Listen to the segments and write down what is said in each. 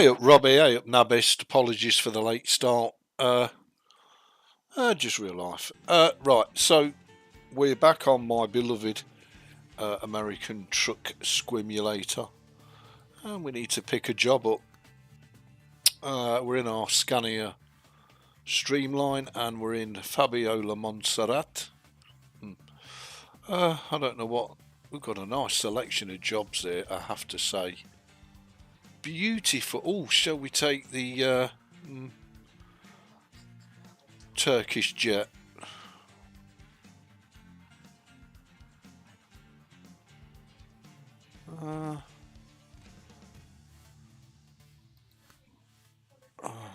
Hey up Robbie, hey up Nabist, apologies for the late start, just real life. Right, so we're back on my beloved American truck squimulator, and we need to pick a job up. We're in our Scania Streamline and we're in Fabiola Montserrat. I don't know what, we've got a nice selection of jobs here, I have to say. Beautiful. Oh, shall we take the Turkish jet?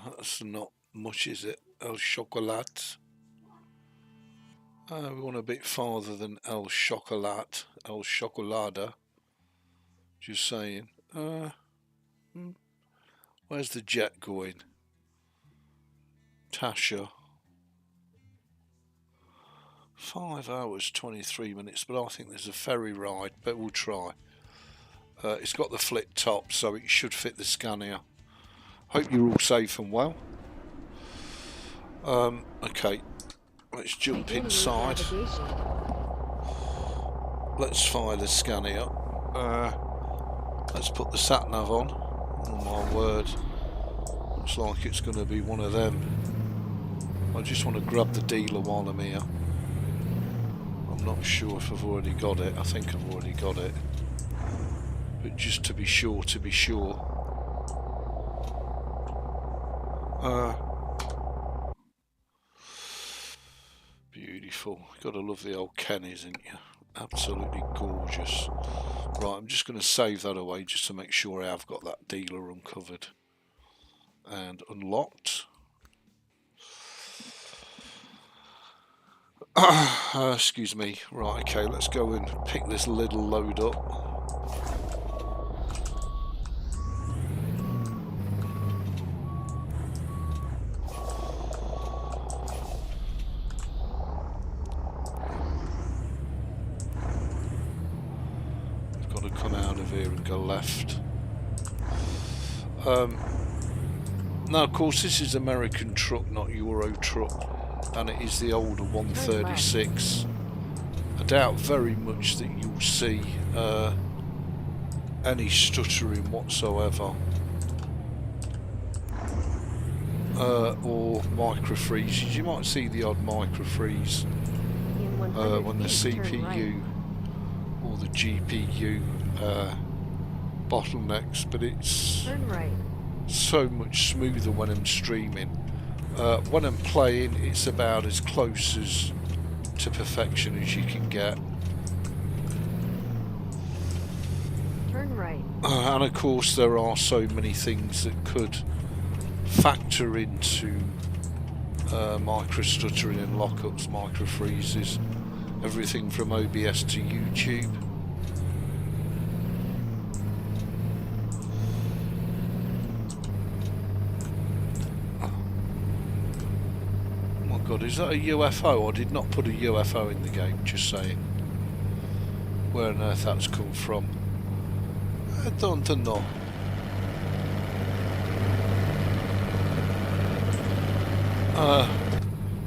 That's not much, is it? El Chocolat. We want a bit farther than El Chocolat. El Chocolada. Just saying. Where's the jet going? Tasha. 5 hours 23 minutes, but I think there's a ferry ride, but we'll try. It's got the flip top, so it should fit the Scania. Hope you're all safe and well. Okay, let's jump inside. Let's fire the Scania. Let's put the sat nav on. Oh my word, looks like it's going to be one of them. I just want to grab the dealer while I'm here. I'm not sure if I've already got it. I think I've already got it, but just to be sure, beautiful. Gotta love the old Kennys, ain't you? Absolutely gorgeous. Right, I'm just going to save that away just to make sure I have got that dealer uncovered and unlocked. Excuse me. Right, okay, let's go and pick this little load up. Go left. Now of course this is American truck, not Euro truck, and it is the older 136. I doubt very much that you'll see any stuttering whatsoever, or micro freezes. You might see the odd micro freeze when the CPU or the GPU bottlenecks, but it's so much smoother when I'm streaming. When I'm playing, it's about as close as to perfection as you can get. Turn right. And of course there are so many things that could factor into micro stuttering and lockups, micro freezes, everything from OBS to YouTube. God, is that a UFO? I did not put a UFO in the game, just saying. Where on earth that's come from, I don't know.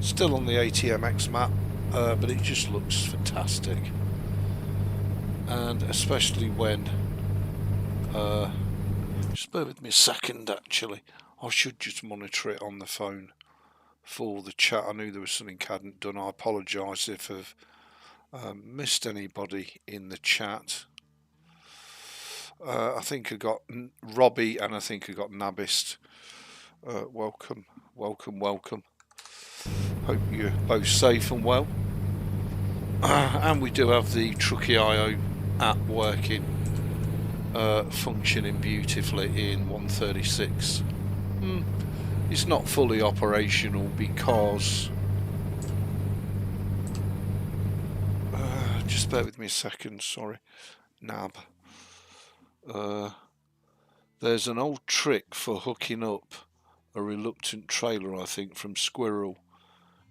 Still on the ATMX map, but it just looks fantastic. And especially when, just bear with me a second actually, I should just monitor it on the phone for the chat. I knew there was something I hadn't done. I apologise if I've missed anybody in the chat. I think I got Robbie and I think I got Nabist. Welcome. Hope you're both safe and well. And we do have the Truckee.io app working, functioning beautifully in 136. It's not fully operational because just bear with me a second, sorry, Nab. There's an old trick for hooking up a reluctant trailer, I think, from Squirrel.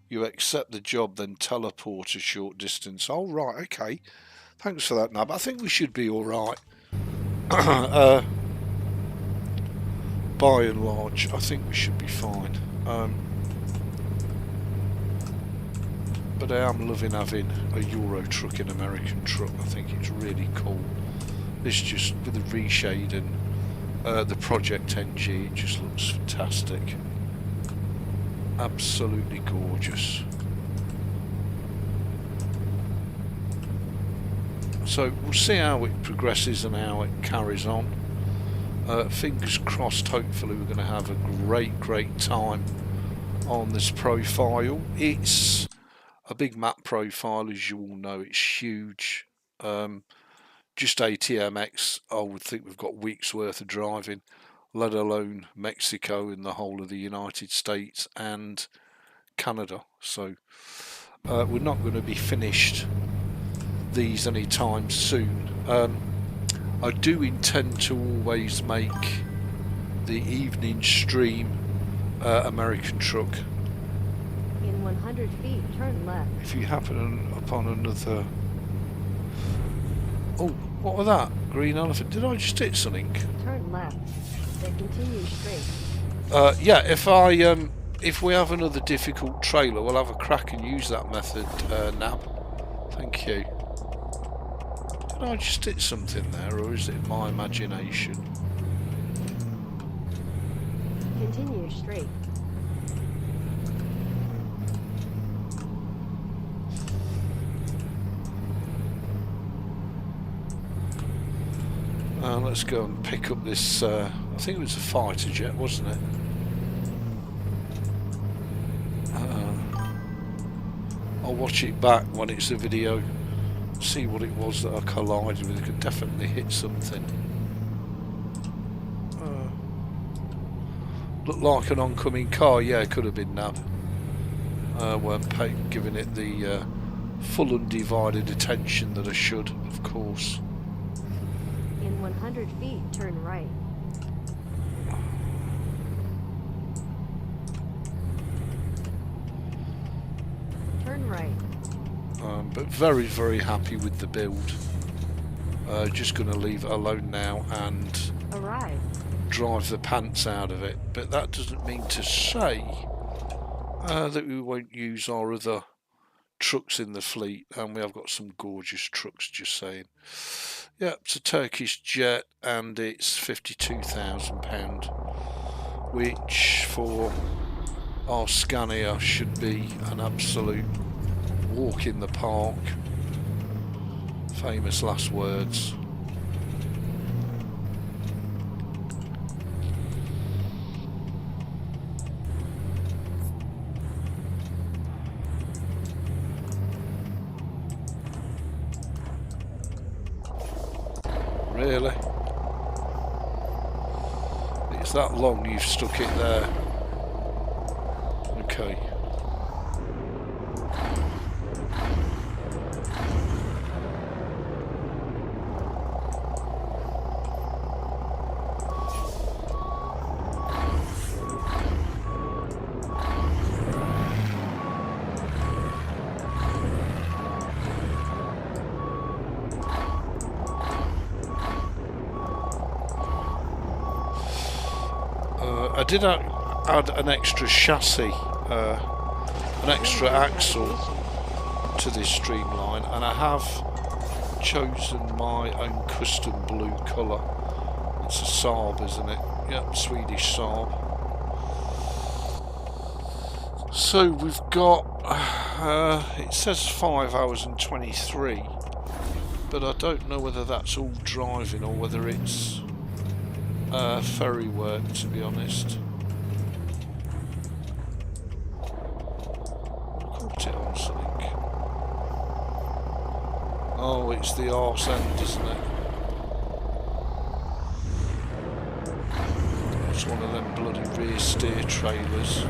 You accept the job, then teleport a short distance. Oh right, okay, thanks for that, Nab. I think we should be alright. by and large, I think we should be fine. But I am loving having a Euro truck in American truck. I think it's really cool. This just, with the reshade and the Project NG, it just looks fantastic. Absolutely gorgeous. So we'll see how it progresses and how it carries on. Fingers crossed, hopefully we're going to have a great time on this profile. It's a big map profile, as you all know. It's huge. Just ATMX, I would think we've got weeks worth of driving, let alone Mexico and the whole of the United States and Canada. So we're not going to be finished these anytime soon. I do intend to always make the evening stream American truck. In 100 feet, turn left. If you happen upon another... Oh, what was that? Green elephant. Did I just hit something? Turn left. Then continue straight. Yeah, if we have another difficult trailer, we'll have a crack and use that method, Nab. Thank you. Did I just hit something there, or is it my imagination? Continue straight. Let's go and pick up this, I think it was a fighter jet, wasn't it? I'll watch it back when it's a video, see what it was that I collided with. It could definitely hit something. Looked like an oncoming car. Yeah, it could have been Nab. Weren't giving it the full undivided attention that I should, of course. In 100 feet, turn right. Turn right. But very happy with the build. Just going to leave it alone now and Arrive. drive the pants out of it. But that doesn't mean to say that we won't use our other trucks in the fleet, and we have got some gorgeous trucks, just saying. Yeah, it's a Turkish jet and it's £52,000, which for our Scania should be an absolute walk in the park. Famous last words. Really? It's that long you've stuck it there. Okay. I did add an extra chassis, an extra axle to this Streamline, and I have chosen my own custom blue colour. It's a Saab, isn't it? Yep, Swedish Saab. So we've got, it says 5 hours and 23, but I don't know whether that's all driving or whether it's ferry work, to be honest. Caught it on something. Oh, it's the arse end, isn't it? It's one of them bloody rear steer trailers.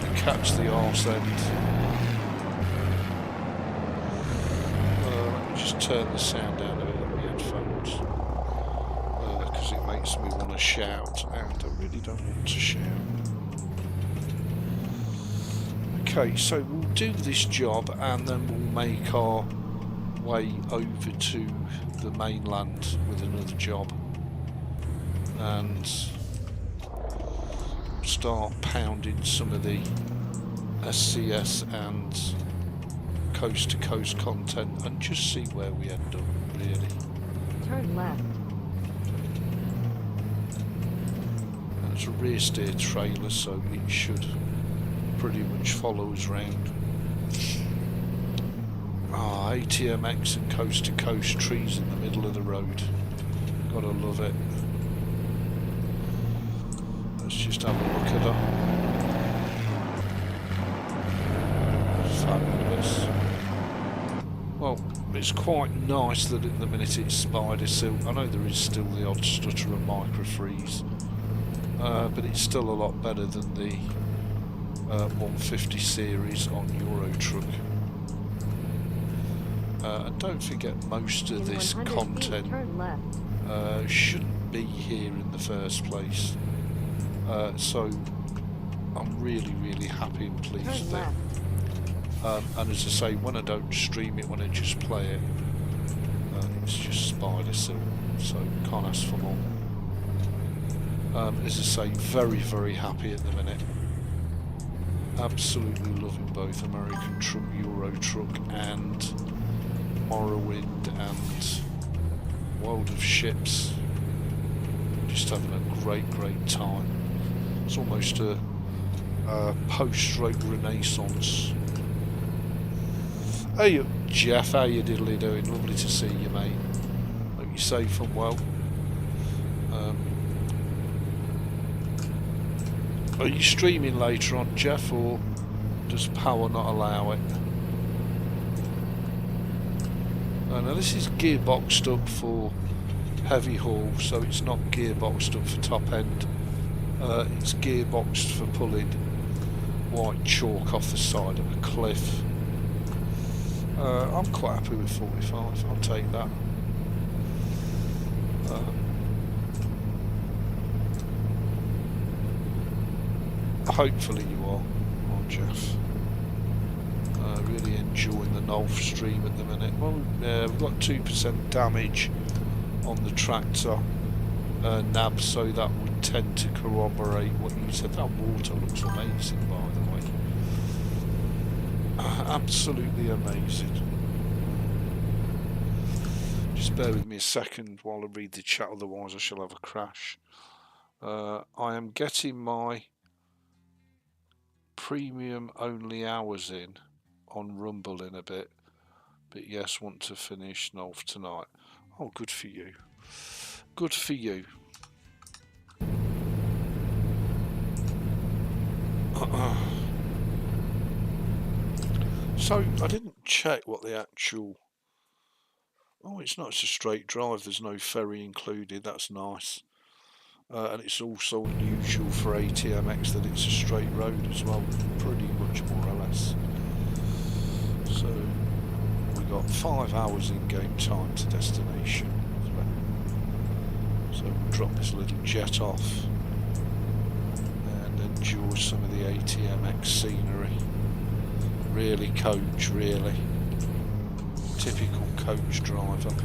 You catch the arse end. Let me just turn the sound down a bit on my headphones. Because it makes me want to shout, and I really don't want to shout. Okay, so we'll do this job and then we'll make our way over to the mainland with another job. and start pounding some of the SCS and coast to coast content and just see where we end up, really. Turn left. And it's a rear steer trailer, so it should pretty much follow us round. Ah, ATMX and coast to coast, trees in the middle of the road. Gotta love it. Let's just have a look at her. Fabulous. Well, it's quite nice that at the minute it's spider silk. I know there is still the odd stutter and micro freeze, but it's still a lot better than the 150 series on Euro Truck. And don't forget, most of this content shouldn't be here in the first place. So I'm really happy and pleased with it. And as I say, when I don't stream it, when I just play it, it's just spider silk, so can't ask for more. As I say, very happy at the minute. Absolutely loving both American Truck, Euro Truck and Morrowind and World of Ships. Just having a great time. It's almost a post-stroke renaissance. Hey Jeff, how you diddly doing? Lovely to see you, mate. Hope you're safe and well. Are you streaming later on, Jeff, or does power not allow it? Now this is gearboxed up for heavy haul, so it's not gearboxed up for top end. It's gearboxed for pulling white chalk off the side of a cliff. I'm quite happy with 45, I'll take that. Hopefully you are, Jeff. Really enjoying the Nolf stream at the minute. Well, we've got 2% damage on the tractor nab, so that would tend to corroborate what you said. That water looks amazing, by the way. Absolutely amazing. Just bear with me a second while I read the chat, otherwise I shall have a crash. I am getting my premium only hours in on Rumble in a bit, but yes, want to finish Nolf tonight. Oh, good for you. Good for you. So I didn't check what the actual... Oh, it's not, it's a straight drive, there's no ferry included, that's nice. And it's also unusual for ATMX that it's a straight road as well, pretty much more or less. So we got 5 hours in game time to destination. So we'll drop this little jet off and enjoy some of the ATMX scenery. Really coach, really. Typical coach driver.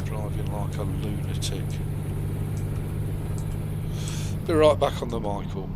Driving like a lunatic. Be right back on the Michael.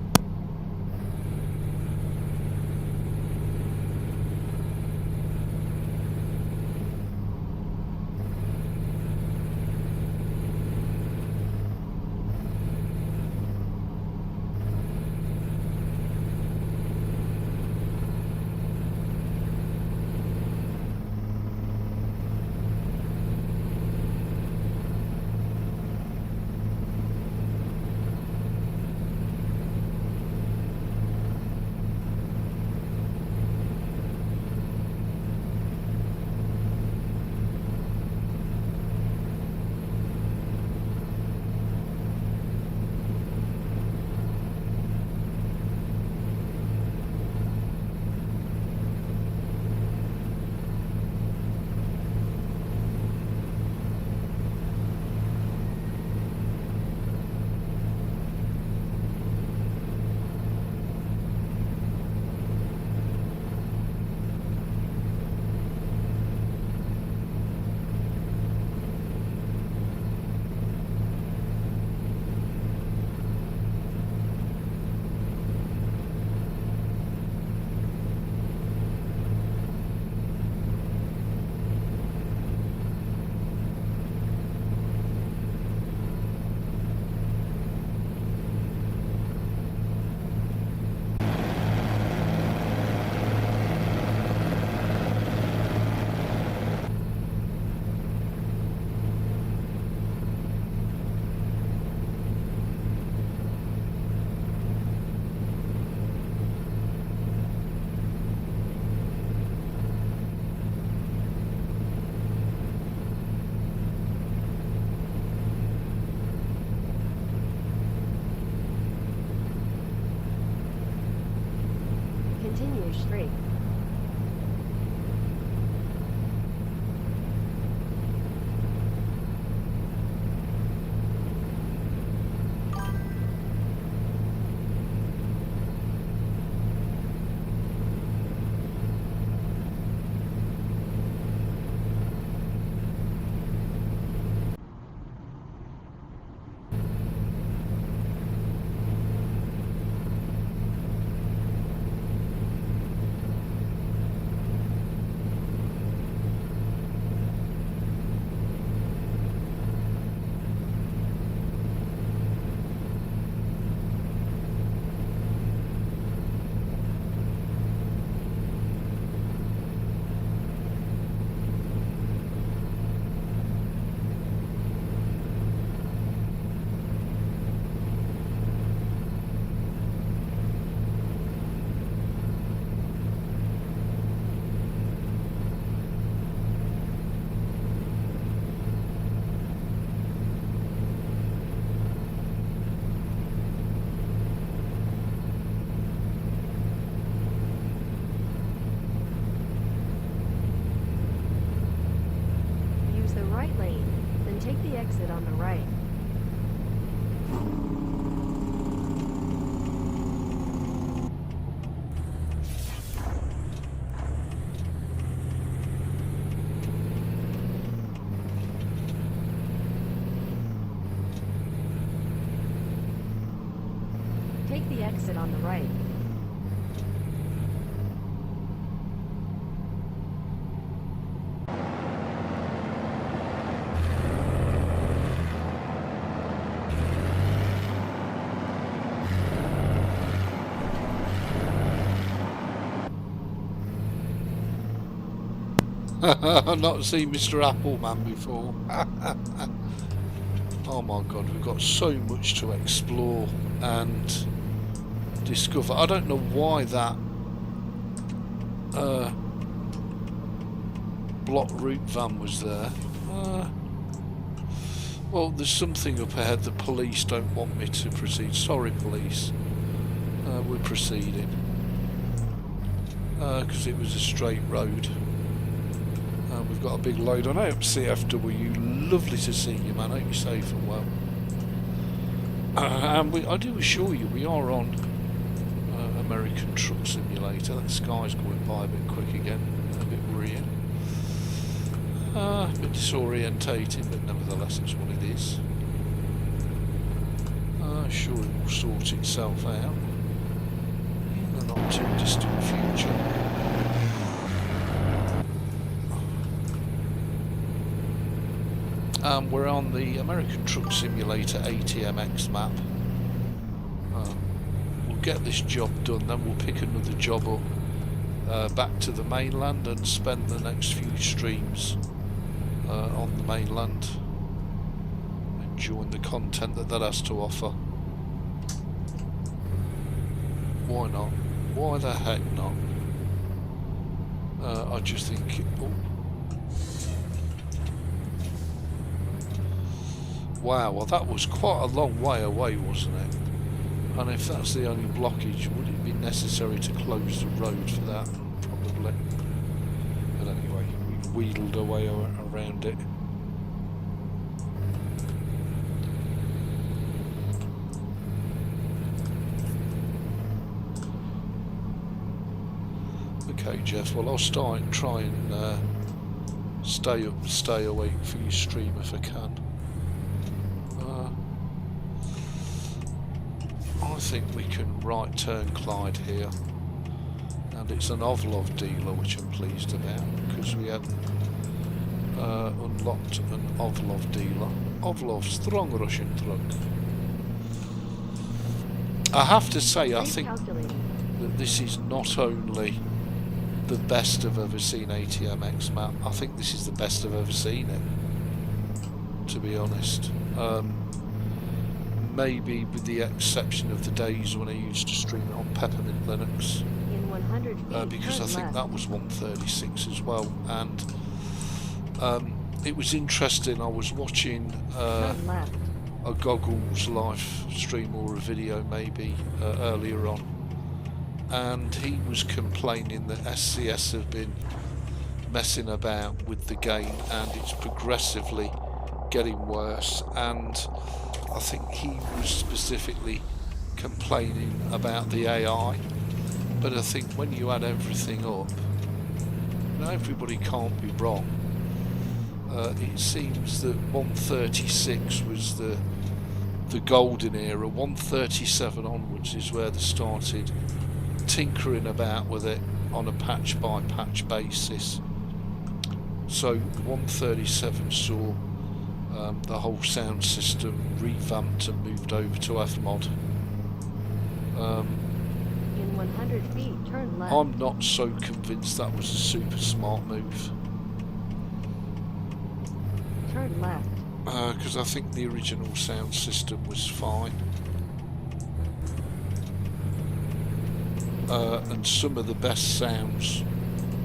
Continue straight. Right lane, then take the exit on the right. Take the exit on the right. I've not seen Mr. Appleman before. Oh my god, we've got so much to explore and discover. I don't know why that block route van was there. Well, there's something up ahead. The police don't want me to proceed. Sorry, police. We're proceeding. Because it was a straight road. We've got a big load on out CFW. Lovely to see you, man. Hope you're safe and well. And I do assure you, we are on American Truck Simulator. That sky's going by a bit quick again. A bit worrying. A bit disorientating, but nevertheless, it's what it is. Sure, it will sort itself out in the not too distant future. We're on the American Truck Simulator ATMX map. We'll get this job done, then we'll pick another job up back to the mainland and spend the next few streams on the mainland, enjoying the content that has to offer. Why not? Why the heck not? I just think... Oh. Wow, well that was quite a long way away, wasn't it? And if that's the only blockage, would it be necessary to close the road for that? Probably. But anyway, we wheeled away around it. Okay, Jeff, well I'll try and stay up, stay awake for your stream if I can. I think we can right turn Clyde here, and it's an Ovlov dealer, which I'm pleased about because we hadn't unlocked an Ovlov dealer. Ovlov, strong Russian truck. I have to say, I think that this is not only the best I've ever seen ATMX map, I think this is the best I've ever seen it, to be honest. Maybe with the exception of the days when I used to stream it on Peppermint Linux, in 100 feet, because I think that was 136 as well, and it was interesting. I was watching a Goggles live stream or a video maybe earlier on, and he was complaining that SCS have been messing about with the game and it's progressively getting worse, and I think he was specifically complaining about the AI. But I think when you add everything up, now everybody can't be wrong. It seems that 136 was the golden era. 137 onwards is where they started tinkering about with it on a patch by patch basis. So 137 saw the whole sound system revamped and moved over to Fmod. In 100 feet, turn left. I'm not so convinced that was a super smart move. Turn left. Because I think the original sound system was fine. And some of the best sounds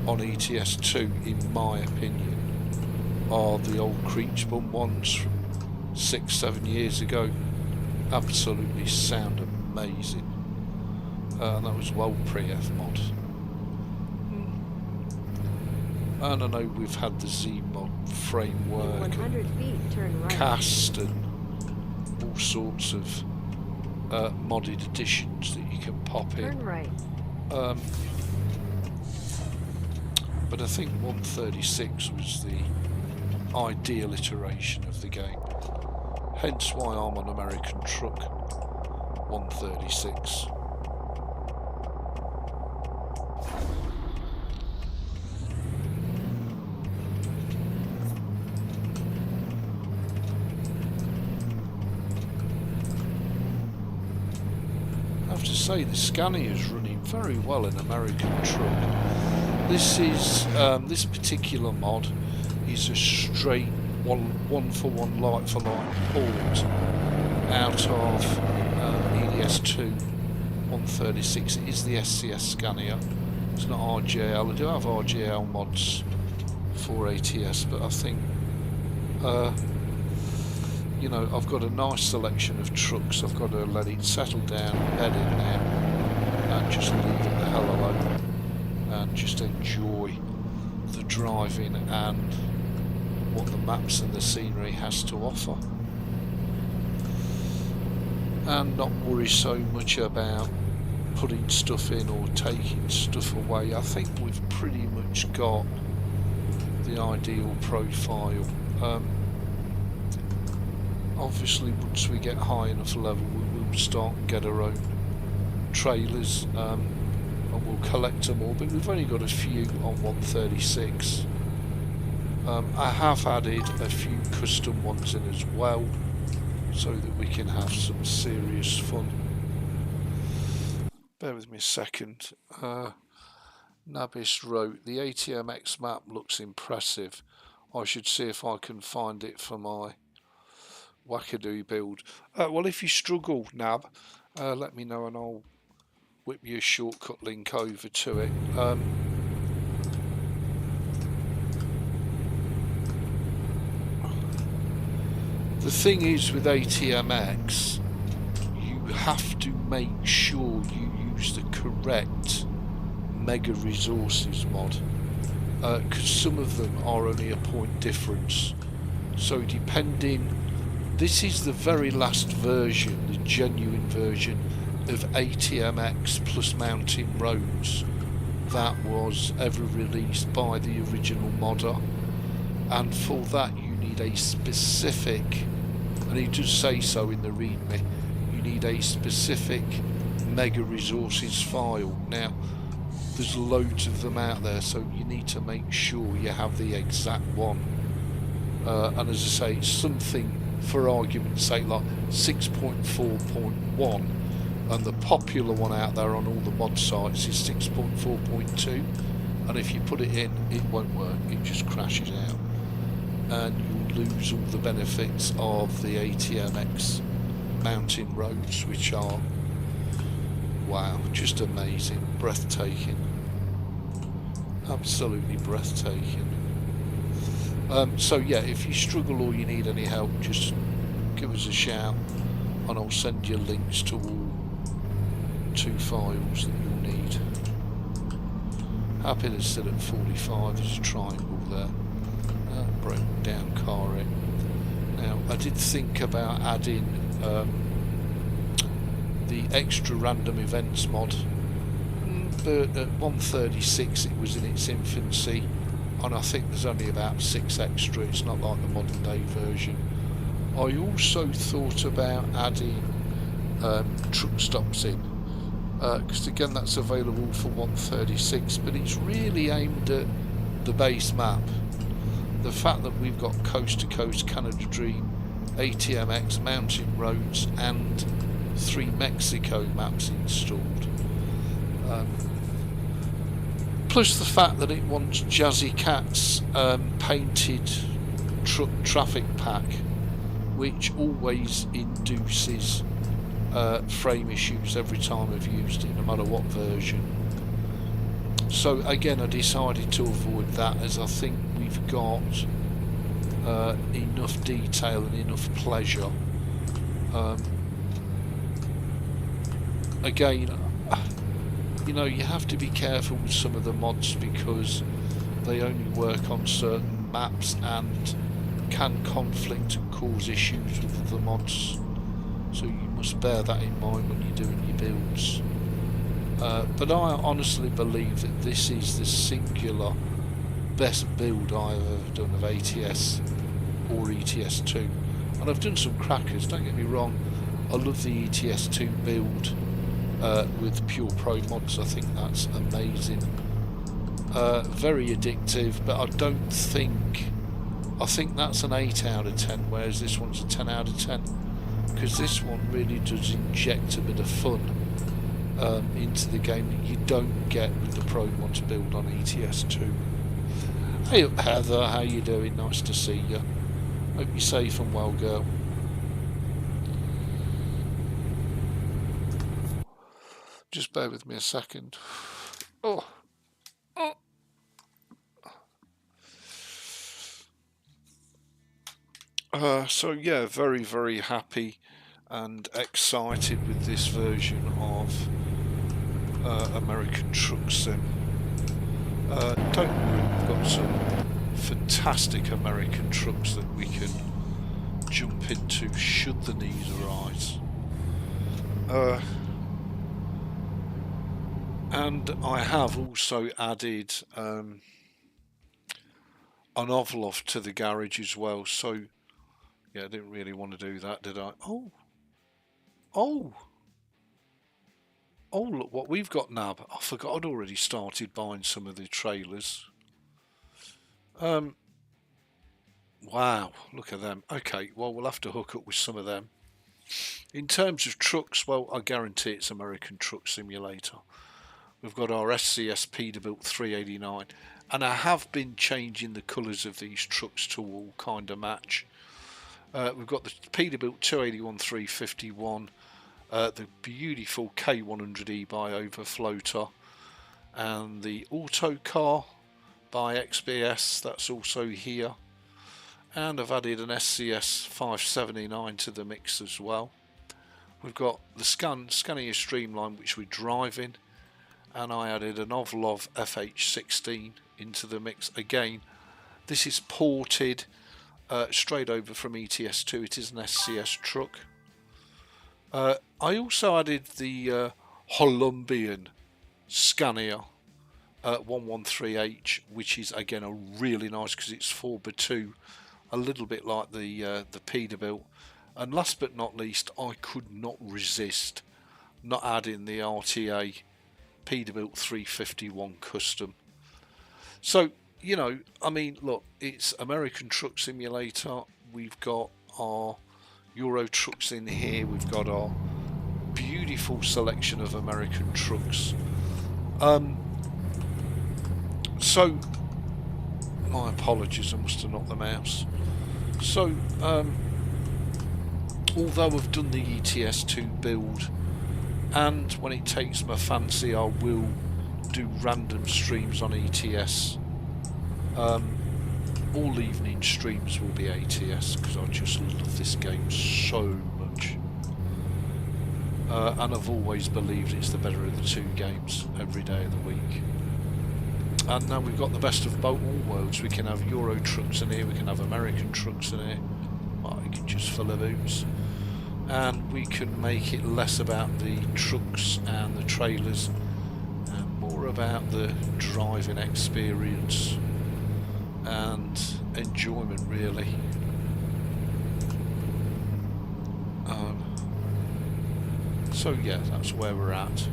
on ETS2, in my opinion, are the old Creech Bum ones from 6-7 years ago. Absolutely sound amazing. And that was well pre-Fmod. And I know we've had the Z-mod framework, 100 feet, turn right. cast, and all sorts of modded additions that you can pop in. Turn right. But I think 136 was the ideal iteration of the game. Hence why I'm on American Truck 136. I have to say the scanner is running very well in American Truck. This is this particular mod is a straight one for one, like for like port out of EDS2 136. It is the SCS scanner. It's not RGL. I do have RGL mods for ATS, but I think you know, I've got a nice selection of trucks. I've got to let it settle down, bed in now, and just leave it the hell alone, and just enjoy the driving and what the maps and the scenery has to offer, and not worry so much about putting stuff in or taking stuff away. I think we've pretty much got the ideal profile. Obviously, once we get high enough level, we will start and get our own trailers, and we'll collect them all, but we've only got a few on 136. I have added a few custom ones in as well, so that we can have some serious fun. Bear with me a second. Nabis wrote, the ATMX map looks impressive. I should see if I can find it for my wackadoo build. Well, if you struggle, Nab, let me know and I'll whip you a shortcut link over to it. The thing is with ATMX, you have to make sure you use the correct mega resources mod, because some of them are only a point difference. So depending, this is the very last version, the genuine version of ATMX plus Mountain Roads that was ever released by the original modder, and for that you need a specific, and he does say so in the readme, you need a specific mega resources file. Now there's loads of them out there, so you need to make sure you have the exact one, and as I say, it's something, for argument's sake, like 6.4.1, and the popular one out there on all the mod sites is 6.4.2, and if you put it in, it won't work, it just crashes out, and you'll lose all the benefits of the ATMX Mountain Roads, which are, wow, just amazing, breathtaking, absolutely breathtaking. So yeah, if you struggle or you need any help, just give us a shout and I'll send you links to all 2 files that you'll need. Happy that's still at 45, there's a triangle there. Broken down car in. Now, I did think about adding the extra random events mod, but at 136 it was in its infancy, and I think there's only about 6 extra. It's not like the modern day version. I also thought about adding truck stops in, because again that's available for 136, but it's really aimed at the base map. The fact that we've got Coast to Coast, Canada Dream, ATMX, Mountain Roads and 3 Mexico maps installed. Plus the fact that it wants Jazzy Cat's painted truck traffic pack, which always induces frame issues every time I've used it, no matter what version. So again, I decided to avoid that, as I think we've got enough detail and enough pleasure. Again, you know, you have to be careful with some of the mods because they only work on certain maps and can conflict and cause issues with the mods, so you must bear that in mind when you're doing your builds. But I honestly believe that this is the singular best build I've ever done of ATS or ETS2, and I've done some crackers, don't get me wrong. I love the ETS2 build with Pure Pro mods. I think that's amazing, very addictive, but I don't think, I think that's an 8 out of 10, whereas this one's a 10 out of 10, because this one really does inject a bit of fun into the game that you don't get with the Pro mods build on ETS2. Hey up Heather, how you doing? Nice to see you. Hope you're safe and well, girl. Just bear with me a second. Oh. So yeah, very, very happy and excited with this version of American Truck Sim. Don't worry, we've got some fantastic American trucks that we can jump into should the need arise. And I have also added an Ovloff to the garage as well, so yeah, I didn't really want to do that, did I? Oh, look what we've got, Nab. I forgot I'd already started buying some of the trailers. Wow, look at them. Okay, well, we'll have to hook up with some of them. In terms of trucks, well, I guarantee it's American Truck Simulator. We've got our SCS Peterbilt 389, and I have been changing the colours of these trucks to all kind of match. We've got the Peterbilt 281 351, the beautiful K100E by Overfloater, and the Autocar by XBS, that's also here. And I've added an SCS 579 to the mix as well. We've got the Scania Streamline, which we're driving, and I added an Ovlov FH16 into the mix. Again, this is ported straight over from ETS2. It is an SCS truck. I also added the Colombian Scania 113H, which is again a really nice, because it's 4x2, a little bit like the Peterbilt. And last but not least, I could not resist not adding the RTA Peterbilt 351 Custom. So, you know, I mean, look, it's American Truck Simulator. We've got our Euro trucks in here. We've got our beautiful selection of American trucks. So, my apologies, I must have knocked the mouse. So, although I've done the ETS2 build, and when it takes my fancy I will do random streams on ETS, all evening streams will be ATS, because I just love this game so much. and I've always believed it's the better of the two games every day of the week. And now we've got the best of both worlds. We can have Euro trucks in here, we can have American trucks in here, like just full of boots, and we can make it less about the trucks and the trailers and more about the driving experience and enjoyment, really. So yeah, that's where we're at.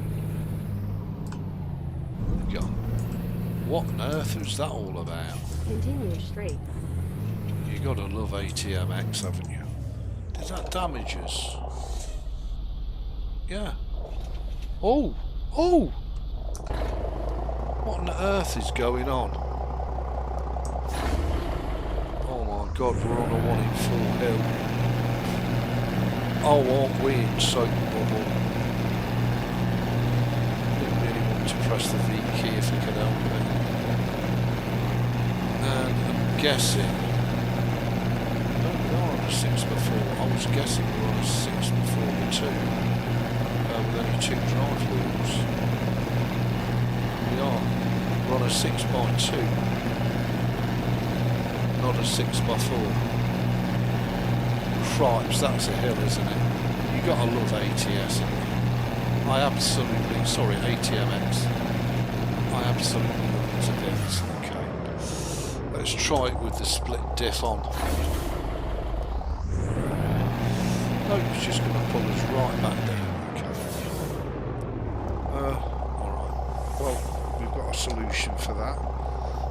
God, what on earth is that all about? Continue straight. You gotta love ATMX, haven't you? Did that damage us? Yeah. Oh! Oh! What on earth is going on? Oh my god, we're on a 1 in 4 hill. Oh, aren't we in soap bubble? Didn't really want to press the V key if we could help it. And I'm guessing... No, we are on a 6x4. I was guessing we were on a 6x4 with 2. With only 2 drive wheels. We are. We're on a 6x2. Not a 6x4. Cripes, that's a hill, isn't it? You gotta love ATS. I absolutely, sorry, ATMX. I absolutely love it to bits. Okay, let's try it with the split diff on. No, it's just gonna pull us right back down. Okay. Alright. Well, we've got a solution for that.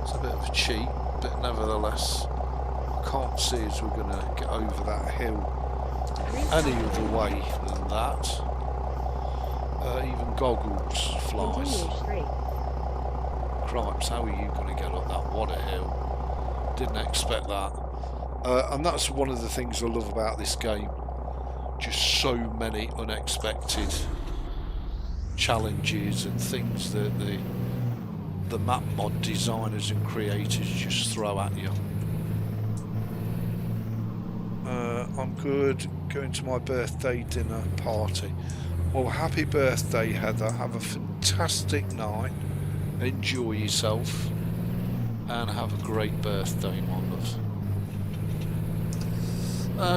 It's a bit of a cheat, but nevertheless. Can't see as we're going to get over that hill any other way than that. Even goggles flies. Cripes, how are you going to get up that? What a hill. Didn't expect that. And that's one of the things I love about this game. Just so many unexpected challenges and things that the map mod designers and creators just throw at you. I'm good, going to my birthday dinner party. Well, happy birthday, Heather. Have a fantastic night. Enjoy yourself. And have a great birthday, my love.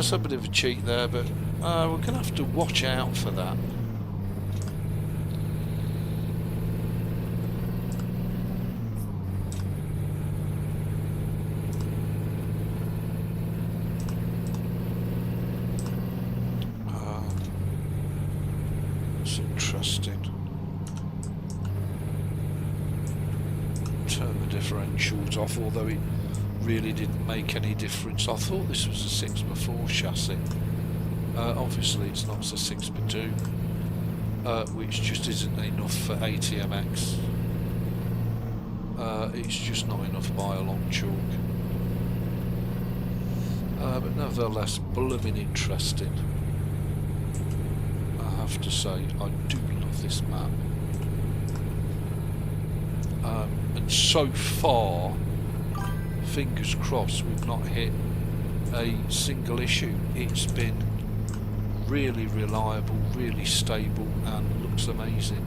It's a bit of a cheat there, but we're going to have to watch out for that. Off, although it really didn't make any difference. I thought this was a 6x4 chassis. Obviously it's not, it's a 6x2, which just isn't enough for ATMX. It's just not enough by a long chalk. But nevertheless, blooming interesting. I have to say, I do love this map. And so far, fingers crossed, we've not hit a single issue. It's been really reliable, really stable, and looks amazing.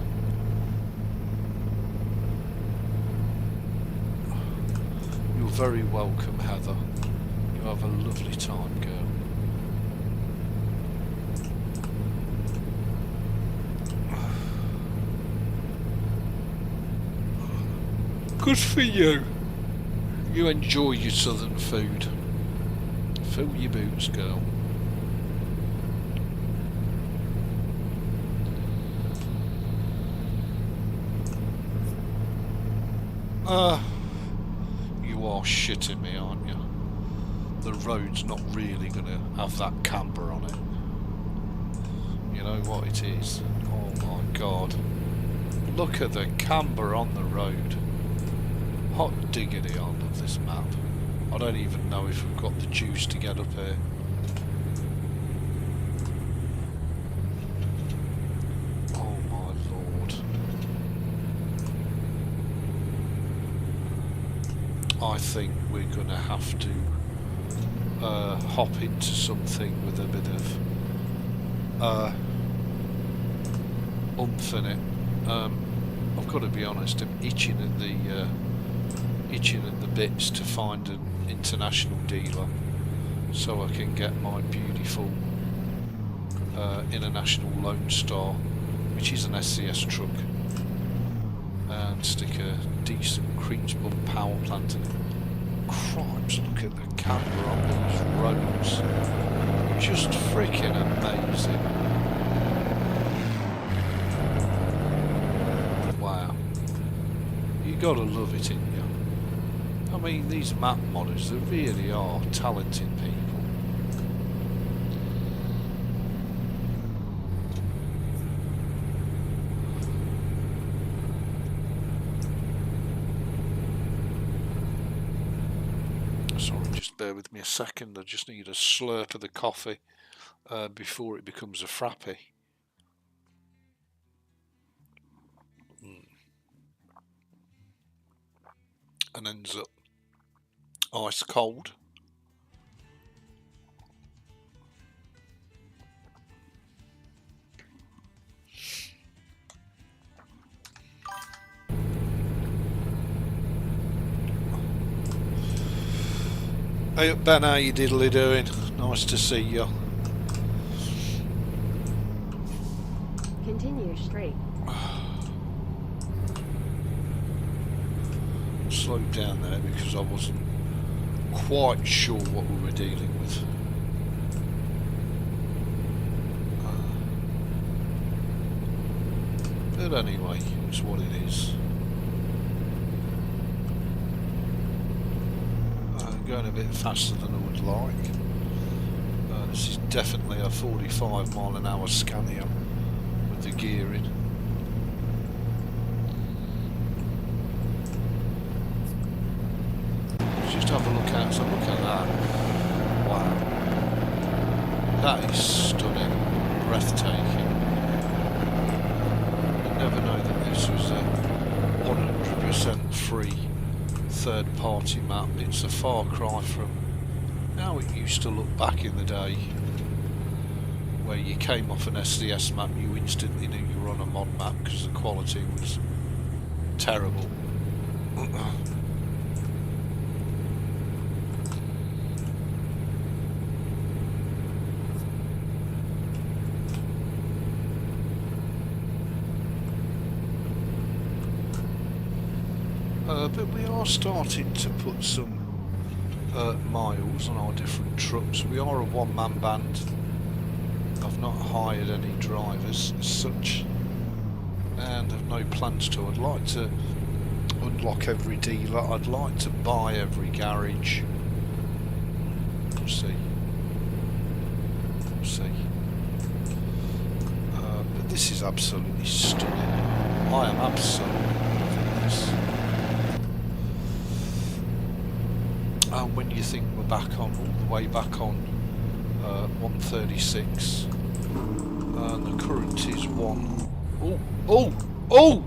You're very welcome, Heather. You have a lovely time, girl. Good for you. You enjoy your southern food. Fill your boots, girl. You are shitting me, aren't you? The road's not really going to have that camber on it. You know what it is? Oh my god. Look at the camber on the road. Hot diggity, I love this map. I don't even know if we've got the juice to get up here. Oh my lord. I think we're going to have to hop into something with a bit of oomph in it. I've got to be honest, I'm itching at the bits to find an international dealer so I can get my beautiful International Lone Star, which is an SCS truck, and stick a decent creams bump power plant in it. Cripes, look at the camera on these roads, just freaking amazing. Wow, you gotta love it, in you. I mean, these map modders, they really are talented people. Sorry, just bear with me a second. I just need a slurp of the coffee before it becomes a frappe. And ends up ice cold. Hey Ben, how you diddly doing? Nice to see you. Continue straight. Slowed down there because I wasn't quite sure what we were dealing with. But anyway, it's what it is. Going a bit faster than I would like. This is definitely a 45-mile-an-hour Scania with the gearing. Just have a look at that. Wow, that is stunning, breathtaking. You never know that this was a 100% free third-party map. It's a far cry from how it used to look back in the day, where you came off an SDS map, you instantly knew you were on a mod map because the quality was terrible. But we are starting to put some miles on our different trucks. We are a one-man band. I've not hired any drivers as such, and have no plans to. I'd like to unlock every dealer. I'd like to buy every garage. We'll see. We'll see. But this is absolutely stunning. I am absolutely loving this. And when you think we're back on, all the way back on 136, and the current is oh!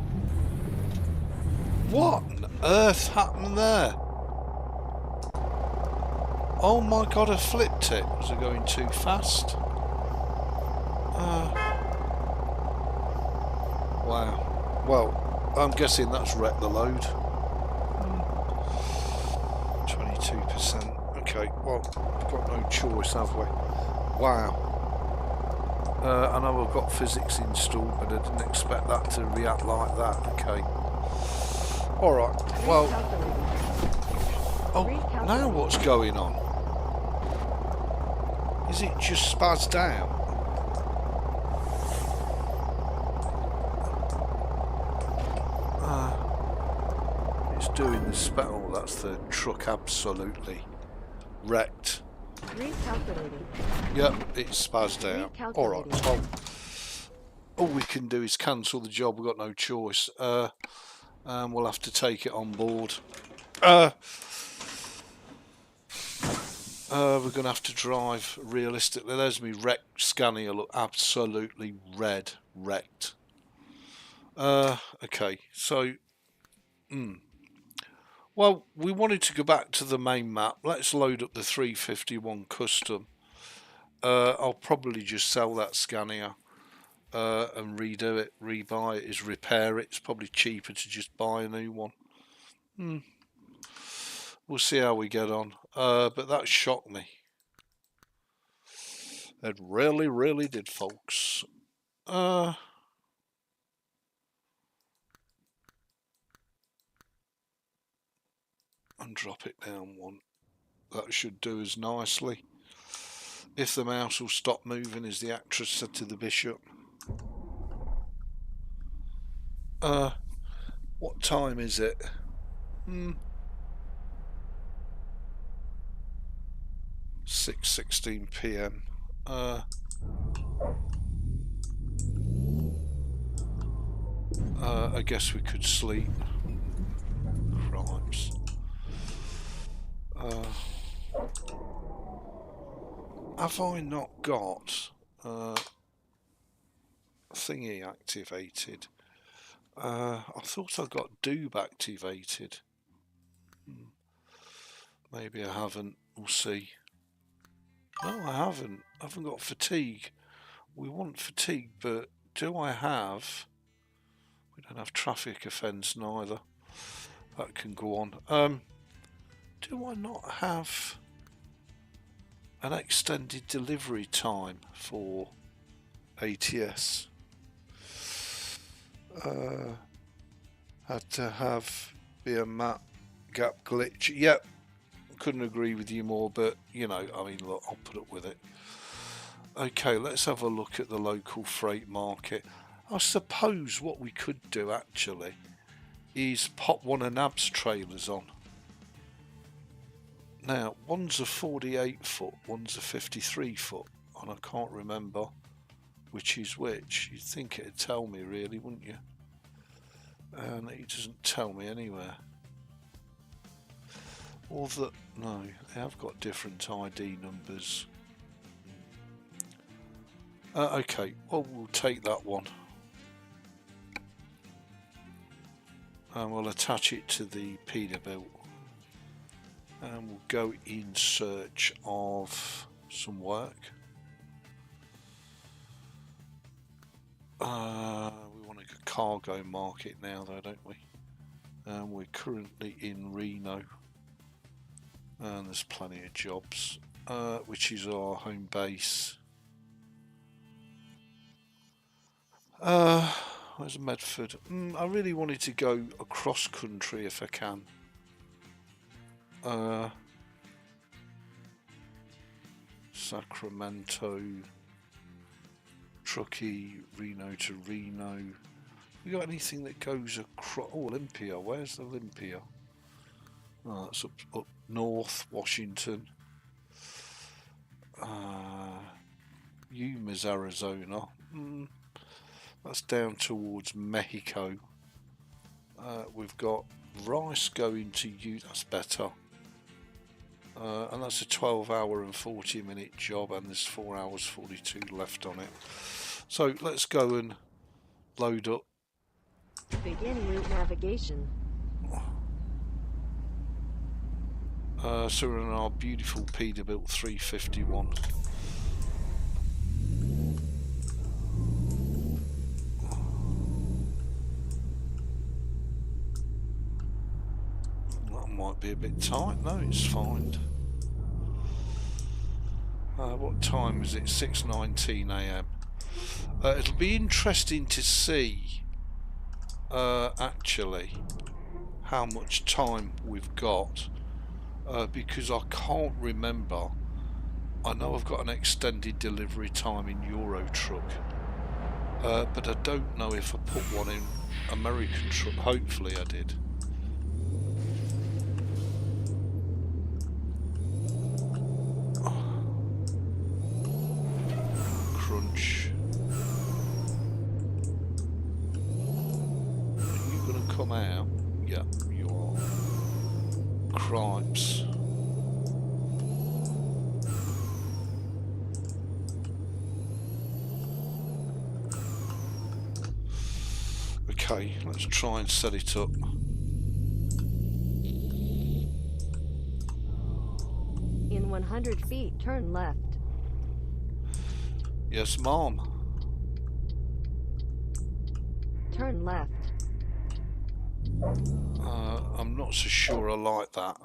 What on earth happened there? Oh my god, I flipped it. Was I going too fast? Wow. Well, I'm guessing that's wrecked the load. 22%. Okay, well, we've got no choice, have we? Wow. I know I've got physics installed, but I didn't expect that to react like that. Okay. Alright, well... Oh, now what's going on? Is it just spazzed down? It's doing the spell. That's the truck absolutely wrecked. Recalculating. Yep, it's spazzed out. Alright, so all we can do is cancel the job. We've got no choice. And we'll have to take it on board. We're going to have to drive realistically. There's me wrecked Scania. Look, absolutely red, wrecked. Okay, so... Well, we wanted to go back to the main map. Let's load up the 351 custom. I'll probably just sell that Scania and redo it, rebuy it, is repair it. It's probably cheaper to just buy a new one. We'll see how we get on. But that shocked me. It really, really did, folks. And drop it down one. That should do us nicely. If the mouse will stop moving, as the actress said to the bishop. What time is it? 6:16 p.m. I guess we could sleep. Crimes. Have I not got thingy activated? I thought I got Doob activated. Maybe I haven't. We'll see. No, I haven't. I haven't got fatigue. We want fatigue, but do I have... We don't have traffic offence neither. That can go on. Do I not have an extended delivery time for ATS? Had to have be a map gap glitch. Yep, couldn't agree with you more, but you know, I mean, look, I'll put up with it. Okay, let's have a look at the local freight market. I suppose what we could do actually is pop one of Nab's trailers on. Now, one's a 48 foot, one's a 53 foot, and I can't remember which is which. You'd think it'd tell me really, wouldn't you? And it doesn't tell me anywhere. Or that, no, they have got different ID numbers. Okay, well, we'll take that one. And we'll attach it to the Peterbilt. And we'll go in search of some work. We want a cargo market now though, don't we? And we're currently in Reno. And there's plenty of jobs, which is our home base. Where's Medford? I really wanted to go across country if I can. Sacramento, Truckee, Reno to Reno. We got anything that goes across? Oh, Olympia. Where's Olympia? Oh, that's up north, Washington. Yuma's Arizona. That's down towards Mexico. We've got Rice going to Utah. That's better. And that's a 12-hour and 40-minute job, and there's 4 hours 42 left on it. So let's go and load up. Begin route navigation. So we're in our beautiful Peterbilt 351. That might be a bit tight. No, it's fine. What time is it? 6:19 AM. It'll be interesting to see actually how much time we've got, because I can't remember. I know I've got an extended delivery time in Euro Truck, but I don't know if I put one in American Truck. Hopefully I did. Crunch. Are you gonna come out? Yeah, you are. Cripes. Okay, let's try and set it up. In 100 feet, turn left. Yes, Mom. turn left. I'm not so sure I like that.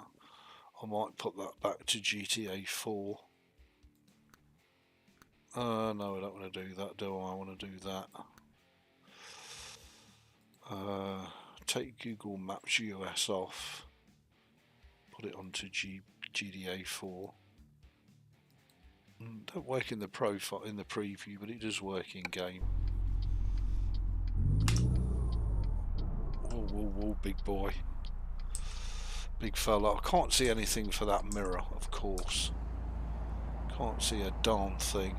I might put that back to GTA 4. No, I don't want to do that, do I? I want to do that. Take Google Maps US off. Put it onto GTA 4. Don't work in the profile in the preview, but it does work in game. Whoa, whoa, whoa, big boy. Big fella. I can't see anything for that mirror, of course. Can't see a darn thing.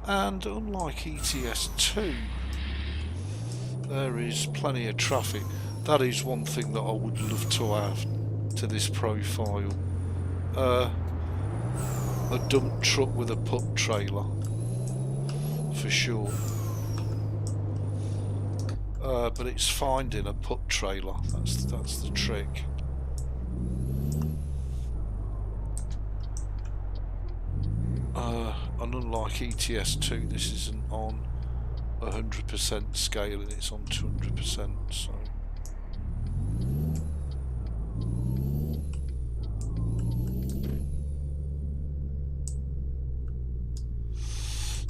And unlike ETS2, there is plenty of traffic. That is one thing that I would love to have to this profile. A dump truck with a pup trailer, for sure. But it's finding a pup trailer. That's the trick. And unlike ETS2, this isn't on 100% scaling, it's on 200%, so.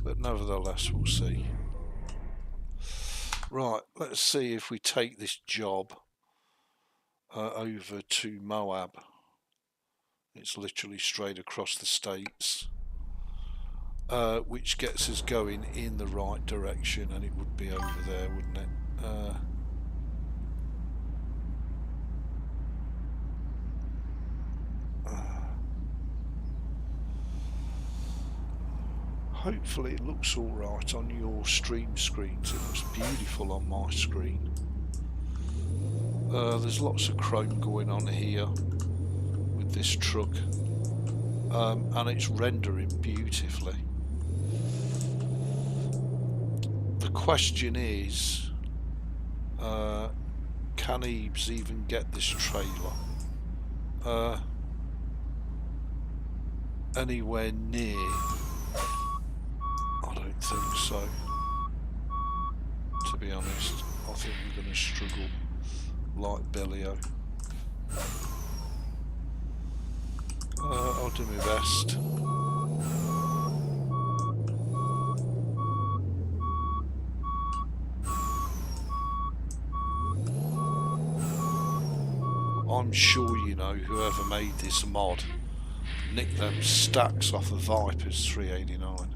But nevertheless, we'll see. Right, let's see if we take this job over to Moab. It's literally straight across the states. Which gets us going in the right direction, and it would be over there, wouldn't it? Hopefully it looks alright on your stream screens. It looks beautiful on my screen. There's lots of chrome going on here with this truck, and it's rendering beautifully. The question is, can Ebeez even get this trailer anywhere near? I don't think so. To be honest, I think we're going to struggle like Bellio. I'll do my best. I'm sure you know whoever made this mod nicked them stacks off of Vipers 389.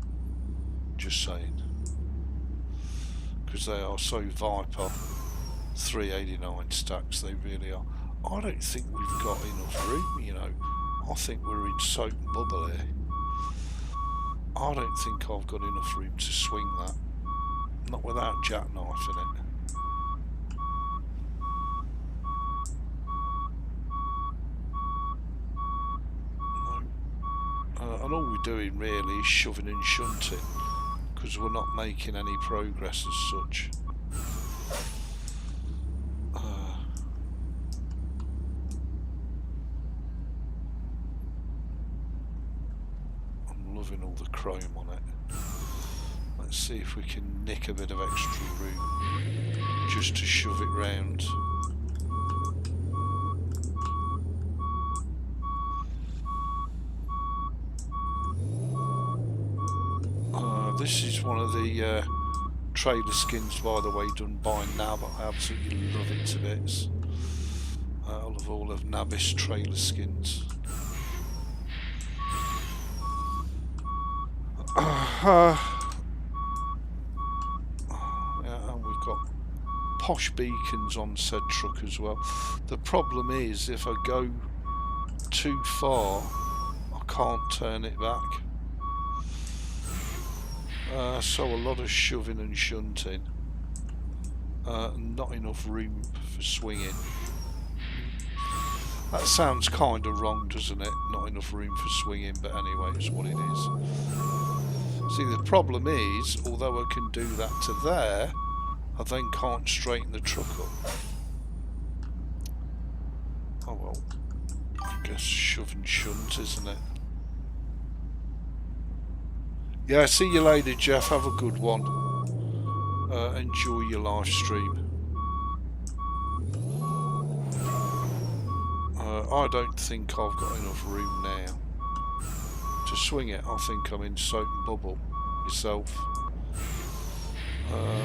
Just saying. Because they are so Viper 389 stacks, they really are. I don't think we've got enough room, you know. I think we're in soap and bubble here. I don't think I've got enough room to swing that. Not without jackknife in it. And all we're doing really is shoving and shunting, because we're not making any progress as such. I'm loving all the chrome on it. Let's see if we can nick a bit of extra room just to shove it round. This is one of the trailer skins, by the way, done by Nab. I absolutely love it to bits. I love all of Nab's trailer skins. Yeah, and we've got posh beacons on said truck as well. The problem is, if I go too far, I can't turn it back. So a lot of shoving and shunting, not enough room for swinging. That sounds kind of wrong, doesn't it? Not enough room for swinging, but anyway, it's what it is. See, the problem is, although I can do that to there, I then can't straighten the truck up. Oh well, I guess shove and shunt, isn't it? Yeah, see you later, Jeff. Have a good one. Enjoy your live stream. I don't think I've got enough room now to swing it. I think I'm in soap and bubble myself.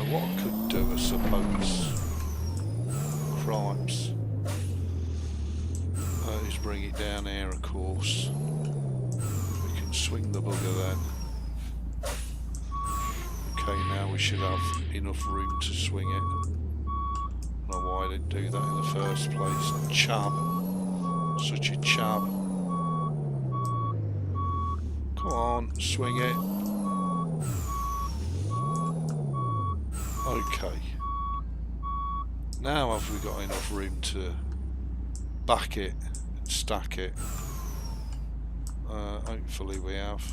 What I could do, I suppose, cripes, is bring it down here, of course. We can swing the bugger then. Okay, now we should have enough room to swing it. I don't know why I didn't do that in the first place. Chab. Such a chab. Come on, swing it. Okay. Now have we got enough room to back it and stack it? Hopefully we have.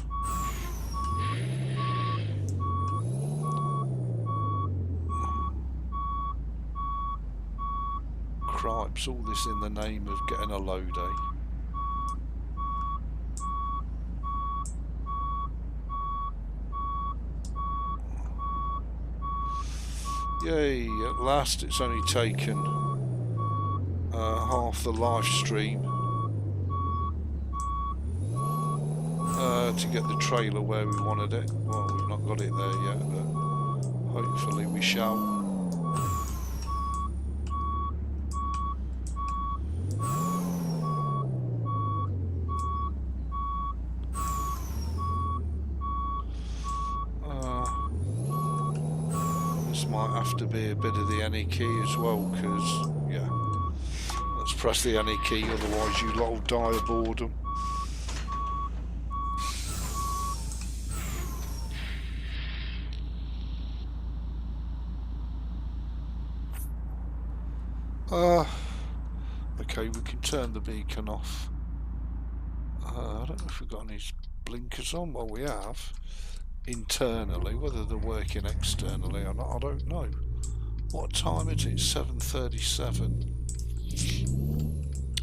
Cripes, all this in the name of getting a load, eh? Yay, at last it's only taken half the live stream to get the trailer where we wanted it. Well, we've not got it there yet, but hopefully we shall. To be a bit of the any key as well, because yeah, let's press the any key, otherwise you lot will die of boredom. Okay, we can turn the beacon off. I don't know if we've got any blinkers on. Well, we have internally. Whether they're working externally or not, I don't know. What time is it? 7:37.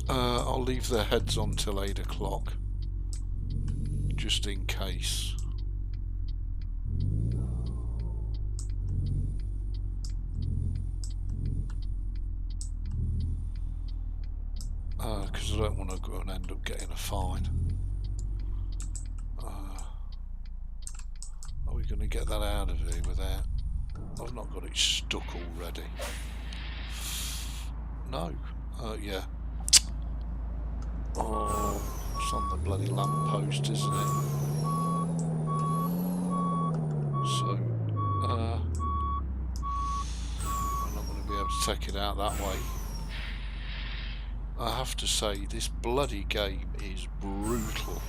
I'll leave their heads on till 8 o'clock, just in case. Because I don't want to go and end up getting a fine. Are we going to get that out of here without... I've not got it stuck already. No. Yeah. Oh, it's on the bloody lamppost, isn't it? So, I'm not going to be able to take it out that way. I have to say, this bloody game is brutal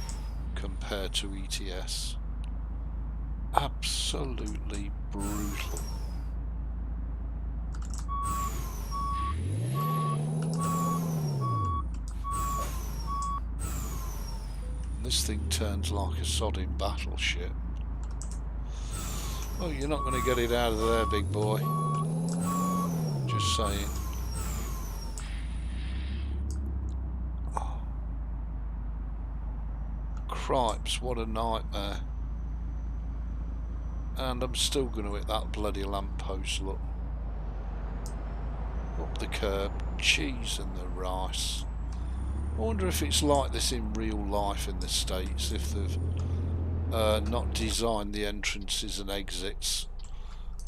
compared to ETS. Absolutely brutal. This thing turns like a sodding battleship. Oh, you're not going to get it out of there, big boy. Just saying. Oh. Cripes, what a nightmare. And I'm still going to hit that bloody lamppost, look. Up the curb, cheese and the rice. I wonder if it's like this in real life in the States, if they've not designed the entrances and exits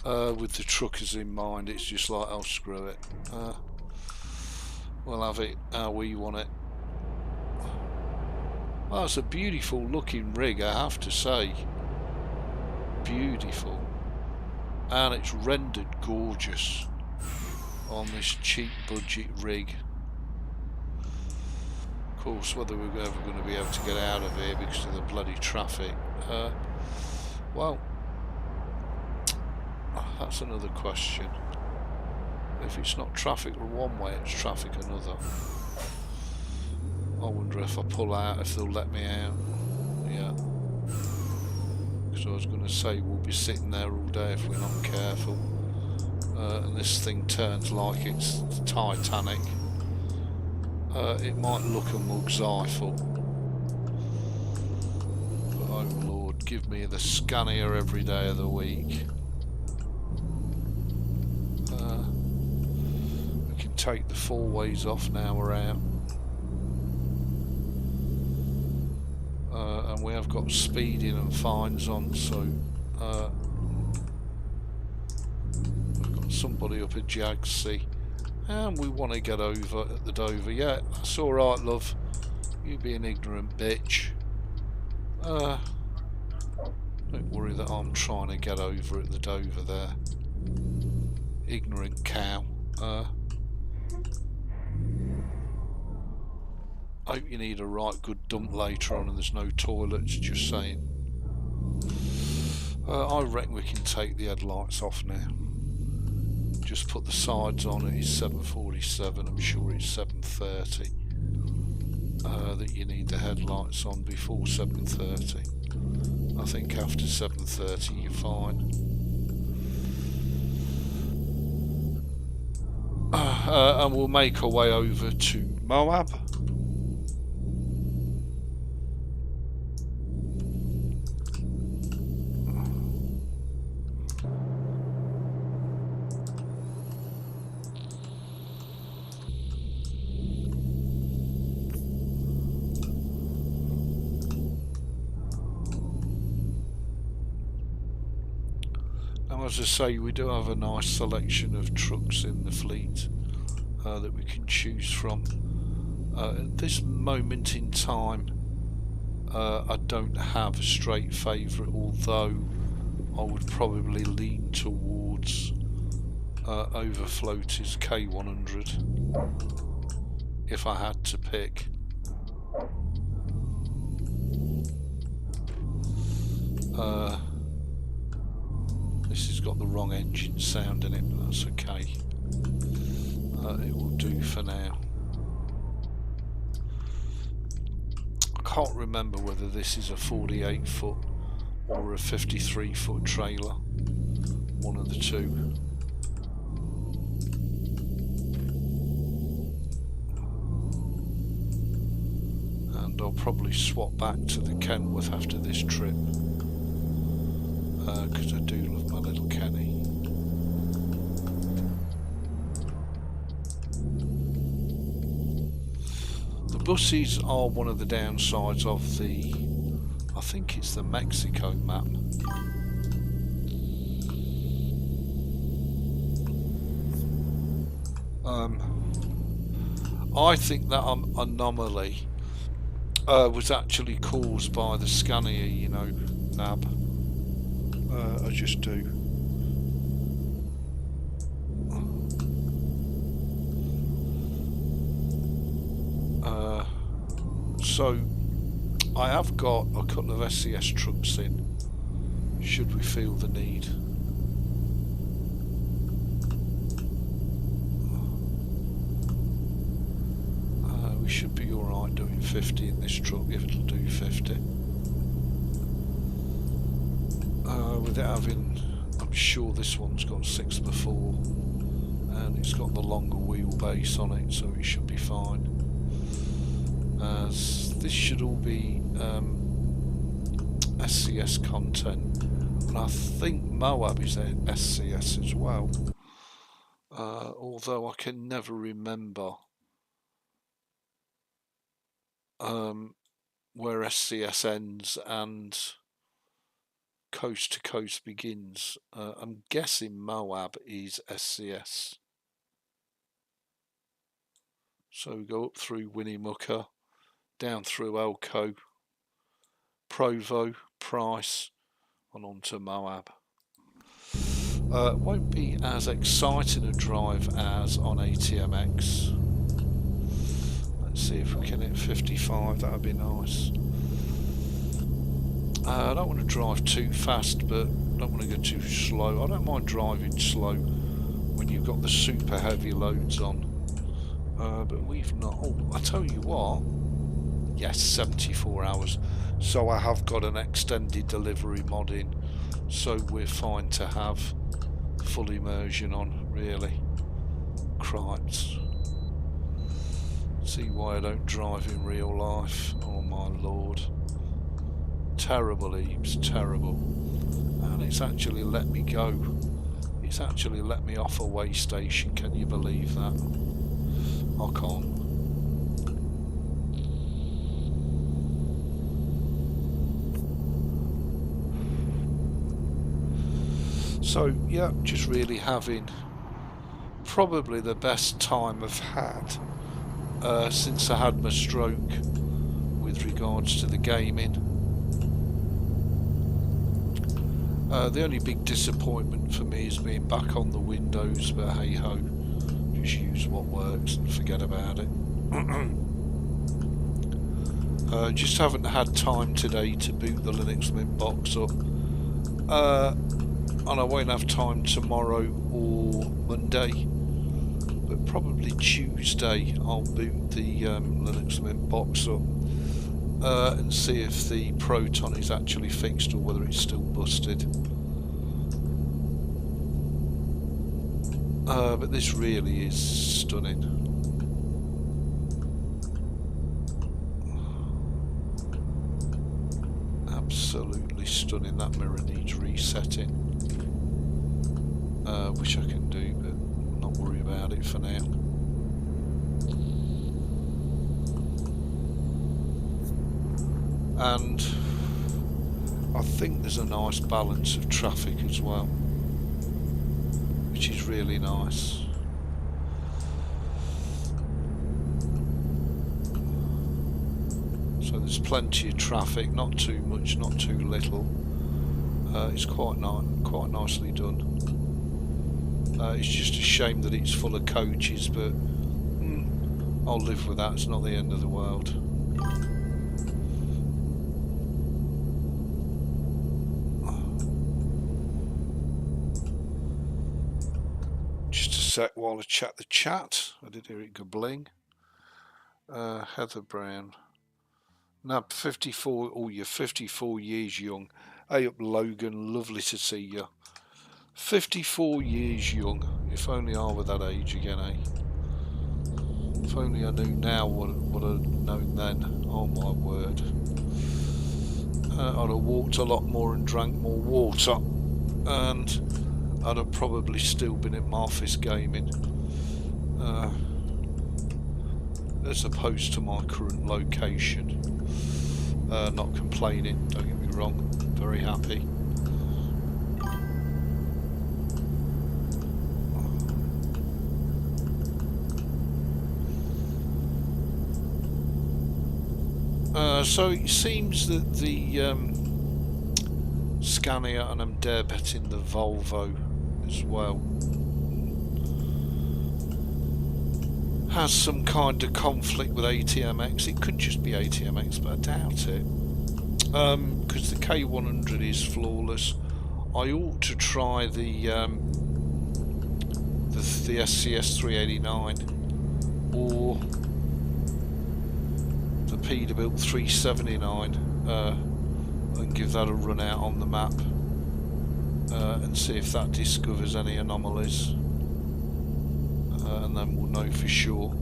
with the truckers in mind. It's just like, oh, screw it. We'll have it how we want it. Well, it's a beautiful looking rig, I have to say. Beautiful. And it's rendered gorgeous on this cheap budget rig. Of course, whether we're ever going to be able to get out of here because of the bloody traffic, well, that's another question. If it's not traffic one way, it's traffic another. I wonder if I pull out, if they'll let me out. Yeah. Because I was going to say we'll be sitting there all day if we're not careful. And this thing turns like it's Titanic. It might look a mug's eyeful. But oh Lord, would give me the Scania every day of the week. We can take the 4 ways off now we're out. And we have got speeding and fines on, so we've got somebody up at Jagsea, and we want to get over at the Dover. Yeah, that's alright, love. You be an ignorant bitch. Don't worry that I'm trying to get over at the Dover there. Ignorant cow. I hope you need a right good dump later on and there's no toilets, just saying. I reckon we can take the headlights off now. Just put the sides on. It is 7:47, I'm sure it's 7:30. That you need the headlights on before 7:30. I think after 7:30 you're fine. And we'll make our way over to Moab. As I say, we do have a nice selection of trucks in the fleet that we can choose from. At this moment in time, I don't have a straight favourite, although I would probably lean towards Overfloaty's K100 if I had to pick. This has got the wrong engine sound in it, but that's okay. It will do for now. I can't remember whether this is a 48 foot or a 53 foot trailer. One of the two. And I'll probably swap back to the Kenworth after this trip. Because I do love my little Kenny. The buses are one of the downsides of the, I think it's the Mexico map. I think that anomaly was actually caused by the Scania, you know, nab. I just do. So I have got a couple of SCS trucks in, should we feel the need. We should be alright doing 50 in this truck, if it'll do 50. With it having, I'm sure this one's got 6x4 and it's got the longer wheelbase on it, so it should be fine. As this should all be SCS content, and I think Moab is SCS as well, although I can never remember where SCS ends and coast to coast begins. I'm guessing Moab is SCS. So we go up through Winnemucca, down through Elko, Provo, Price, and on to Moab. Won't be as exciting a drive as on ATMX. Let's see if we can hit 55, that would be nice. I don't want to drive too fast, but I don't want to go too slow. I don't mind driving slow when you've got the super heavy loads on. But we've not... Oh, I tell you what. Yes, 74 hours. So I have got an extended delivery mod in. So we're fine to have full immersion on, really. Cripes. See why I don't drive in real life. Oh my lord. Terrible, Ebeez, terrible. And it's actually let me go. It's actually let me off a way station. Can you believe that? I can't. So yeah, just really having probably the best time I've had since I had my stroke with regards to the gaming. The only big disappointment for me is being back on the Windows, but hey ho, just use what works and forget about it. Just haven't had time today to boot the Linux Mint box up. And I won't have time tomorrow or Monday, but probably Tuesday I'll boot the Linux Mint box up and see if the Proton is actually fixed or whether it's still busted. But this really is stunning. Absolutely stunning. That mirror needs resetting. Which I can do, but not worry about it for now. And I think there's a nice balance of traffic as well, which is really nice. So there's plenty of traffic, not too much, not too little. It's quite nicely done. It's just a shame that it's full of coaches, but I'll live with that. It's not the end of the world. Just a sec while I chat the chat. I did hear it go bling. Heather Brown. Nab 54. Oh, you're 54 years young. Hey up, Logan. Lovely to see you. 54 years young. If only I were that age again, eh? If only I knew now what I'd known then. Oh my word. I'd have walked a lot more and drank more water, and I'd have probably still been in my office gaming, as opposed to my current location. Not complaining, don't get me wrong, very happy. So it seems that the Scania, and I'm dare betting the Volvo as well, has some kind of conflict with ATMX. It could just be ATMX, but I doubt it, because the K100 is flawless. I ought to try the SCS 389 or the Peterbilt 379 and give that a run out on the map and see if that discovers any anomalies, and then we'll know for sure,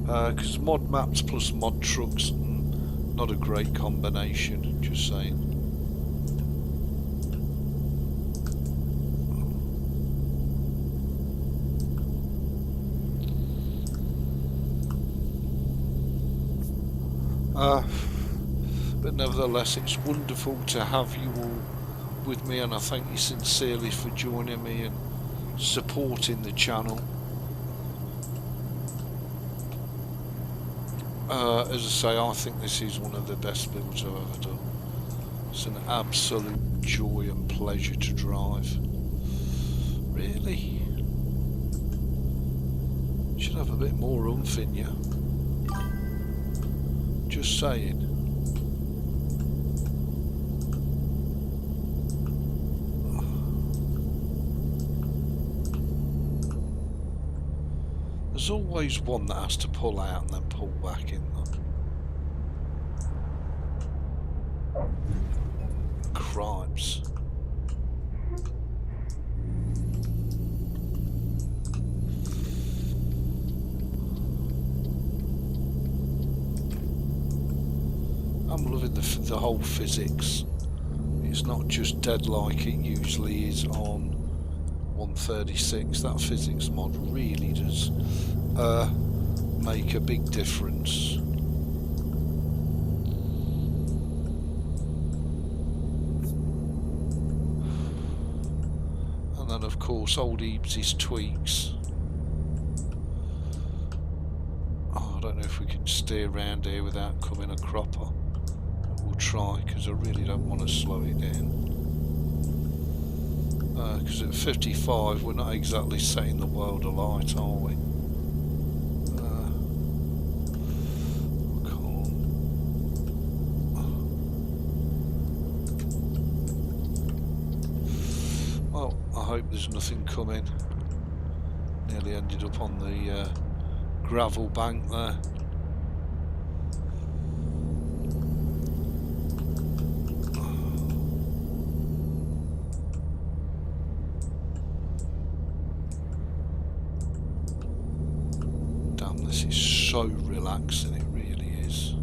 because mod maps plus mod trucks, not a great combination, just saying. But nevertheless, it's wonderful to have you all with me, and I thank you sincerely for joining me and supporting the channel. As I say, I think this is one of the best builds I've ever done. It's an absolute joy and pleasure to drive. Really? Should have a bit more oomph in you. Just saying. There's always one that has to pull out and then pull back in them. Cripes. I'm loving the whole physics. It's not just dead like it usually is on 136. That physics mod really does make a big difference. And then of course old Ebeez's tweaks. Oh, I don't know if we can steer around here without coming a cropper. We'll try, because I really don't want to slow it down. Because at 55 we're not exactly setting the world alight, are we? Well, I hope there's nothing coming. Nearly ended up on the gravel bank there. This is so relaxing, it really is.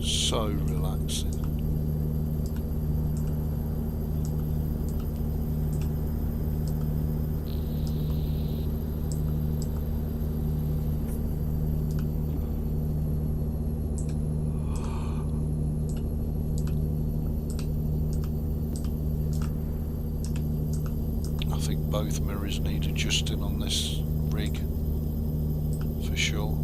So relaxing. I think both mirrors need adjusting on this rig for sure.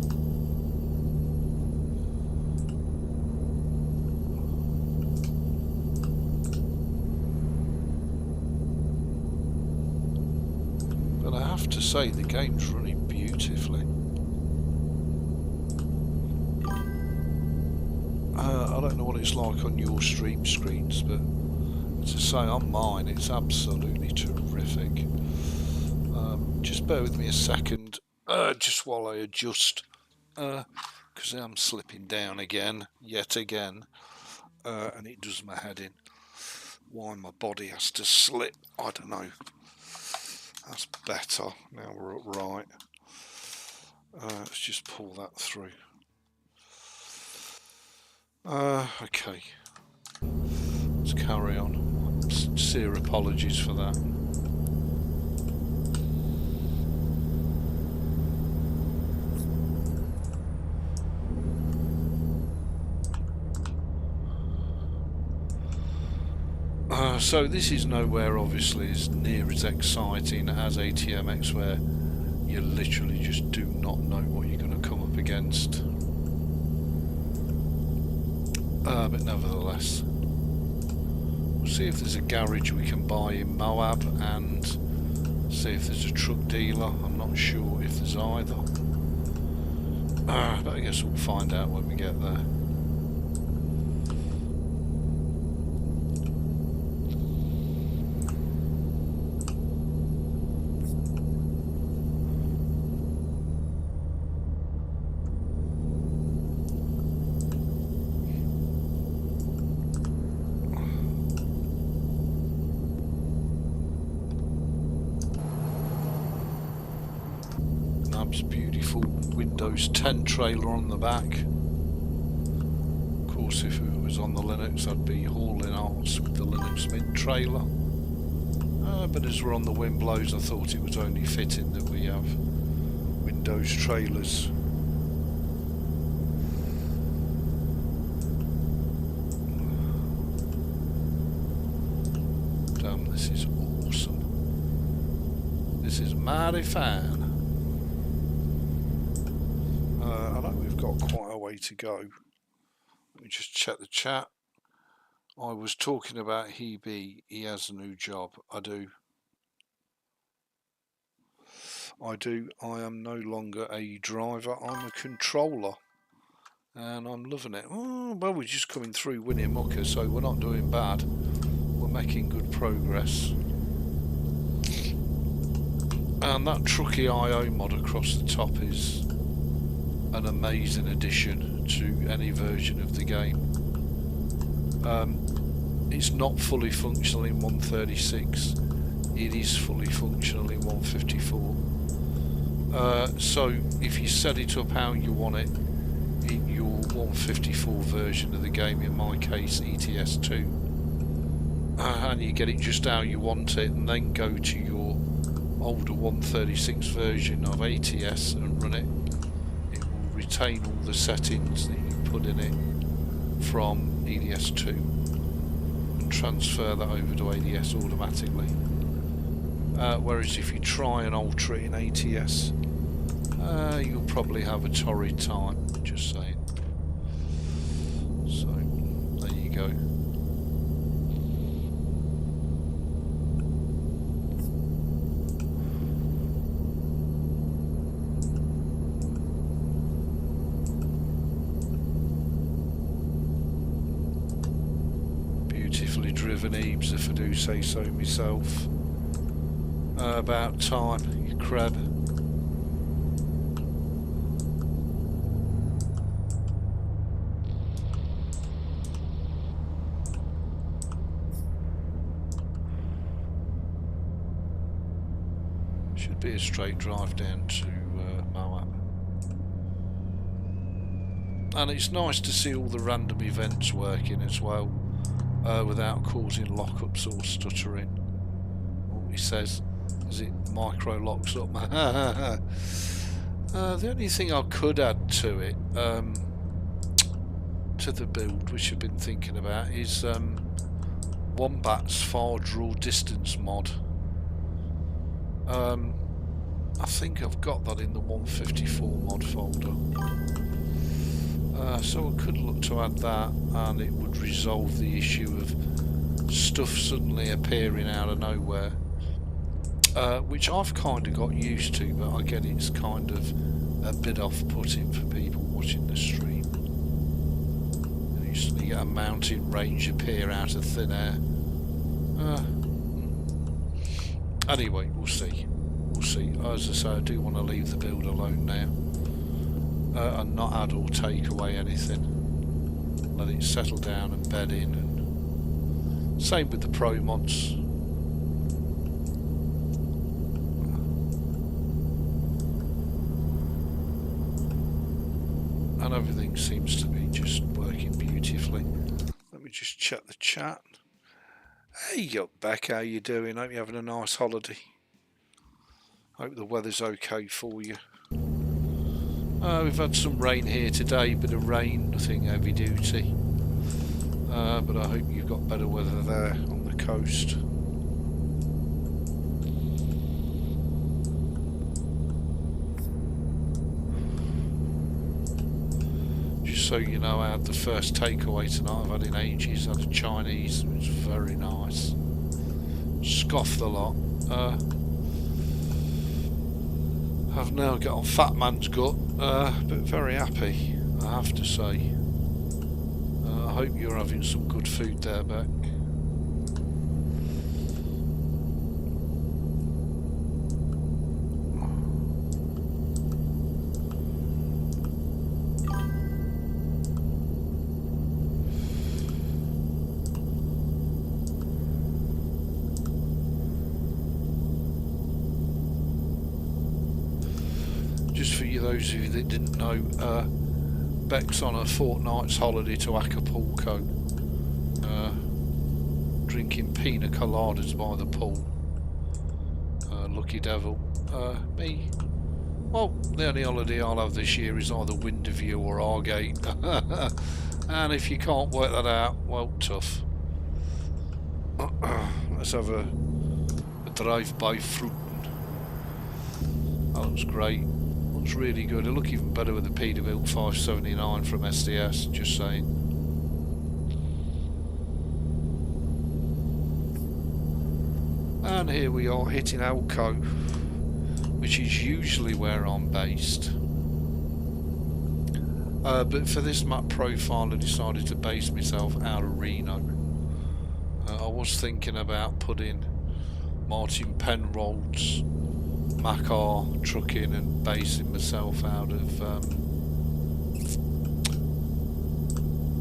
But I have to say the game's running beautifully. I don't know what it's like on your stream screens, but to say on mine it's absolutely terrific. Just bear with me a second, just while I adjust, because I'm slipping down again, yet again, and it does my head in. Why my body has to slip, I don't know. That's better, now we're upright. Let's just pull that through. Okay, let's carry on. Sincere apologies for that. So this is nowhere obviously as near as exciting as ATMX, where you literally just do not know what you're going to come up against. But nevertheless, we'll see if there's a garage we can buy in Moab and see if there's a truck dealer. I'm not sure if there's either. But I guess we'll find out when we get there. Beautiful Windows 10 trailer on the back. Of course, if it was on the Linux, I'd be hauling arse with the Linux Mint trailer. But as we're on the wind blows, I thought it was only fitting that we have Windows trailers. Damn, this is awesome. This is mighty fine. I know we've got quite a way to go. Let me just check the chat. I was talking about Hebe. He has a new job. I do. I am no longer a driver. I'm a controller. And I'm loving it. Oh, well, we're just coming through Winnemucca, so we're not doing bad. We're making good progress. And that Truckee IO mod across the top is an amazing addition to any version of the game. It's not fully functional in 136. It is fully functional in 154. So if you set it up how you want it, it will 154 version of the game, in my case ETS2, and you get it just how you want it, and then go to your older 136 version of ATS and run it, it will retain all the settings that you put in it from EDS2 and transfer that over to ADS automatically. Whereas if you try and alter it in ATS, you'll probably have a torrid time, just saying. So, there you go. Beautifully driven Ebeez, if I do say so myself. About time, you crab. Should be a straight drive down to Moab. And it's nice to see all the random events working as well, without causing lockups or stuttering. What he says, is it micro locks up? The only thing I could add to it, to the build, which I've been thinking about, is Wombat's far draw distance mod. I think I've got that in the 154 mod folder. So I could look to add that, and it would resolve the issue of stuff suddenly appearing out of nowhere, which I've kind of got used to, but I get it's kind of a bit off-putting for people watching the stream. You suddenly get a mountain range appear out of thin air. Anyway, we'll see. We'll see. As I say, I do want to leave the build alone now, and not add or take away anything. Let it settle down and bed in. And same with the pro mods. And everything seems to be just working beautifully. Let me just check the chat. Hey, you Beck, how you doing? Hope you're having a nice holiday. Hope the weather's okay for you. We've had some rain here today, bit of rain, nothing heavy duty. But I hope you've got better weather there on the coast. Just so you know, I had the first takeaway tonight I've had in ages. I had a Chinese, it was very nice. Scoffed a lot. I've now got on fat man's gut, but very happy, I have to say. I hope you're having some good food there, Beck. Those of you that didn't know, Beck's on a fortnight's holiday to Acapulco, drinking pina coladas by the pool. Lucky devil. Me, well, the only holiday I'll have this year is either Winterview or Argate. And if you can't work that out, well, tough. Let's have a drive-by fruit. That looks great. Looks really good. It'll look even better with the Peterbilt 579 from SDS, just saying. And here we are hitting Elko, which is usually where I'm based. But for this map profile I decided to base myself out of Reno. I was thinking about putting Martin Penrold's Macar trucking and basing myself out of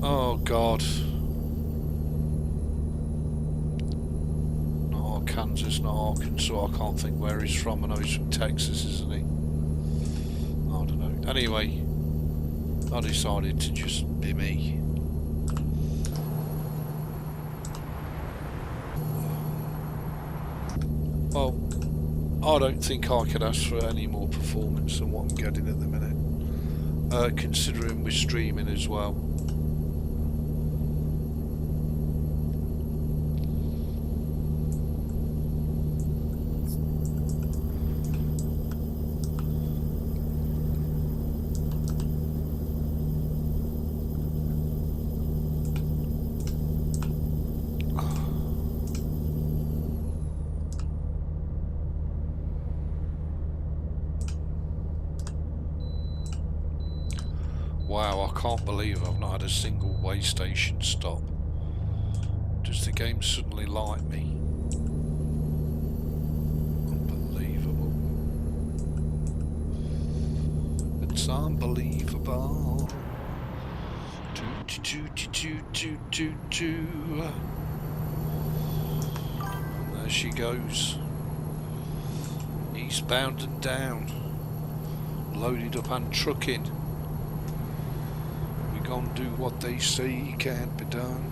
oh god, not Arkansas, not Arkansas, I can't think where he's from. I know he's from Texas, isn't he? I don't know. Anyway, I decided to just be me. Well, I don't think I could ask for any more performance than what I'm getting at the minute, considering we're streaming as well. Wow, I can't believe I've not had a single way station stop. Does the game suddenly like me? Unbelievable. It's unbelievable. And there she goes. Eastbound and down. Loaded up and trucking. Gonna do what they say can't be done.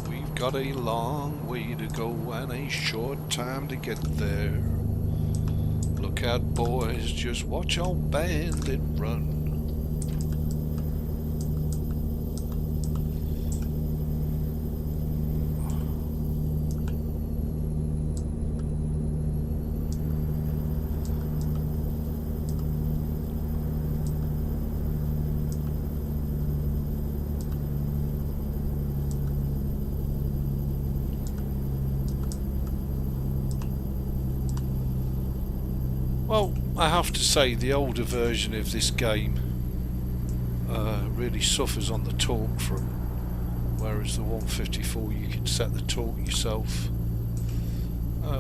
We've got a long way to go and a short time to get there. Look out, boys, just watch our bandit run. Well, I have to say the older version of this game really suffers on the torque from, whereas the 154 you can set the torque yourself,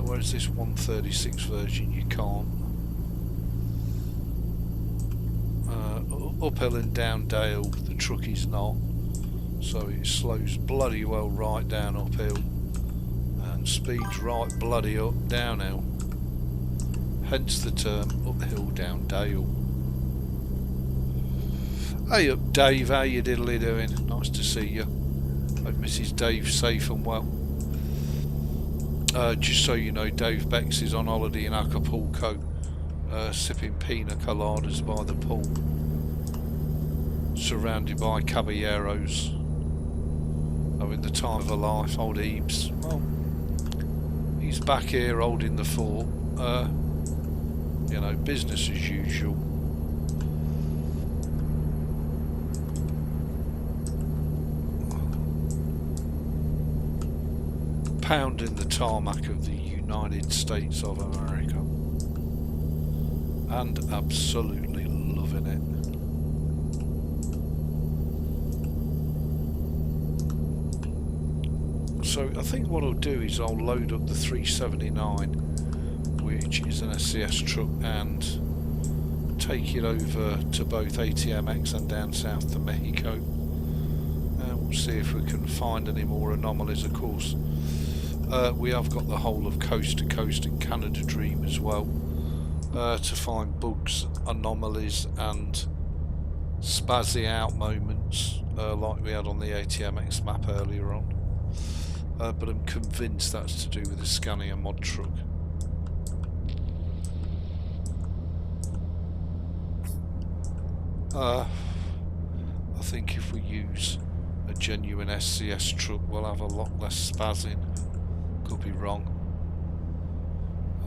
whereas this 136 version you can't. Uphill and down dale the truck is not, so it slows bloody well right down uphill and speeds right bloody up downhill. Hence the term uphill down dale. Hey up Dave, how you diddly doing? Nice to see you. Hope Mrs. Dave's safe and well. Just so you know, Dave Bex is on holiday in Acapulco, sipping pina coladas by the pool, surrounded by caballeros, having the time of a life. Old Ebeez, well, he's back here holding the fort. You know, business as usual. Pounding the tarmac of the United States of America. And absolutely loving it. So I think what I'll do is I'll load up the 379, which is an SCS truck, and take it over to both ATMX and down south to Mexico. We'll see if we can find any more anomalies. Of course, we have got the whole of Coast to Coast and Canada Dream as well, to find bugs, anomalies and spazzy out moments, like we had on the ATMX map earlier on. But I'm convinced that's to do with the Scania mod truck. I think if we use a genuine SCS truck we'll have a lot less spazzing. Could be wrong,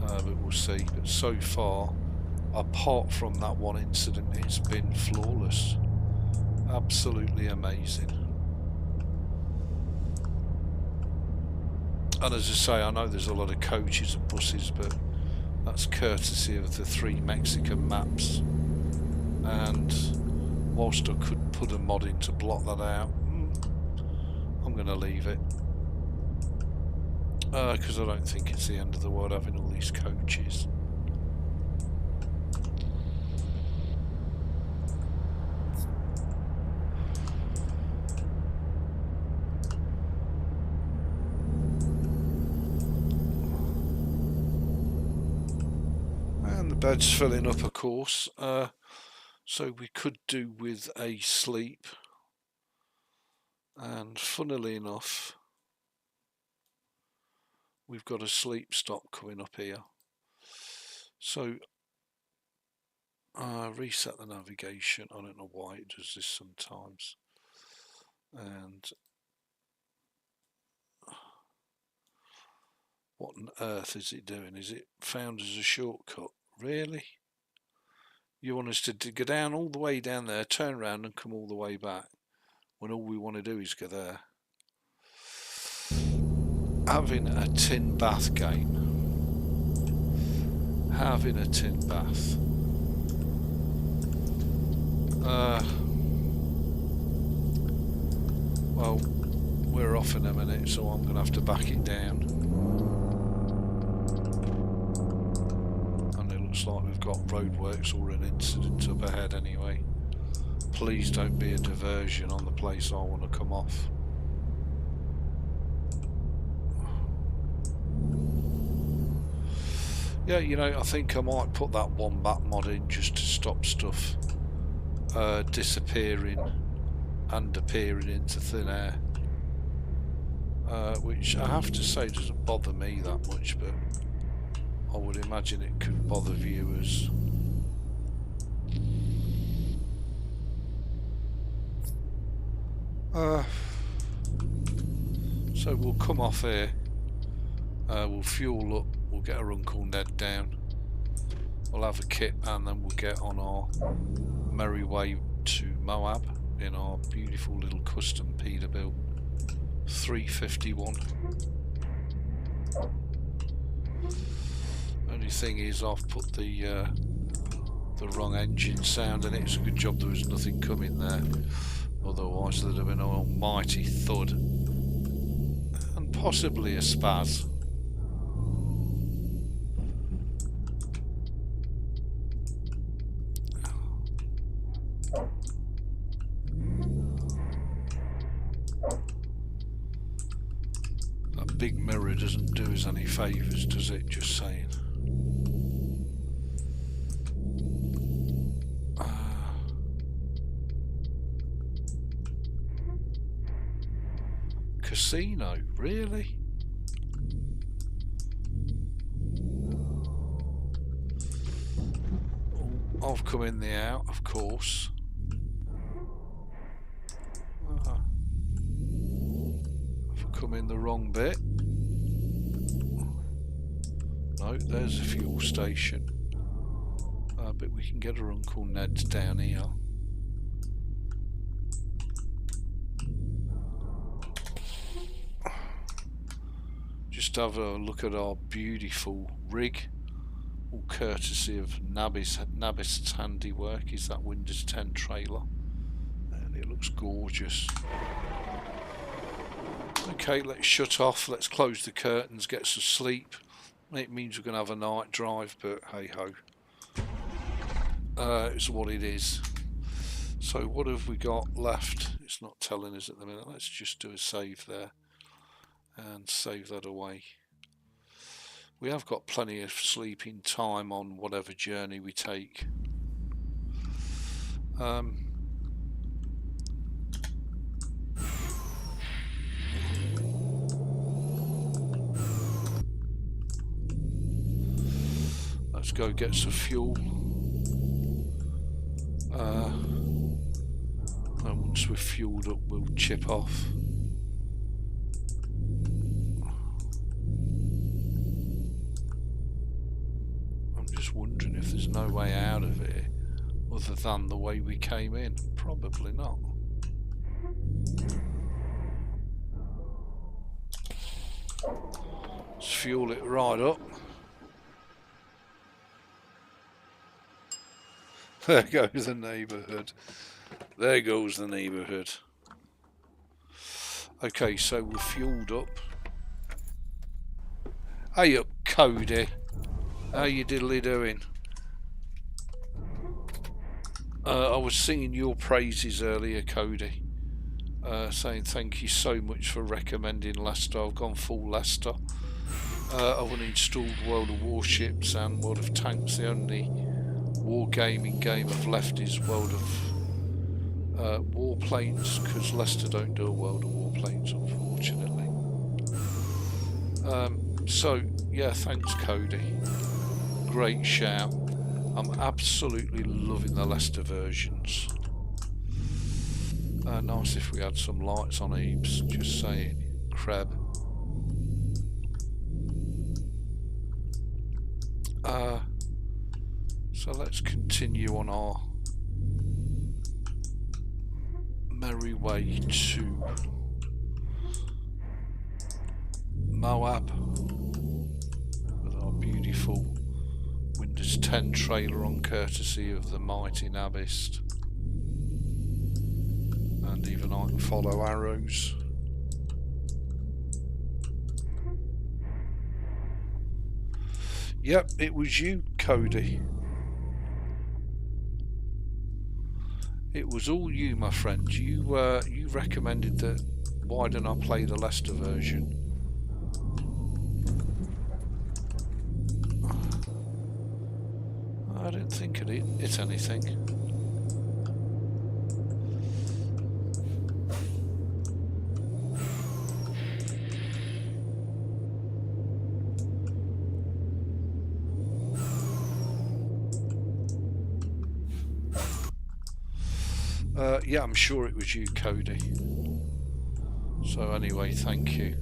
but we'll see. But so far, apart from that one incident, it's been flawless. Absolutely amazing. And as I say, I know there's a lot of coaches and buses, but that's courtesy of the 3 Mexican maps. And whilst I could put a mod in to block that out, I'm going to leave it. Because I don't think it's the end of the world having all these coaches. bed's filling up, of course. So we could do with a sleep. And funnily enough, we've got a sleep stop coming up here. So reset the navigation. I don't know why it does this sometimes. And what on earth is it doing? Is it found as a shortcut? Really? You want us to go down all the way down there, turn around and come all the way back, when all we want to do is go there? Having a tin bath game. Having a tin bath. Well, we're off in a minute, so I'm going to have to back it down. And it looks like we've got roadworks or an incident up ahead anyway. Please don't be a diversion on the place I want to come off. Yeah, you know, I think I might put that Wombat mod in just to stop stuff disappearing and appearing into thin air. Which I have to say doesn't bother me that much, but I would imagine it could bother viewers. So we'll come off here, we'll fuel up, we'll get our Uncle Ned down, we'll have a kit, and then we'll get on our merry way to Moab in our beautiful little custom Peterbilt 351. Only thing is I've put the wrong engine sound in it. It's a good job there was nothing coming there, otherwise there'd have been an almighty thud and possibly a spaz. That big mirror doesn't do us any favours, does it? Just saying. Casino, really? Oh, I've come in the out, of course. I've come in the wrong bit. No, there's a fuel station. But we can get our Uncle Ned down here. Just have a look at our beautiful rig, all courtesy of Nabis handiwork. Is that Windows 10 trailer, and it looks gorgeous. Okay, let's shut off, let's close the curtains, get some sleep. It means we're going to have a night drive, but hey ho, it's what it is. So what have we got left? It's not telling us at the minute. Let's just do a save there and save that away. We have got plenty of sleeping time on whatever journey we take. Let's go get some fuel. And once we're fueled up, we'll chip off. I'm just wondering if there's no way out of here other than the way we came in. Probably not. Let's fuel it right up. There goes the neighbourhood. There goes the neighbourhood. Okay, so we're fueled up. Hey up, Cody. How you diddly doing? I was singing your praises earlier, Cody. Saying thank you so much for recommending Leicester. I've gone full Leicester. I've uninstalled World of Warships and World of Tanks. The only wargaming game I've left is World of Warplanes, because Leicester don't do a World of Warplanes, unfortunately. So yeah, thanks Cody, great shout. I'm absolutely loving the Leicester versions. Nice if we had some lights on Ebeez, just saying. Crab. So let's continue on our merry way to Moab with our beautiful Windows 10 trailer on courtesy of the mighty Nabist. And even I can follow arrows. Yep, it was you, Cody. It was all you, my friend. You recommended that. Why don't I play the Leicester version? I didn't think it hit anything. Yeah, I'm sure it was you, Cody. So anyway, thank you.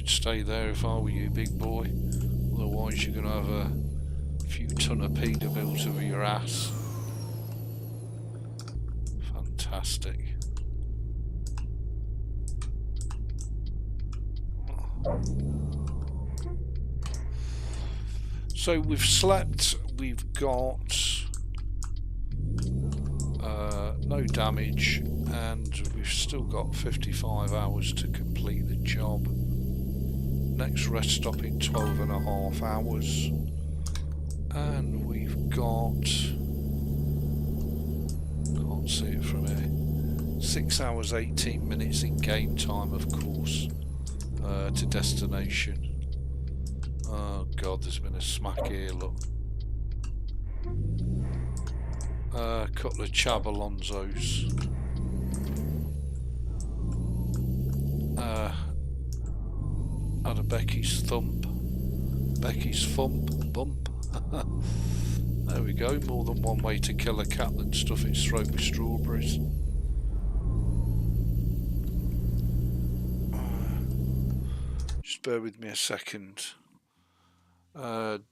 Stay there if I were you, big boy. Otherwise you're going to have a few ton of Peterbilts over your ass. Fantastic. So we've slept, we've got no damage, and we've still got 55 hours to complete the job. Next rest stop in 12.5 hours, and we've got, can't see it from here, 6 hours 18 minutes in game time, of course, to destination. Oh god, there's been a smack here, look. A couple of Chabalonzos. Had a Becky's thump. Becky's thump, bump. There we go, more than one way to kill a cat than stuff its throat with strawberries. Just bear with me a second.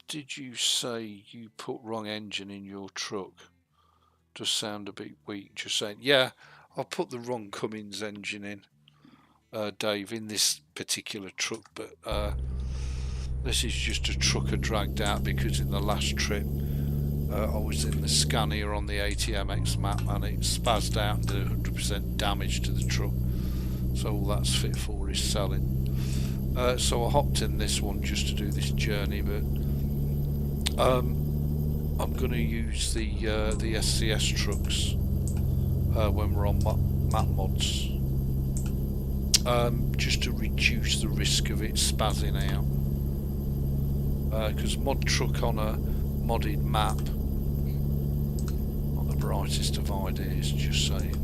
Did you say you put wrong engine in your truck? Does sound a bit weak. Just saying, yeah, I put the wrong Cummins engine in, Dave, in this particular truck, but this is just a truck I dragged out because in the last trip I was in the Scania on the ATMX map and it spazzed out and did 100% damage to the truck, so all that's fit for is selling. So I hopped in this one just to do this journey, but I'm going to use the SCS trucks when we're on map mods, just to reduce the risk of it spazzing out, because mod truck on a modded map, not the brightest of ideas, just saying.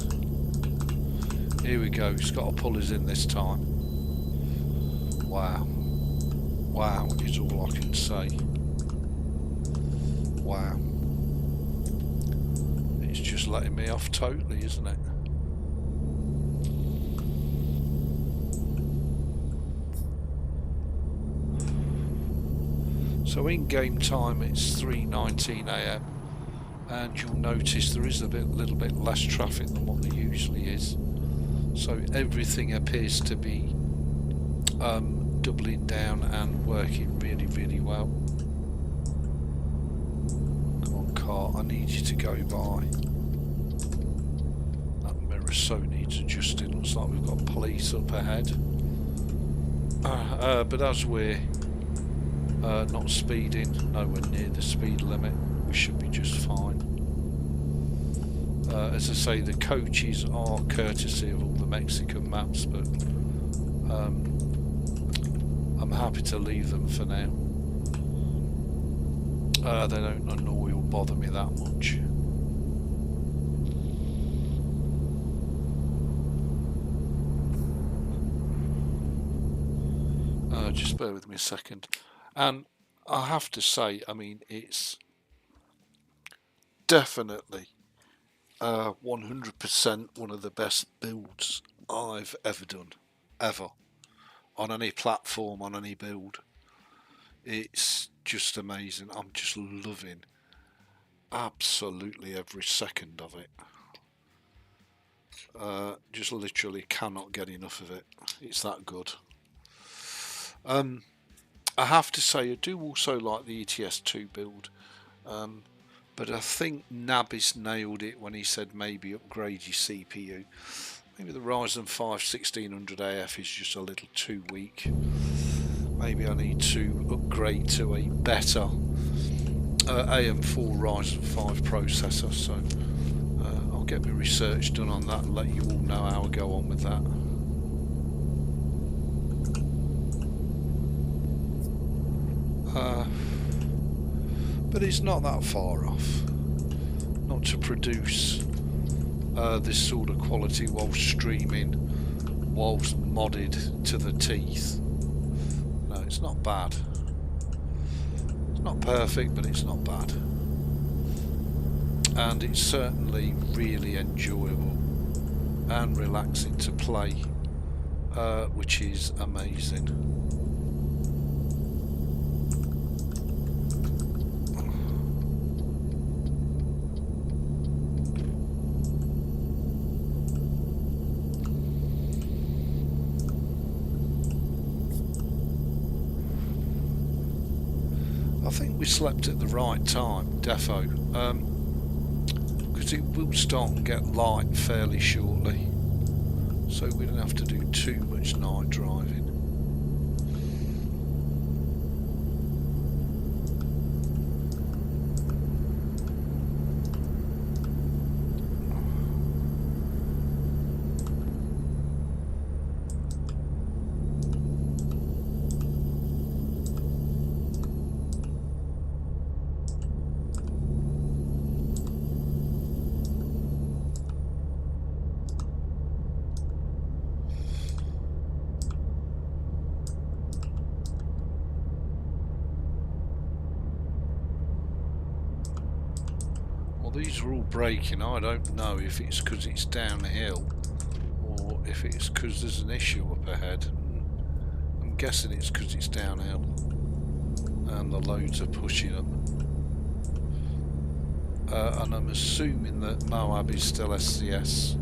Here we go, it's got to pull us in this time. Wow. Wow is all I can say. Wow. It's just letting me off totally, isn't it? So in game time it's 3:19 AM, and you'll notice there is a little bit less traffic than what there usually is. So everything appears to be doubling down and working really, really well. Come on, car, I need you to go by. That mirror so needs adjusting. Looks like we've got police up ahead. But as we're not speeding, nowhere near the speed limit, we should be just fine. As I say, the coaches are courtesy of all the Mexican maps, but I'm happy to leave them for now. They don't annoy or bother me that much. Just bear with me a second. And I have to say, I mean, it's definitely 100% one of the best builds I've ever done, ever, on any platform, on any build. It's just amazing. I'm just loving absolutely every second of it. Just literally cannot get enough of it. It's that good. I have to say, I do also like the ETS2 build, but I think Nabis nailed it when he said maybe upgrade your CPU. Maybe the Ryzen 5 1600AF is just a little too weak. Maybe I need to upgrade to a better AM4 Ryzen 5 processor, so I'll get my research done on that and let you all know how I go on with that. But it's not that far off. Not to produce this sort of quality while streaming, whilst modded to the teeth. No, it's not bad. It's not perfect, but it's not bad. And it's certainly really enjoyable and relaxing to play, which is amazing. I think we slept at the right time, defo, because it will start and get light fairly shortly, so we don't have to do too much night driving. These are all braking. I don't know if it's because it's downhill or if it's because there's an issue up ahead. I'm guessing it's because it's downhill and the loads are pushing them. And I'm assuming that Moab is still SCS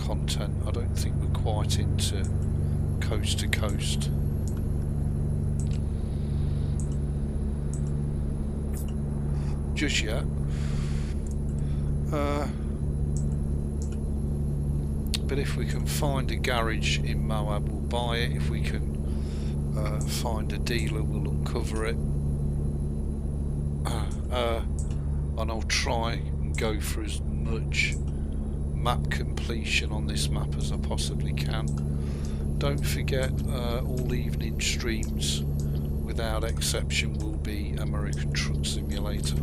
content. I don't think we're quite into coast to coast. Just yet. But if we can find a garage in Moab, we'll buy it. If we can find a dealer, we'll uncover it. And I'll try and go for as much map completion on this map as I possibly can. Don't forget, all evening streams, without exception, will be American Truck Simulator.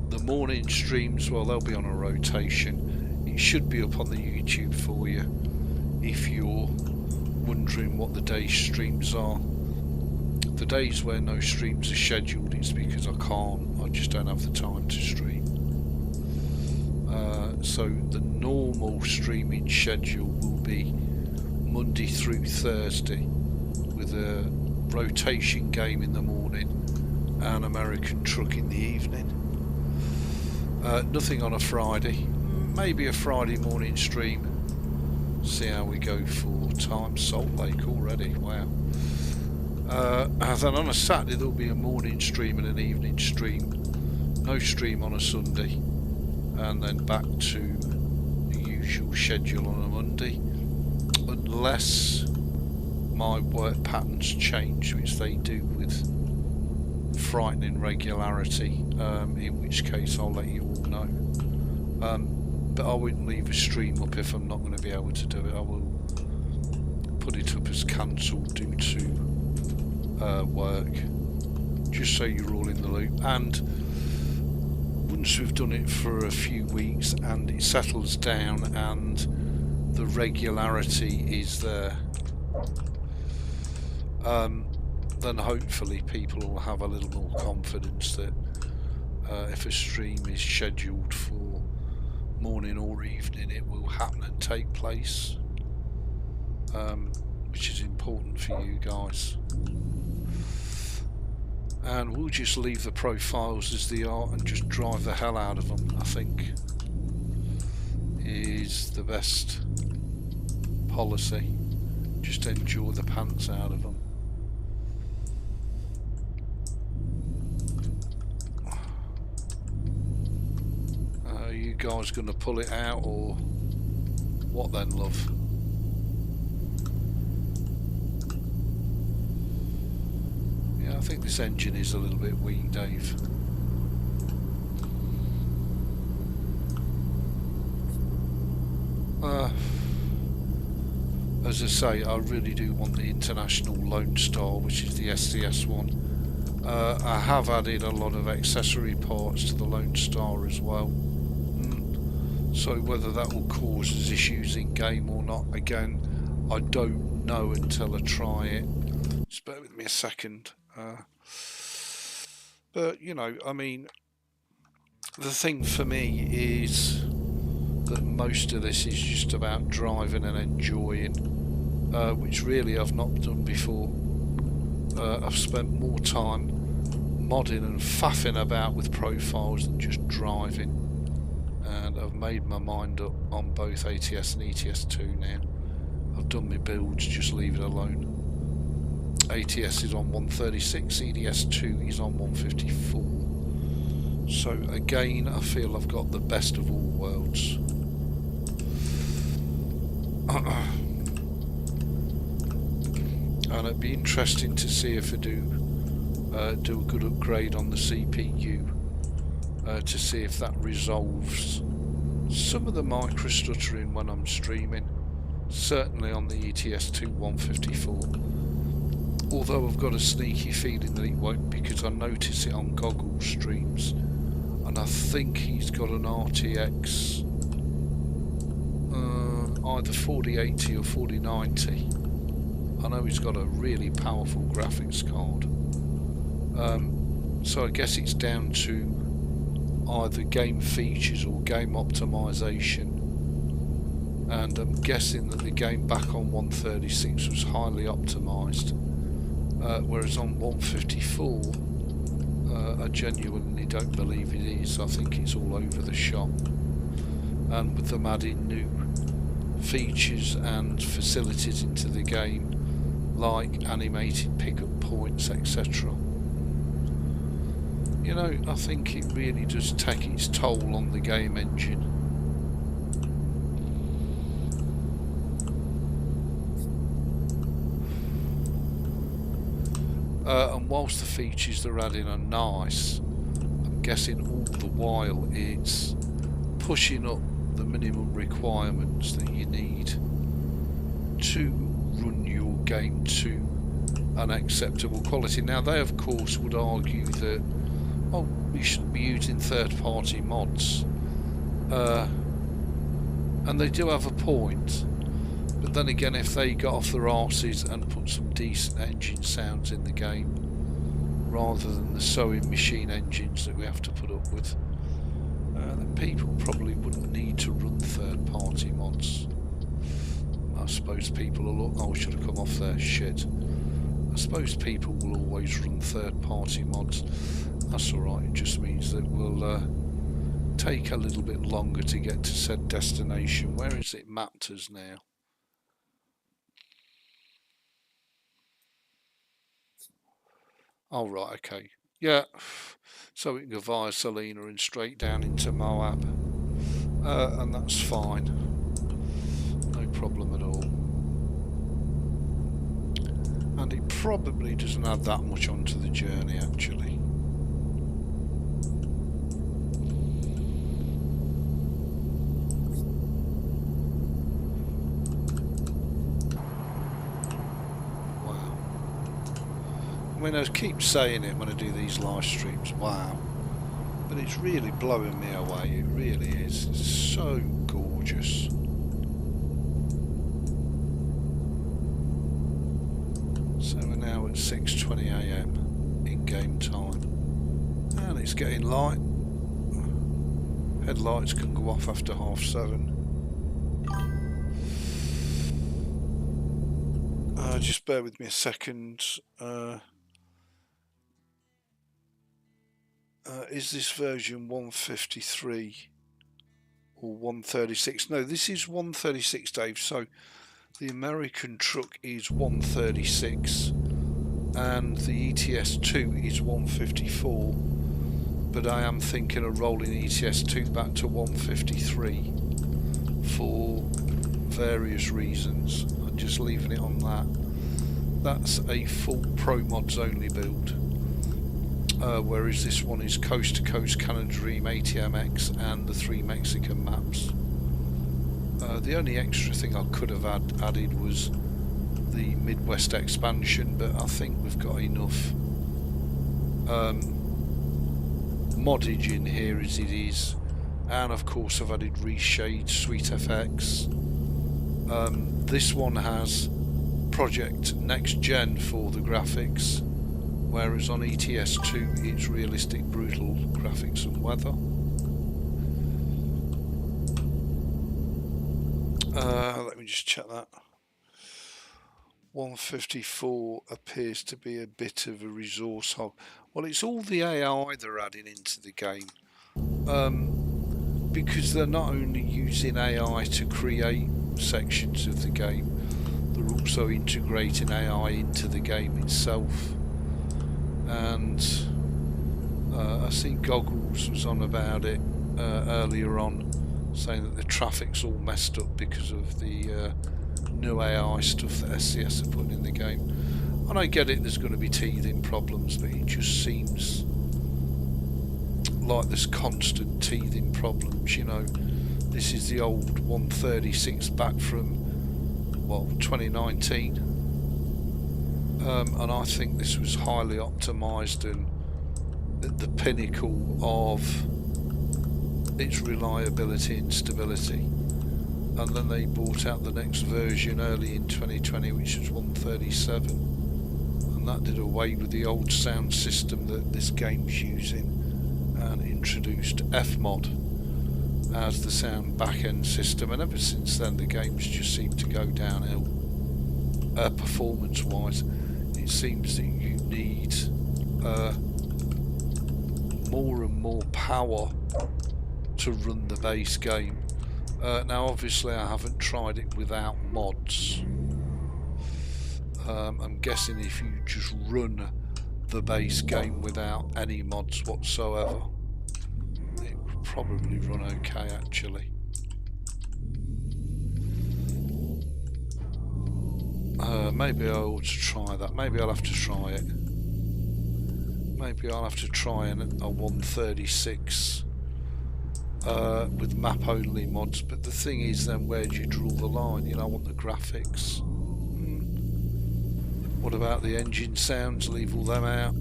The morning streams, well, they'll be on a rotation. It should be up on the YouTube for you if you're wondering what the day streams are. The days where no streams are scheduled, it's because I just don't have the time to stream. So the normal streaming schedule will be Monday through Thursday with a rotation game in the morning and American Truck in the evening. Nothing on a Friday, maybe a Friday morning stream, See how we go for time. Salt Lake already, wow. Then on a Saturday there'll be a morning stream and an evening stream. No stream on a Sunday. And then back to the usual schedule on a Monday. Unless my work patterns change, which they do with frightening regularity, in which case I'll let you all know. But I wouldn't leave a stream up if I'm not going to be able to do it. I will put it up as cancelled due to work, just so you're all in the loop. And once we've done it for a few weeks and it settles down and the regularity is there, then hopefully people will have a little more confidence that if a stream is scheduled for morning or evening, it will happen and take place, which is important for you guys. And we'll just leave the profiles as they are and just drive the hell out of them, I think, is the best policy. Just enjoy the pants out of them. Are you guys going to pull it out or what then, love? Yeah, I think this engine is a little bit weak, Dave. As I say, I really do want the International Lone Star, which is the SCS one. I have added a lot of accessory parts to the Lone Star as well. So whether that will cause us issues in game or not, again, I don't know until I try it. Just bear with me a second. But, you know, I mean, the thing for me is that most of this is just about driving and enjoying, which really I've not done before. I've spent more time modding and faffing about with profiles than just driving, and I've made my mind up on both ATS and ETS2 now. I've done my builds, just leave it alone. ATS is on 136, EDS2 is on 154. So again, I feel I've got the best of all worlds. And it'd be interesting to see if I do a good upgrade on the CPU to see if that resolves some of the micro stuttering when I'm streaming. Certainly on the ETS2 154. Although I've got a sneaky feeling that it won't, because I notice it on Goggle streams, and I think he's got an RTX either 4080 or 4090. I know he's got a really powerful graphics card, so I guess it's down to either game features or game optimization, and I'm guessing that the game back on 136 was highly optimized, whereas on 154 I genuinely don't believe it is. I think it's all over the shop, and with them adding new features and facilities into the game like animated pickup points, etc. You know, I think it really does take its toll on the game engine. And whilst the features they're adding are nice, I'm guessing all the while it's pushing up the minimum requirements that you need to run your game to an acceptable quality. Now they of course would argue that, oh, we shouldn't be using third-party mods, and they do have a point, but then again, if they got off their arses and put some decent engine sounds in the game rather than the sewing machine engines that we have to put up with, then people probably wouldn't need to run third-party mods. I suppose people will look, oh, I should have come off there, shit. I suppose people will always run third-party mods. That's alright, it just means that we'll take a little bit longer to get to said destination. Where is it mapped us now? Oh, right, okay. Yeah, so we can go via Selena and straight down into Moab. And that's fine. No problem at all. And it probably doesn't add that much onto the journey, actually. I mean, I keep saying it when I do these live streams, wow, but it's really blowing me away, it really is. It's so gorgeous. So we're now at 6:20 AM in game time, and it's getting light. Headlights can go off after 7:30. Just bear with me a second. Is this version 153 or 136? No, this is 136, Dave. So the American truck is 136 and the ETS2 is 154. But I am thinking of rolling ETS2 back to 153 for various reasons. I'm just leaving it on that. That's a full Pro Mods only build. Whereas this one is coast to coast Canon Dream ATMX and the 3 Mexican maps. The only extra thing I could have added was the Midwest expansion, but I think we've got enough moddage in here as it is, and of course I've added reshade, Sweet FX. This one has Project Next Gen for the graphics, whereas on ETS2 it's realistic brutal graphics and weather. Let me just check that. 154 appears to be a bit of a resource hog. Well, it's all the AI they're adding into the game, because they're not only using AI to create sections of the game, they're also integrating AI into the game itself. And I see Goggles was on about it earlier on, saying that the traffic's all messed up because of the new AI stuff that SCS are putting in the game. And I get it, there's going to be teething problems, but it just seems like there's constant teething problems. You know, this is the old 136 back from, well, 2019. And I think this was highly optimised and at the pinnacle of its reliability and stability. And then they brought out the next version early in 2020, which was 137, and that did away with the old sound system that this game's using and introduced Fmod as the sound back-end system, and ever since then the games just seem to go downhill performance-wise. It seems that you need more and more power to run the base game. Now obviously I haven't tried it without mods. I'm guessing if you just run the base game without any mods whatsoever, it would probably run okay actually. Maybe I ought to try that. Maybe I'll have to try it. Maybe I'll have to try a 136 with map only mods, but the thing is then, where do you draw the line? You know, I want the graphics. What about the engine sounds? Leave all them out?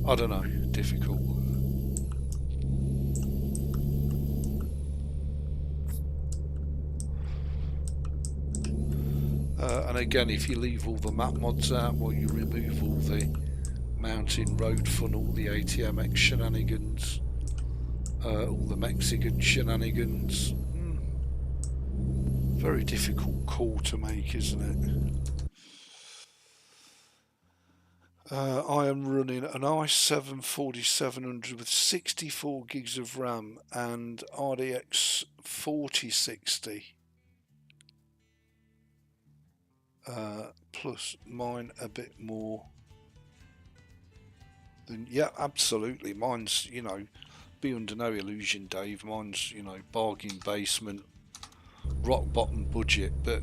I don't know, difficult. And again, if you leave all the map mods out, well, you remove all the mountain road funnel, the ATMX shenanigans, all the Mexican shenanigans. Very difficult call to make, isn't it? I am running an i7 4700 with 64 gigs of RAM and RDX 4060. plus mine a bit more than, yeah, absolutely. Mine's, you know, be under no illusion, Dave. Mine's, you know, bargain basement, rock bottom budget. But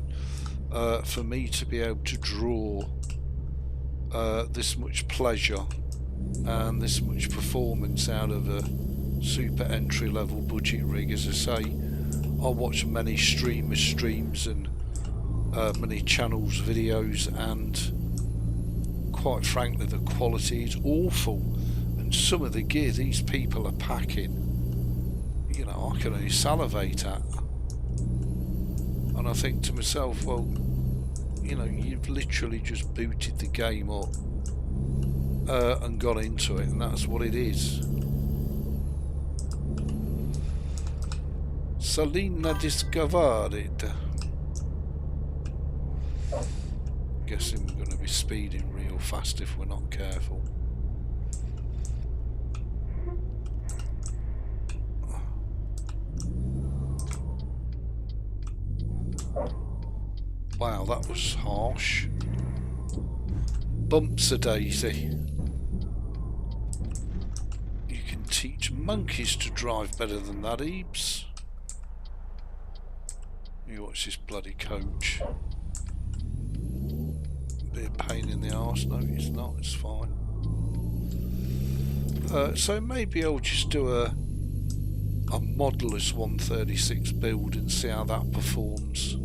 for me to be able to draw this much pleasure and this much performance out of a super entry level budget rig, as I say, I watch many streamers' streams and many channels' videos, and quite frankly the quality is awful, and some of the gear these people are packing, you know, I can only salivate at. And I think to myself, well, you know, you've literally just booted the game up and got into it, and that's what it is. Salina discovered. Guessing we're going to be speeding real fast if we're not careful. Wow, that was harsh. Bumps a daisy. You can teach monkeys to drive better than that, Ebeez. You watch this bloody coach. Bit of pain in the arse. No, it's not. It's fine. So maybe I'll just do a modulus 136 build and see how that performs.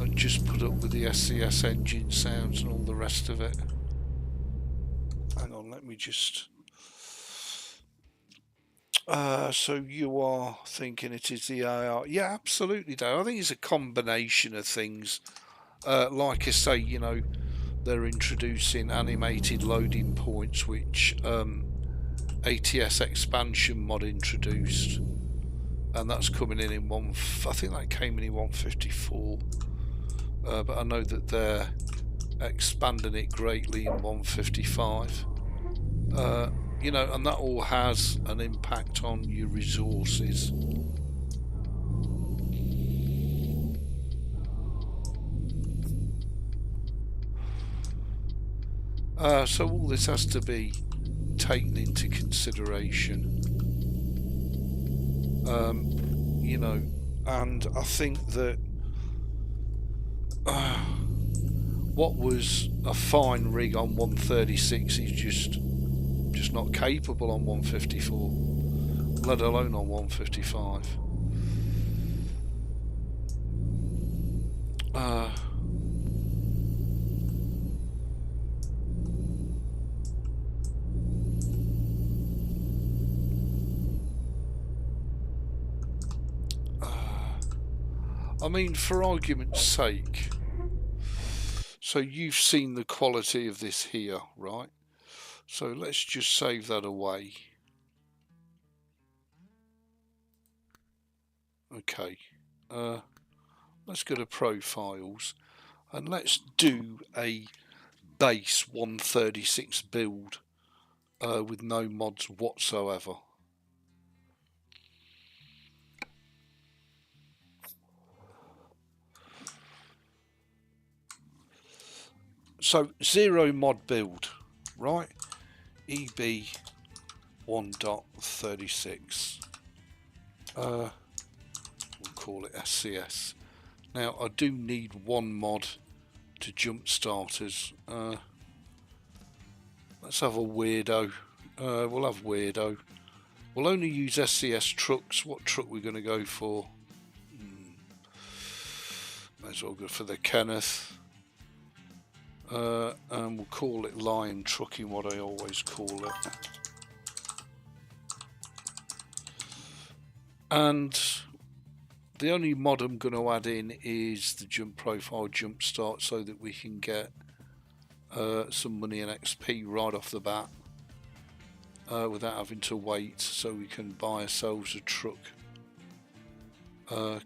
And just put up with the SCS engine sounds and all the rest of it. Hang on, let me just... so you are thinking it is the AR? Yeah, absolutely, Dave. I think it's a combination of things. Like I say, you know, they're introducing animated loading points, which ATS expansion mod introduced, and that's coming in I think that came in 154. But I know that they're expanding it greatly in 155. You know, and that all has an impact on your resources. So all this has to be taken into consideration. You know, and I think that what was a fine rig on 136 is just not capable on 154, let alone on 155. I mean, for argument's sake, so you've seen the quality of this here, right? So let's just save that away. Okay, let's go to profiles and let's do a base 136 build with no mods whatsoever. So 0 mod build, right? EB 1.36. We'll call it SCS. Now I do need one mod to jump starters. Let's have a weirdo. We'll have weirdo. We'll only use SCS trucks. What truck we're going to go for? Might as well go for the Kenneth. And we'll call it Lion Trucking, what I always call it. And the only mod I'm going to add in is the jump profile jump start, so that we can get some money and XP right off the bat without having to wait, so we can buy ourselves a truck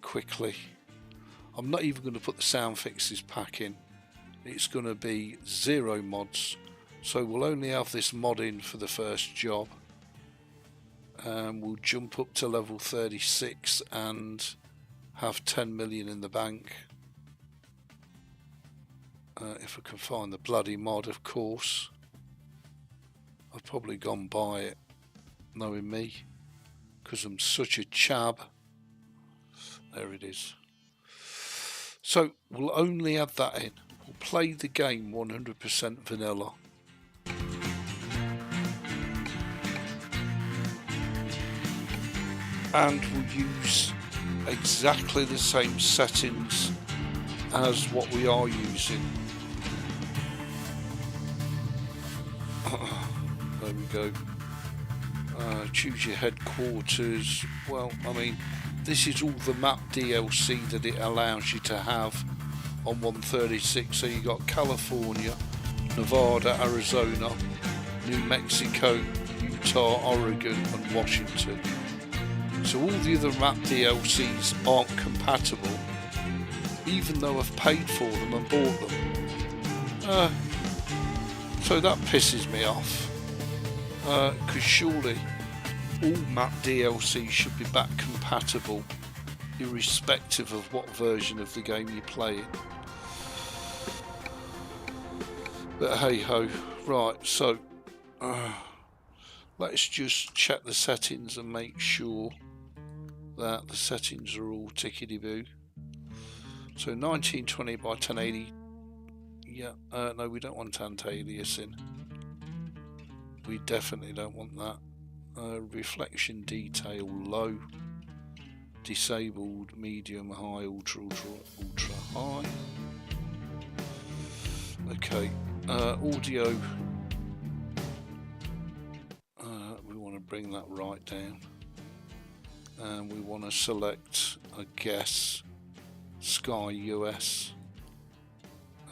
quickly. I'm not even going to put the sound fixes pack in. It's going to be 0 mods, so we'll only have this mod in for the first job. We'll jump up to level 36 and have 10 million in the bank. If I can find the bloody mod, of course. I've probably gone by it, knowing me, because I'm such a chab. There it is. So we'll only add that in. We'll play the game 100% vanilla. And we'll use exactly the same settings as what we are using. There we go. Choose your headquarters. Well, I mean, this is all the map DLC that it allows you to have on 136. So you got California, Nevada, Arizona, New Mexico, Utah, Oregon and Washington. So all the other map DLCs aren't compatible, even though I've paid for them and bought them. So that pisses me off, because surely all map DLC should be back compatible, irrespective of what version of the game you're playing. But hey ho, right, so let's just check the settings and make sure that the settings are all tickety-boo. So 1920 by 1080. Yeah, no, we don't want anti-aliasing. We definitely don't want that. Reflection detail low, disabled, medium, high, ultra high. Okay, audio. We want to bring that right down, and we want to select, I guess, Sky US.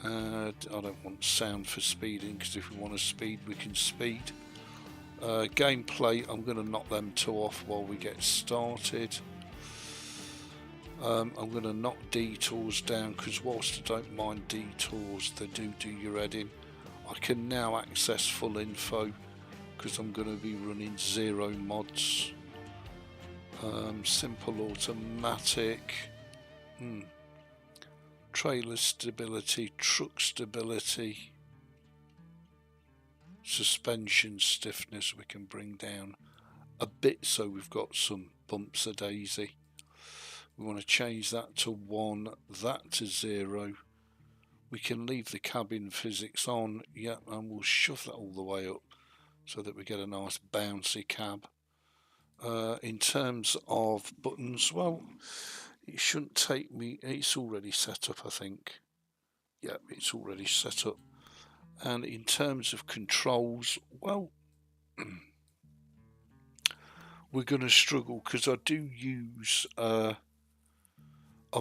I don't want sound for speeding, because if we want to speed, we can speed. Gameplay, I'm going to knock them two off while we get started. I'm going to knock detours down, because whilst I don't mind detours, they do your head in. I can now access full info, because I'm going to be running 0 mods. Simple automatic. Trailer stability, truck stability, suspension stiffness we can bring down a bit, so we've got some bumps a daisy. We want to change that to 1, that to 0. We can leave the cabin physics on, yeah, and we'll shove that all the way up so that we get a nice bouncy cab. In terms of buttons, well, it shouldn't take me, it's already set up, I think. Yeah, it's already set up. And in terms of controls, well, we're going to struggle, because I do use a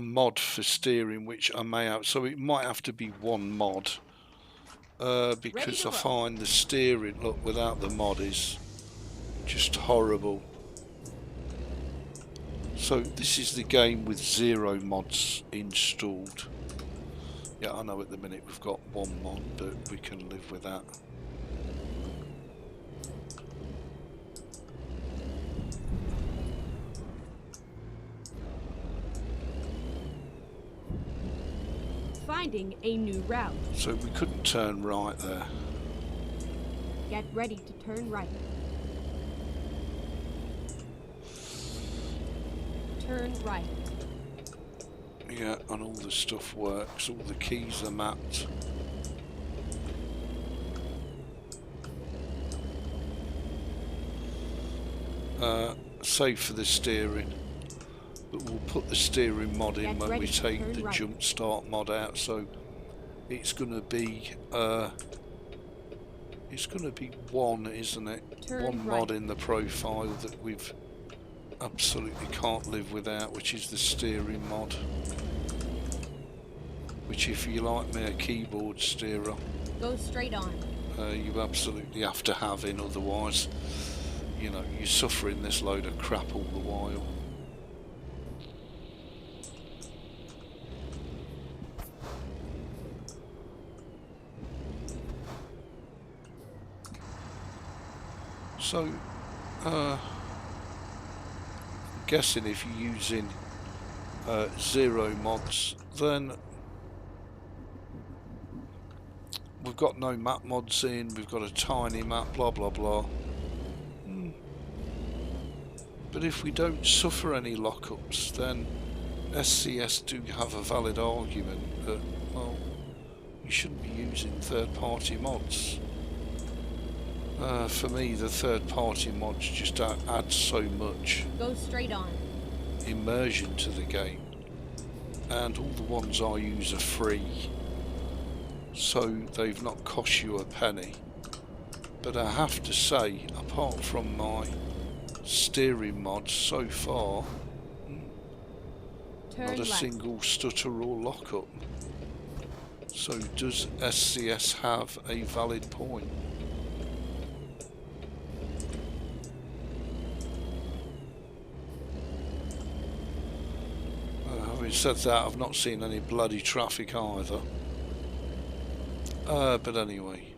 mod for steering, which I may have, so it might have to be one mod, because I find the steering, look, without the mod is just horrible. So this is the game with 0 mods installed. Yeah, I know at the minute we've got 1 mod, but we can live with that. Finding a new route. So we couldn't turn right there. Get ready to turn right. Turn right. Yeah, and all the stuff works, all the keys are mapped. Save for the steering, but we'll put the steering mod in when we take the jump start mod out, so it's gonna be 1, isn't it? One mod in the profile that we've absolutely can't live without, which is the steering mod, which, if you like me, a keyboard steerer, go straight on. You absolutely have to have in, otherwise, you know, you're suffering this load of crap all the while. So guessing if you're using zero mods, then we've got no map mods in, we've got a tiny map, blah blah blah. But if we don't suffer any lockups, then SCS do have a valid argument that, well, you shouldn't be using third-party mods. For me, the third-party mods just add so much Go straight on. immersion to the game, and all the ones I use are free, so they've not cost you a penny. But I have to say, apart from my steering mods so far, not a single stutter or lockup. So does SCS have a valid point? Having said that, I've not seen any bloody traffic either. But anyway.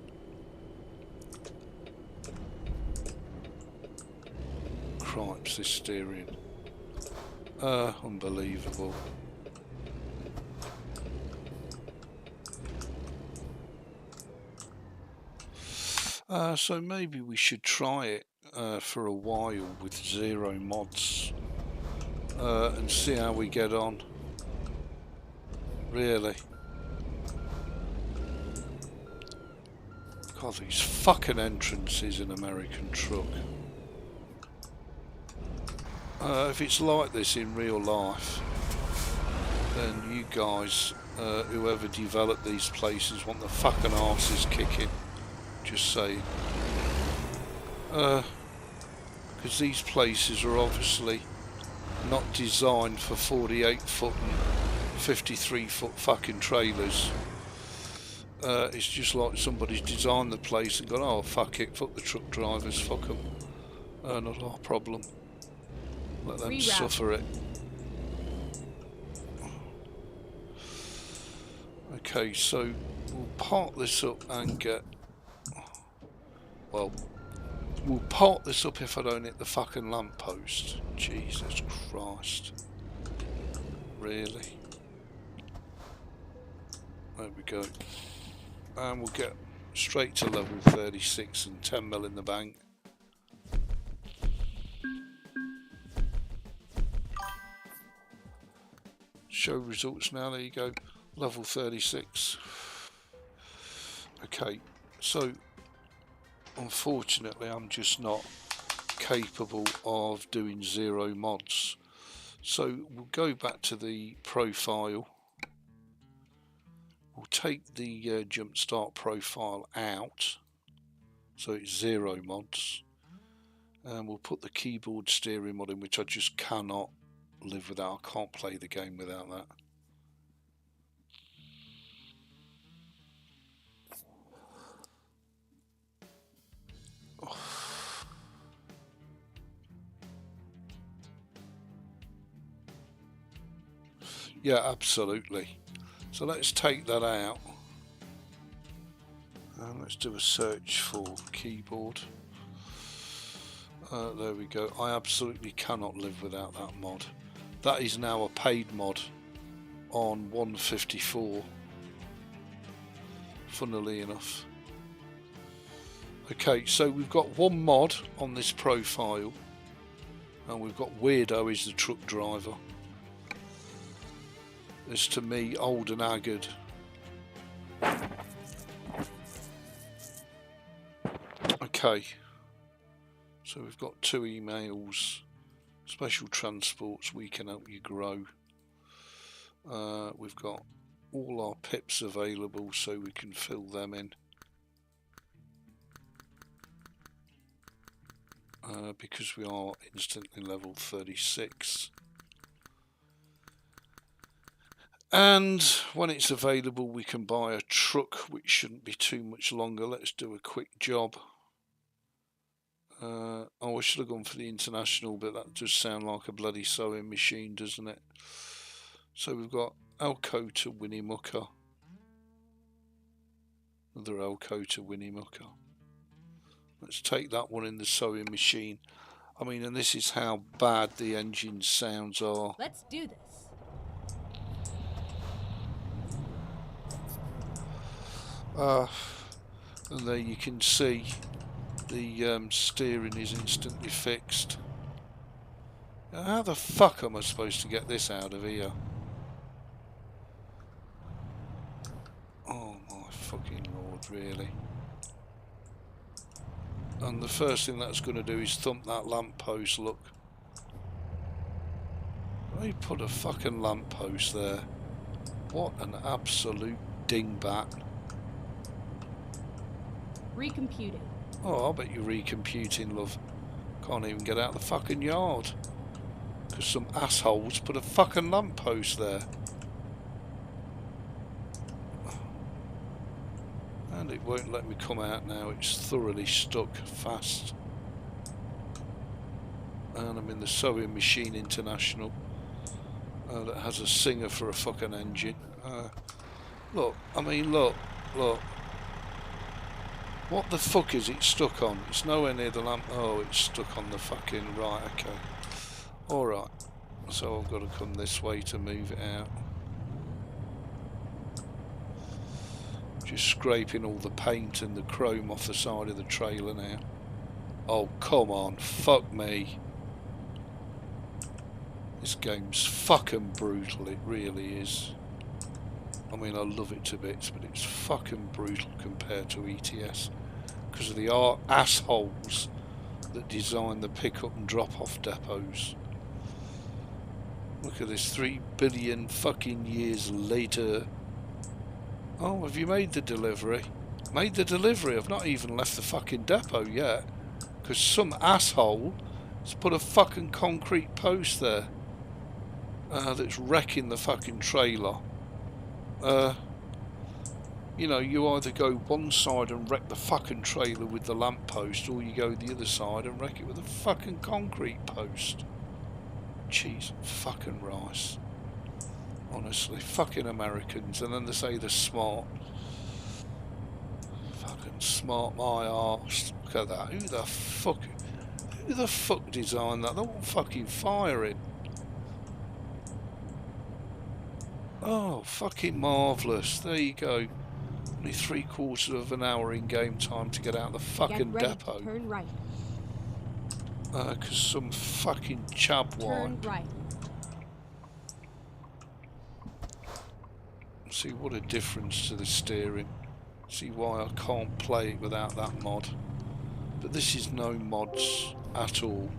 Cripes, this steering. Unbelievable. So maybe we should try it for a while with zero mods and see how we get on. Really. God, these fucking entrances in American Truck. If it's like this in real life, then you guys, whoever developed these places, want the fucking arses kicking. Just saying. Because these places are obviously not designed for 48-foot and 53-foot fucking trailers. It's just like somebody's designed the place and gone, oh fuck it, fuck the truck drivers, fuck them. Not our problem. Let them suffer it. Okay, so we'll park this up and get... Well, we'll park this up if I don't hit the fucking lamppost. Jesus Christ. Really? There we go. And we'll get straight to level 36 and 10 mil in the bank. Show results now, there you go. Level 36. Okay, so unfortunately I'm just not capable of doing zero mods. So we'll go back to the profile. We'll take the jump start profile out, so it's zero mods, and we'll put the keyboard steering mod in, which I just cannot live without. I can't play the game without that. Yeah, absolutely. So let's take that out and let's do a search for keyboard. There we go. I absolutely cannot live without that mod. That is now a paid mod on 154, funnily enough. Okay, so we've got one mod on this profile, and we've got Weirdo is the truck driver. This to me, old and haggard. Okay, so we've got 2 emails. Special transports, we can help you grow. We've got all our pips available, so we can fill them in. Because we are instantly level 36. And when it's available, we can buy a truck, which shouldn't be too much longer. Let's do a quick job. Oh, I should have gone for the international, but that does sound like a bloody sewing machine, doesn't it? So we've got Elko to Winnemucca. Another Elko to Winnemucca. Let's take that one in the sewing machine. I mean, and this is how bad the engine sounds are. Let's do this. And there you can see the steering is instantly fixed. Now, how the fuck am I supposed to get this out of here? Oh my fucking lord, really. And the first thing that's going to do is thump that lamppost, look. They put a fucking lamppost there. What an absolute dingbat. Recomputing. Oh, I bet you're recomputing, love. Can't even get out the fucking yard. Because some assholes put a fucking lamppost there. And it won't let me come out now. It's thoroughly stuck fast. And I'm in the Sewing Machine International. That has a Singer for a fucking engine. Look, I mean, look. What the fuck is it stuck on? It's nowhere near the lamp. Oh, it's stuck on the fucking... Right, okay. Alright. So I've got to come this way to move it out. Just scraping all the paint and the chrome off the side of the trailer now. Oh, come on. Fuck me. This game's fucking brutal. It really is. I mean, I love it to bits, but it's fucking brutal compared to ETS. Because of the assholes that design the pick-up and drop-off depots. Look at this, 3 billion fucking years later. Oh, have you made the delivery? Made the delivery? I've not even left the fucking depot yet. Because some asshole has put a fucking concrete post there. That's wrecking the fucking trailer. You know, you either go one side and wreck the fucking trailer with the lamppost, or you go the other side and wreck it with a fucking concrete post. Cheese and fucking rice. Honestly, fucking Americans, and then they say they're smart. Fucking smart my arse. Look at that. Who the fuck designed that? They won't fucking fire it. Oh, fucking marvellous. There you go. Only 3/4 of an hour in game time to get out the fucking depot. Turn right. Because some fucking chabwine. Turn right. See what a difference to the steering. See why I can't play it without that mod. But this is no mods at all.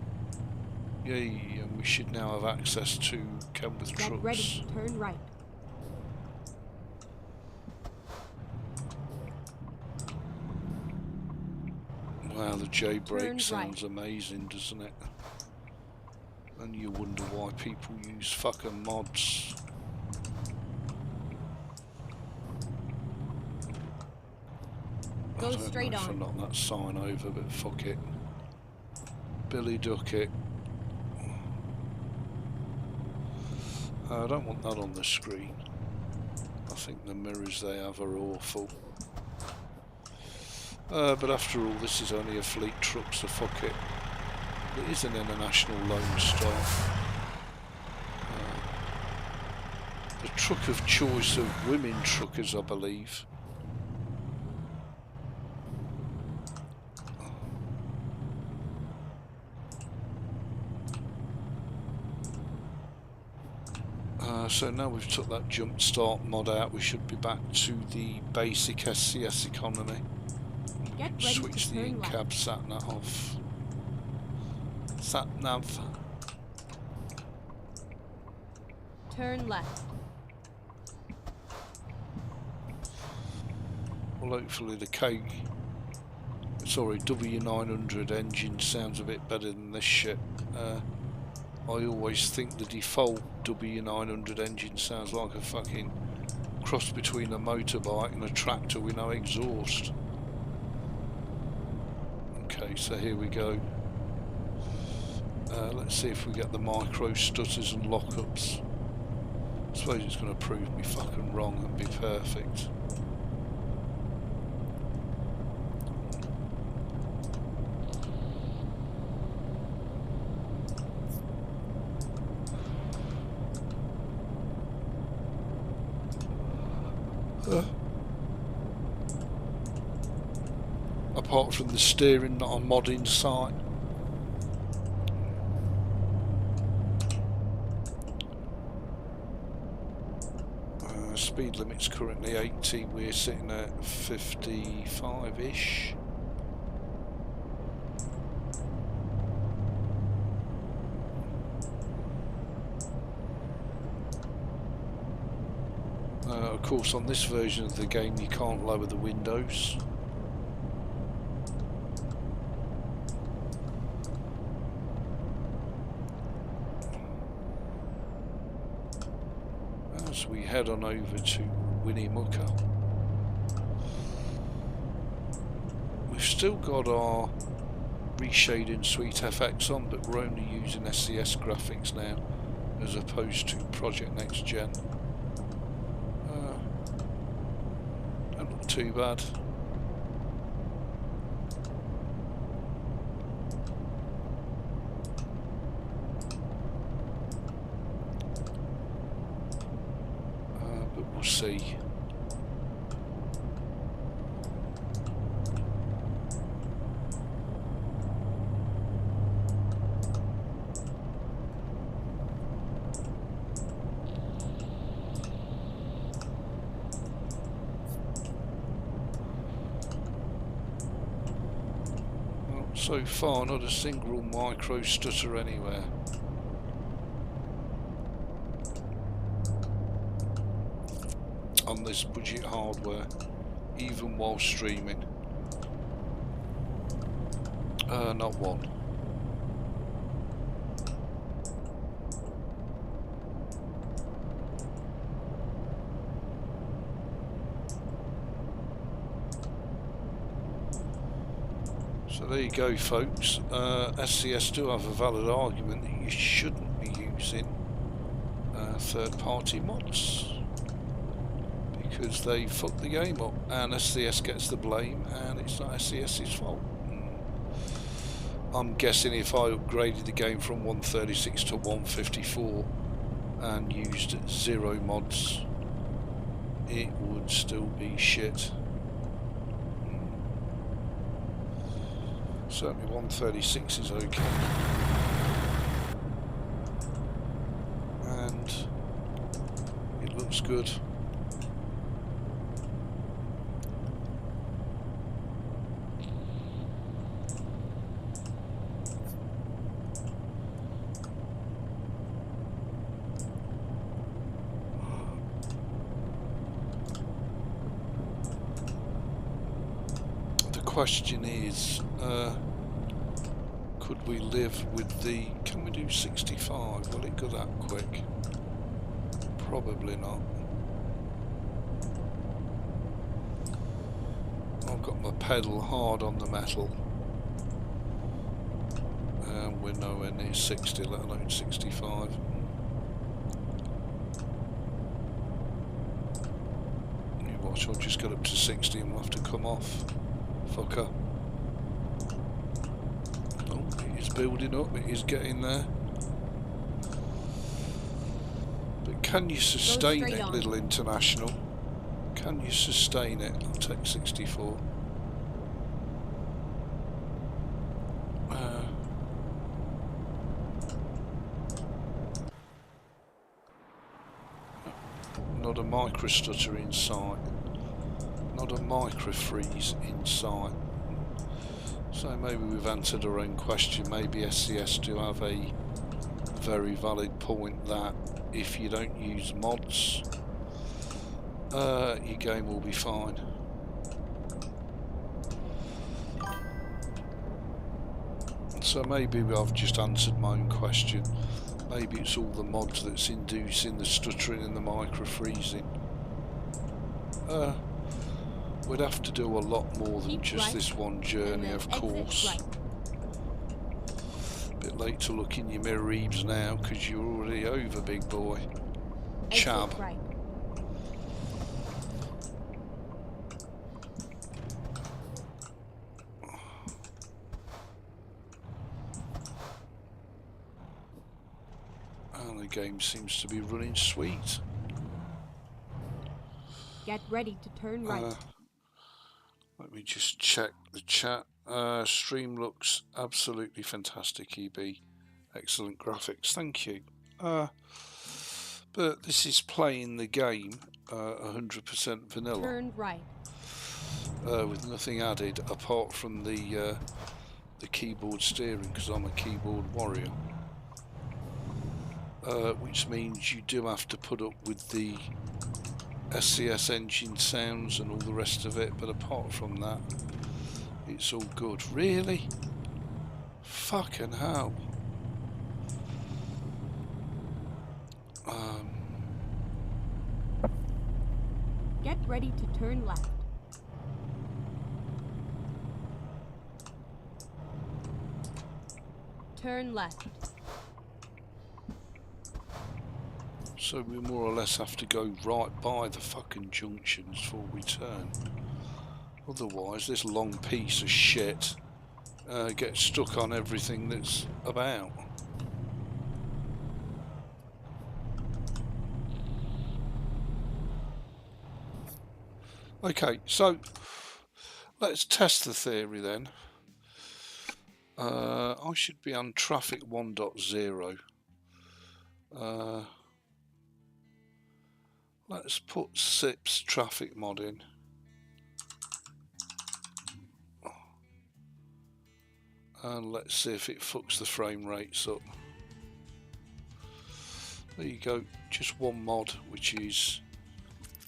Yay, and we should now have access to Kenworth trucks. Get ready. Turn right. Wow, the jailbreak Turn sounds right. amazing, doesn't it? And you wonder why people use fucking mods. Go straight on. I don't know if I knocked that sign over, but fuck it. Billy Duckett. I don't want that on the screen. I think the mirrors they have are awful. But after all, this is only a fleet truck, so fuck it. It is an international Lone Star. The truck of choice of women truckers, I believe. So now we've took that jump start mod out, we should be back to the basic SCS economy. Get ready Switch to the turn in-cab left. sat-nav off. Sat-nav. Turn left. Well, hopefully the W900 engine sounds a bit better than this shit. I always think the default W900 engine sounds like a fucking cross between a motorbike and a tractor with no exhaust. Okay, so here we go. Let's see if we get the micro stutters and lockups. I suppose it's going to prove me fucking wrong and be perfect. apart from the steering, not a mod in sight. Speed limit's currently 80, we're sitting at 55-ish. Of course, on this version of the game you can't lower the windows. As we head on over to Winnemucca, we've still got our reshading Suite FX on, but we're only using SCS graphics now as opposed to Project Next Gen. Don't look too bad. But we'll see. So far, not a single micro stutter anywhere. On this budget hardware, even while streaming. Not one. So there you go, folks. SCS do have a valid argument that you shouldn't be using third-party mods because they fuck the game up, and SCS gets the blame, and it's not SCS's fault. I'm guessing if I upgraded the game from 136 to 154 and used 0 mods, it would still be shit. Certainly 136 is okay. And it looks good. The question is, could we live with the, can we do 65? Will it go that quick? Probably not. I've got my pedal hard on the metal, and we're nowhere near 60, let alone 65. You watch, I'll just get up to 60 and we'll have to come off. Fucker. Oh, it is building up, it is getting there. But can you sustain it, Little International? Can you sustain it? I'll take 64. Not a micro stutter in sight. Not a micro freeze in sight. So maybe we've answered our own question. Maybe SCS do have a very valid point that if you don't use mods, your game will be fine. So maybe I've just answered my own question. Maybe it's all the mods that's inducing the stuttering and the micro freezing. We'd have to do a lot more than just this one journey, of course. Bit late to look in your mirror, Ebeez, now, because you're already over, big boy. Chab. And the game seems to be running sweet. Get ready to turn right. Let me just check the chat. Stream looks absolutely fantastic, EB. Excellent graphics, thank you. But this is playing the game 100% vanilla. Turn right. With nothing added apart from the keyboard steering, because I'm a keyboard warrior. Which means you do have to put up with the SCS engine sounds and all the rest of it, but apart from that, it's all good. Really? Fucking hell. Get ready to turn left. Turn left. So we more or less have to go right by the fucking junctions before we turn. Otherwise, this long piece of shit gets stuck on everything that's about. Okay, so let's test the theory then. I should be on traffic 1.0. Let's put SIP's traffic mod in. And let's see if it fucks the frame rates up. There you go, just one mod, which is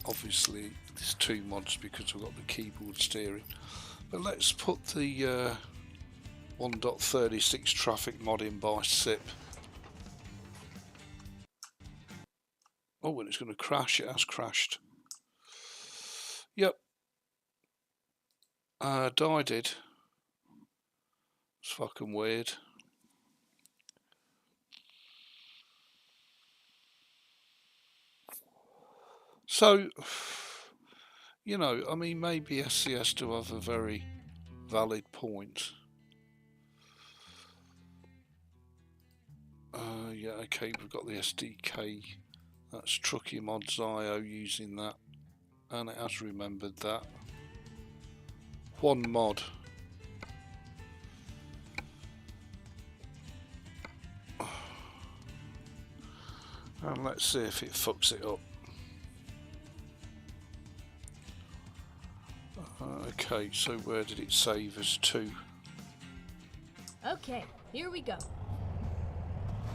obviously there's two mods because we've got the keyboard steering. But let's put the 1.36 traffic mod in by SIP. Oh, and it's going to crash. It has crashed. Yep. Died it. It's fucking weird. So, you know, I mean, maybe SCS do have a very valid point. Yeah, okay, we've got the SDK. That's Trucky Mods IO using that, and it has remembered that. One mod. And let's see if it fucks it up. Okay, so where did it save us to? Okay, here we go.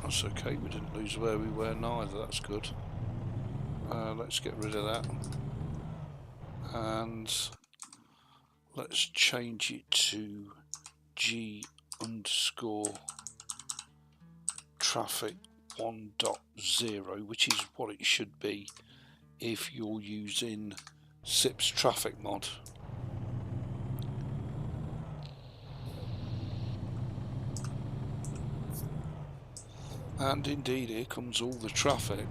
That's okay, we didn't lose where we were neither, that's good. Let's get rid of that. And let's change it to G_traffic 1.0, which is what it should be if you're using SIP's traffic mod. And indeed, here comes all the traffic.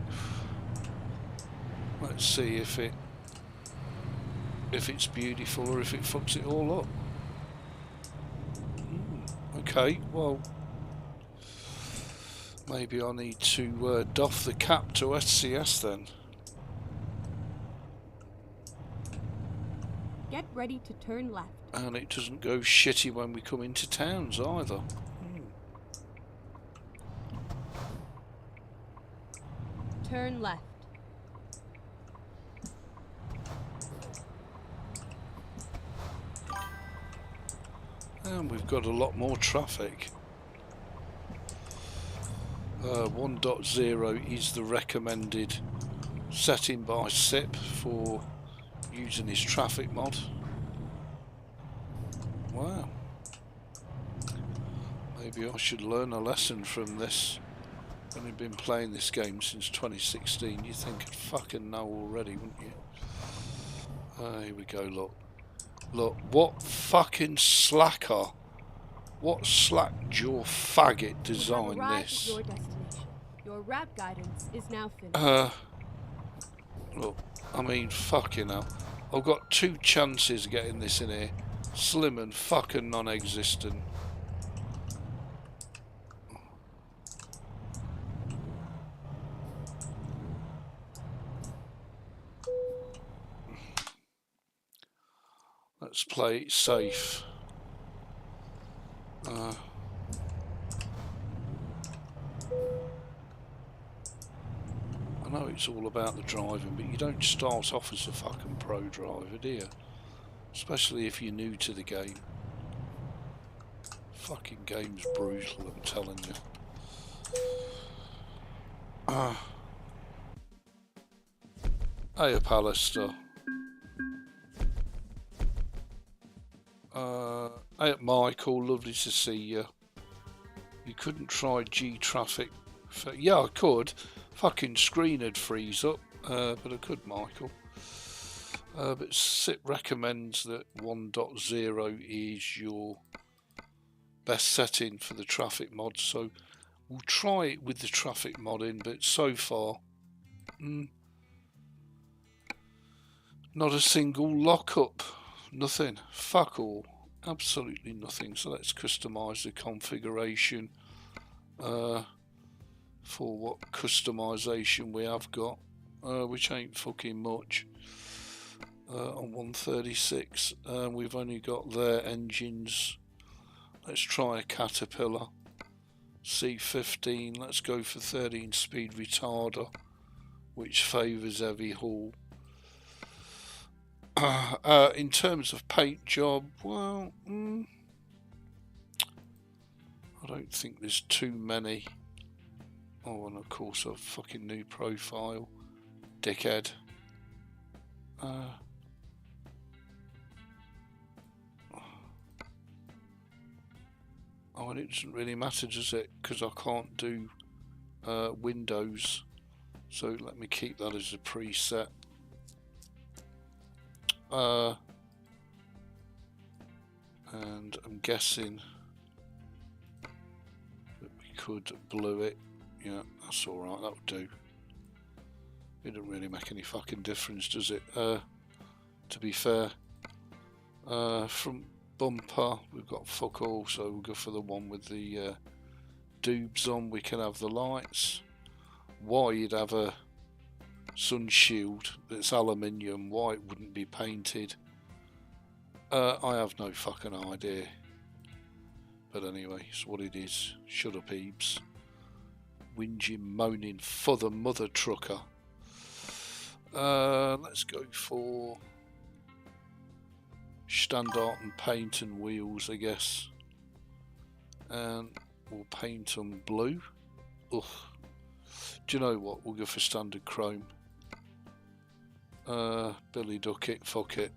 Let's see if it's beautiful or if it fucks it all up. Okay, well, maybe I need to doff the cap to SCS then. Get ready to turn left. And it doesn't go shitty when we come into towns either. Turn left. And we've got a lot more traffic. 1.0 is the recommended setting by SIP for using his traffic mod. Wow. Maybe I should learn a lesson from this. I've only been playing this game since 2016. You'd think I'd fucking know already, wouldn't you? Here we go, look. Look, what fucking slacker, what slack-jaw faggot designed this? Your destination. Your rap guidance is now finished. Look, I mean, fucking hell. I've got two chances of getting this in here. Slim and fucking non-existent. Let's play it safe. I know it's all about the driving, but you don't start off as a fucking pro driver, do you? Especially if you're new to the game. Fucking game's brutal, I'm telling you. Hey, Pallister. Hey, Michael, lovely to see you. You couldn't try G-Traffic. Yeah, I could. Fucking screen would freeze up, but I could, Michael. But SIP recommends that 1.0 is your best setting for the traffic mod, so we'll try it with the traffic mod in, but so far, not a single lockup. Nothing. Fuck all. Absolutely nothing. So let's customize the configuration for what customization we have got, which ain't fucking much. On 136, we've only got their engines. Let's try a Caterpillar C15. Let's go for 13 speed retarder, which favours heavy haul. In terms of paint job, well, I don't think there's too many. Oh, and of course a fucking new profile, dickhead. Oh, and it doesn't really matter, does it? Because I can't do Windows, so let me keep that as a preset. And I'm guessing that we could blue it. Yeah, that's alright, that'll do. It doesn't really make any fucking difference, does it? To be fair. Front bumper, we've got fuck all, so we'll go for the one with the doobs on. We can have the lights. Why you'd have a sun shield that's aluminium, why it wouldn't be painted, I have no fucking idea. But anyway, it's what it is. Shut up, Ebeez. Whinging, moaning for the mother trucker. Let's go for standard and paint and wheels, I guess. And we'll paint them blue. Ugh. Do you know what? We'll go for standard chrome. Billy duck it, fuck it.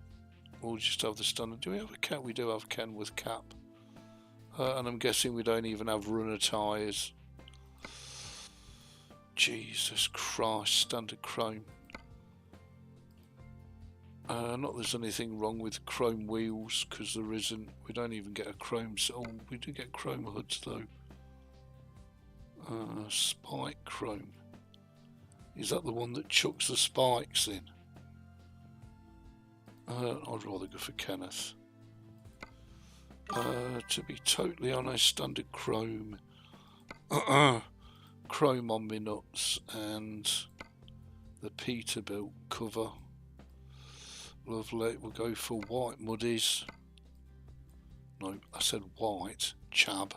We'll just have the standard. Do we have a Ken? We do have Ken with cap. And I'm guessing we don't even have runner tyres. Jesus Christ, standard chrome. Not there's anything wrong with chrome wheels, because there isn't. We don't even get a chrome. Oh, we do get chrome hoods though. Spike chrome. Is that the one that chucks the spikes in? I'd rather go for Kenneth. To be totally honest, standard chrome. Chrome on me nuts and the Peterbilt cover. Lovely. We'll go for white muddies. No, I said white. Chab.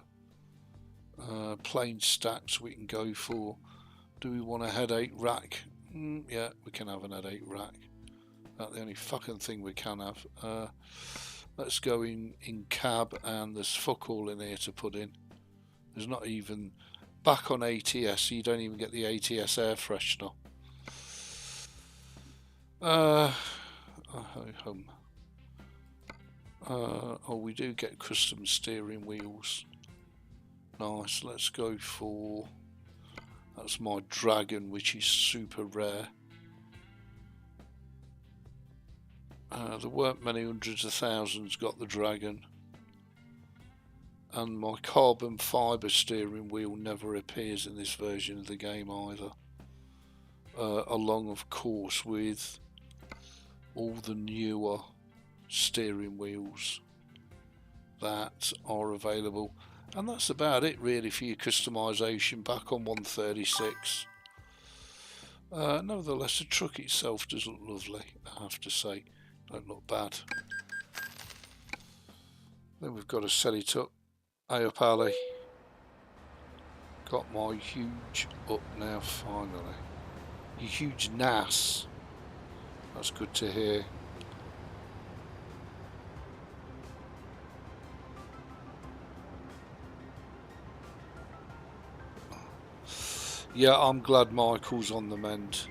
Plain stacks we can go for. Do we want a headache rack? Yeah, we can have an headache rack. That's the only fucking thing we can have. Let's go in cab, and there's fuck all in here to put in. There's not even back on ATS, so you don't even get the ATS air freshener. Oh, we do get custom steering wheels. Nice. Let's go for. That's my Dragon, which is super rare. There weren't many hundreds of thousands got the Dragon. And my carbon fibre steering wheel never appears in this version of the game either. Along, of course, with all the newer steering wheels that are available. And that's about it really for your customization back on 136. Nevertheless, the truck itself does look lovely, I have to say. Don't look bad. Then we've got to set it up. Hey up, Ali. Got my huge up now, finally. You huge NAS. That's good to hear. Yeah, I'm glad Michael's on the mend.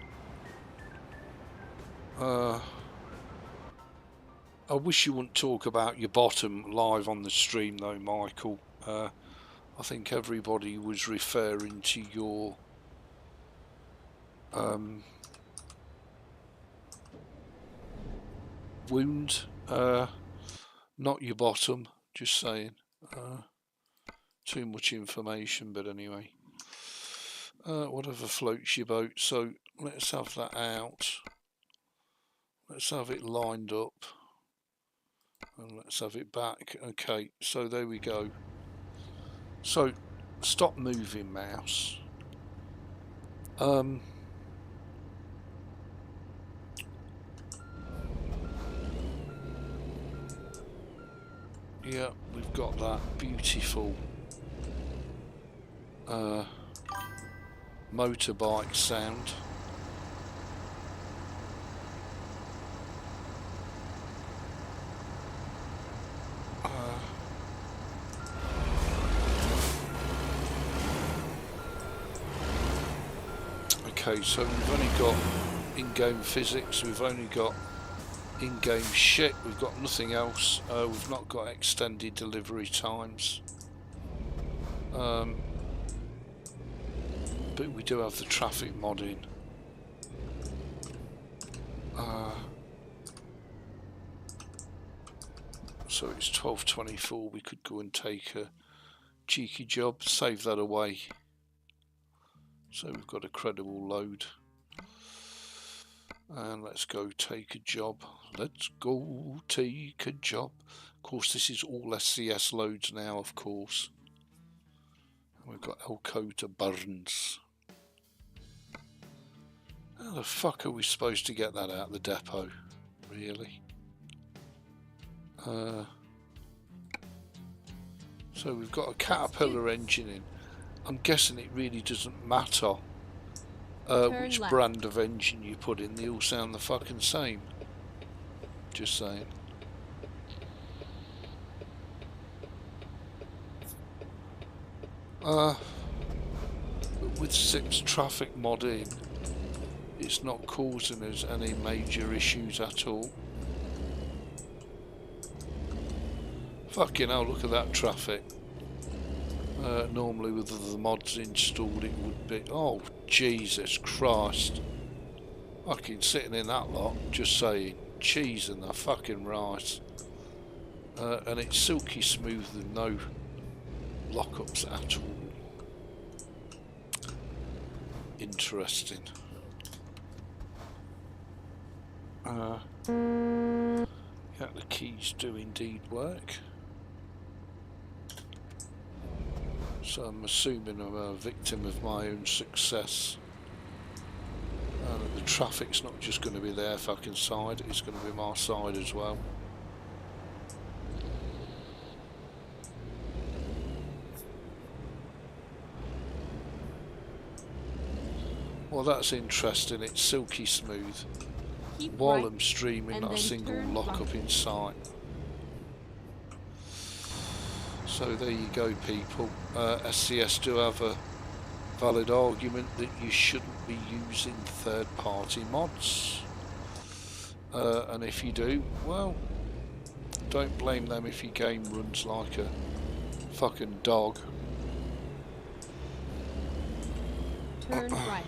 I wish you wouldn't talk about your bottom live on the stream though, Michael. I think everybody was referring to your wound, not your bottom, just saying. Too much information, but anyway. Whatever floats your boat. So let's have that out. Let's have it lined up. And let's have it back. Okay, so there we go. So stop moving, mouse. Yeah, we've got that beautiful motorbike sound. Okay, so we've only got in-game physics, we've only got in-game shit, we've got nothing else. We've not got extended delivery times. But we do have the traffic modding. So it's 12:24, we could go and take a cheeky job, save that away. So we've got a credible load. And let's go take a job. Let's go take a job. Of course, this is all SCS loads now, of course. And we've got Elko to Burns. How the fuck are we supposed to get that out of the depot? Really? So we've got a Caterpillar engine in. I'm guessing it really doesn't matter which brand of engine you put in, they all sound the fucking same. Just saying. But with 6 traffic modding, it's not causing us any major issues at all. Fucking hell, look at that traffic. Normally with the mods installed it would be... Oh, Jesus Christ. Fucking sitting in that lot, just saying, cheese and the fucking rice. And it's silky smooth with no lockups at all. Interesting. Yeah, the keys do indeed work. So I'm assuming I'm a victim of my own success. The traffic's not just going to be their fucking side, it's going to be my side as well. Well, that's interesting, it's silky smooth. While I'm streaming, not a single lockup in sight. So there you go, people. SCS do have a valid argument that you shouldn't be using third-party mods. And if you do, well, don't blame them if your game runs like a fucking dog. Turn right.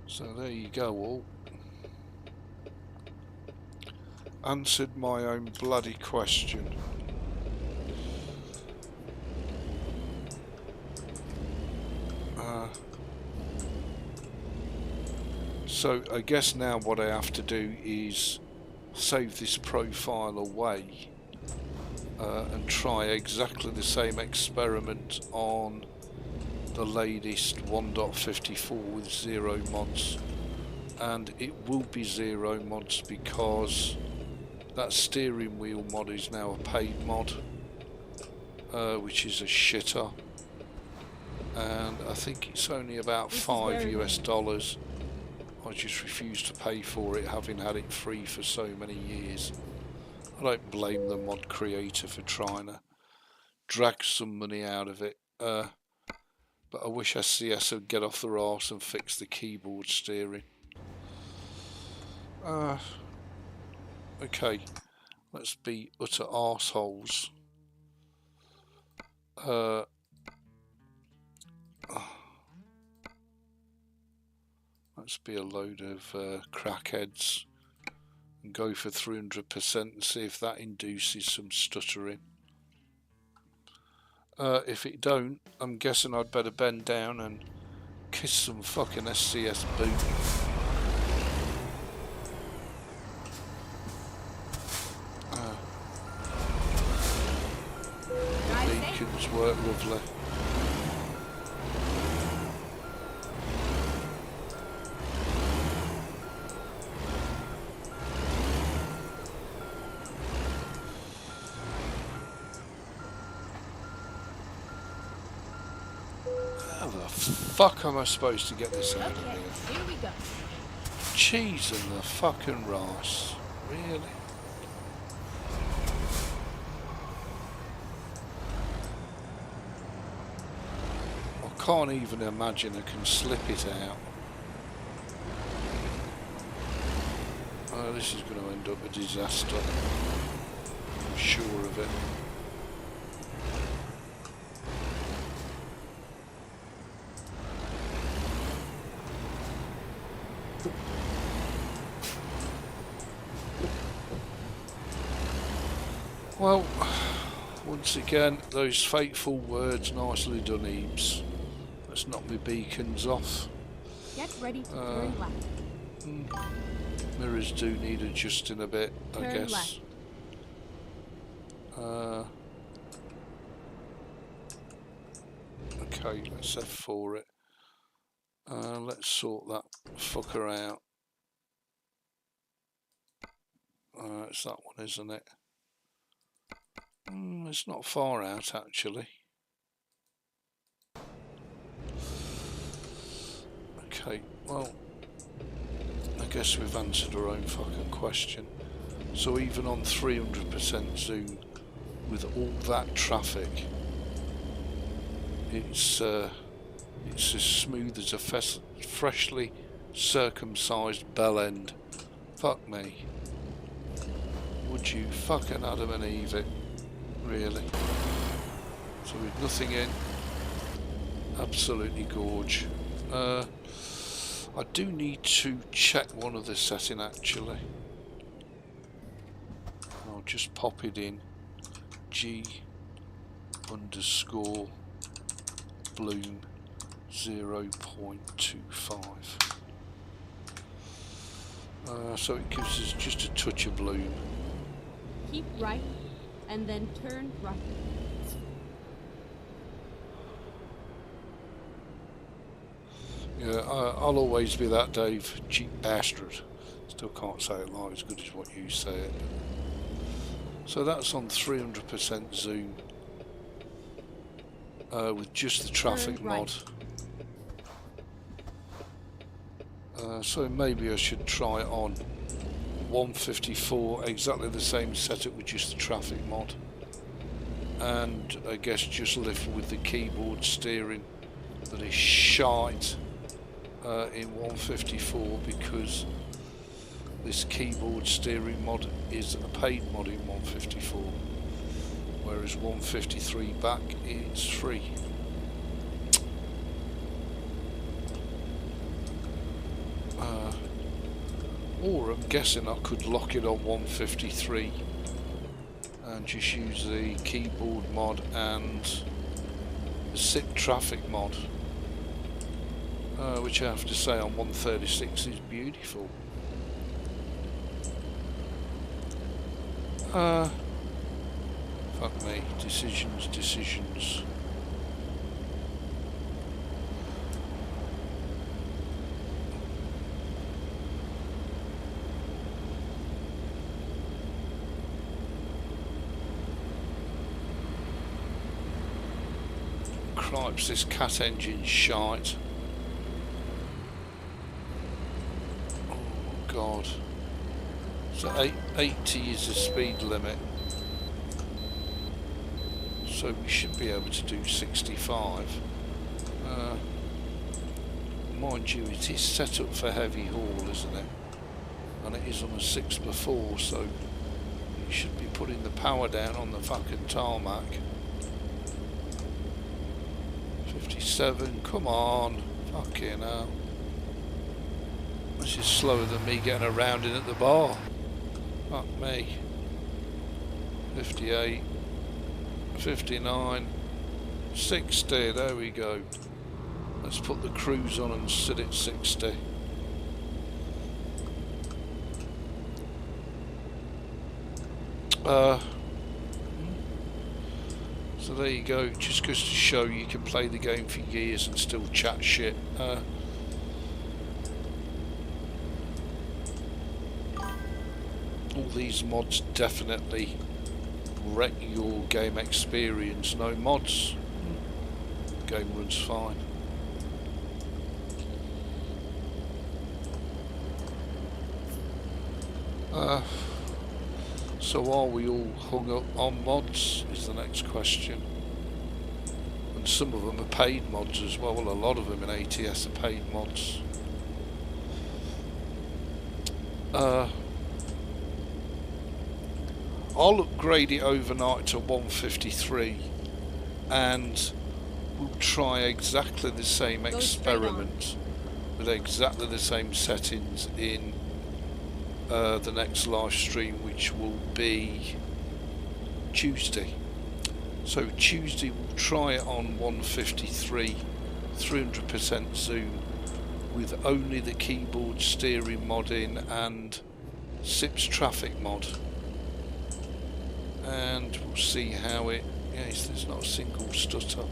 So there you go, all. Answered my own bloody question. So I guess now what I have to do is save this profile away and try exactly the same experiment on the latest 1.54 with 0 mods, and it will be 0 mods because that steering wheel mod is now a paid mod, which is a shitter, and I think it's only about $5 US. I just refuse to pay for it, having had it free for so many years. I don't blame the mod creator for trying to drag some money out of it, but I wish SCS would get off their arse and fix the keyboard steering. Okay, let's be utter arseholes. Let's be a load of crackheads and go for 300% and see if that induces some stuttering. If it don't, I'm guessing I'd better bend down and kiss some fucking SCS boot. The beacons work lovely. How the fuck am I supposed to get this out of here? Here we go. Cheese and the fucking rice. Really? I can't even imagine I can slip it out. Oh, this is going to end up a disaster. I'm sure of it. Well, once again, those fateful words, nicely done, Ebeez. Let's knock my beacons off. Get ready to turn left. Mirrors do need adjusting a bit, I Turn guess. Okay, let's F4 it. Let's sort that fucker out. It's that one, isn't it? It's not far out, actually. Okay, well, I guess we've answered our own fucking question. So even on 300% zoom, with all that traffic, it's as smooth as a freshly circumcised bell end. Fuck me. Would you fucking Adam and Eve it? Really? So with nothing in, absolutely gorge. I do need to check one other setting actually. I'll just pop it in. G underscore bloom 0.25. So it gives us just a touch of bloom. Keep right and then turn right. Yeah, I'll always be that Dave, cheap bastard. Still can't say it like as good as what you say it. So that's on 300% zoom with just the traffic mod. So maybe I should try it on 154, exactly the same setup with just the traffic mod, and I guess just live with the keyboard steering that is shite in 154, because this keyboard steering mod is a paid mod in 154, whereas 153 back is free. Or I'm guessing I could lock it on 153 and just use the keyboard mod and the SIP traffic mod, which I have to say on 136 is beautiful. If Fuck me. Decisions, decisions. Cripes, this cat engine's shite. Oh god. So 80 is the speed limit. So we should be able to do 65. Mind you, it is set up for heavy haul, isn't it? And it is on a 6x4, so you should be putting the power down on the fucking tarmac. 57, come on. Fucking hell. This is slower than me getting around in at the bar. Fuck me. 58. 59. 60, there we go. Let's put the cruise on and sit at 60. So there you go, just goes to show you can play the game for years and still chat shit. All these mods definitely wreck your game experience. No mods, game runs fine. So are we all hung up on mods is the next question. And some of them are paid mods as well. Well, a lot of them in ATS are paid mods. I'll upgrade it overnight to 153 and we'll try exactly the same experiment with exactly the same settings in the next live stream, which will be Tuesday. So Tuesday we'll try it on 153 300% zoom with only the keyboard steering mod in and SIP's traffic mod, and we'll see how it, yes, there's not a single stutter,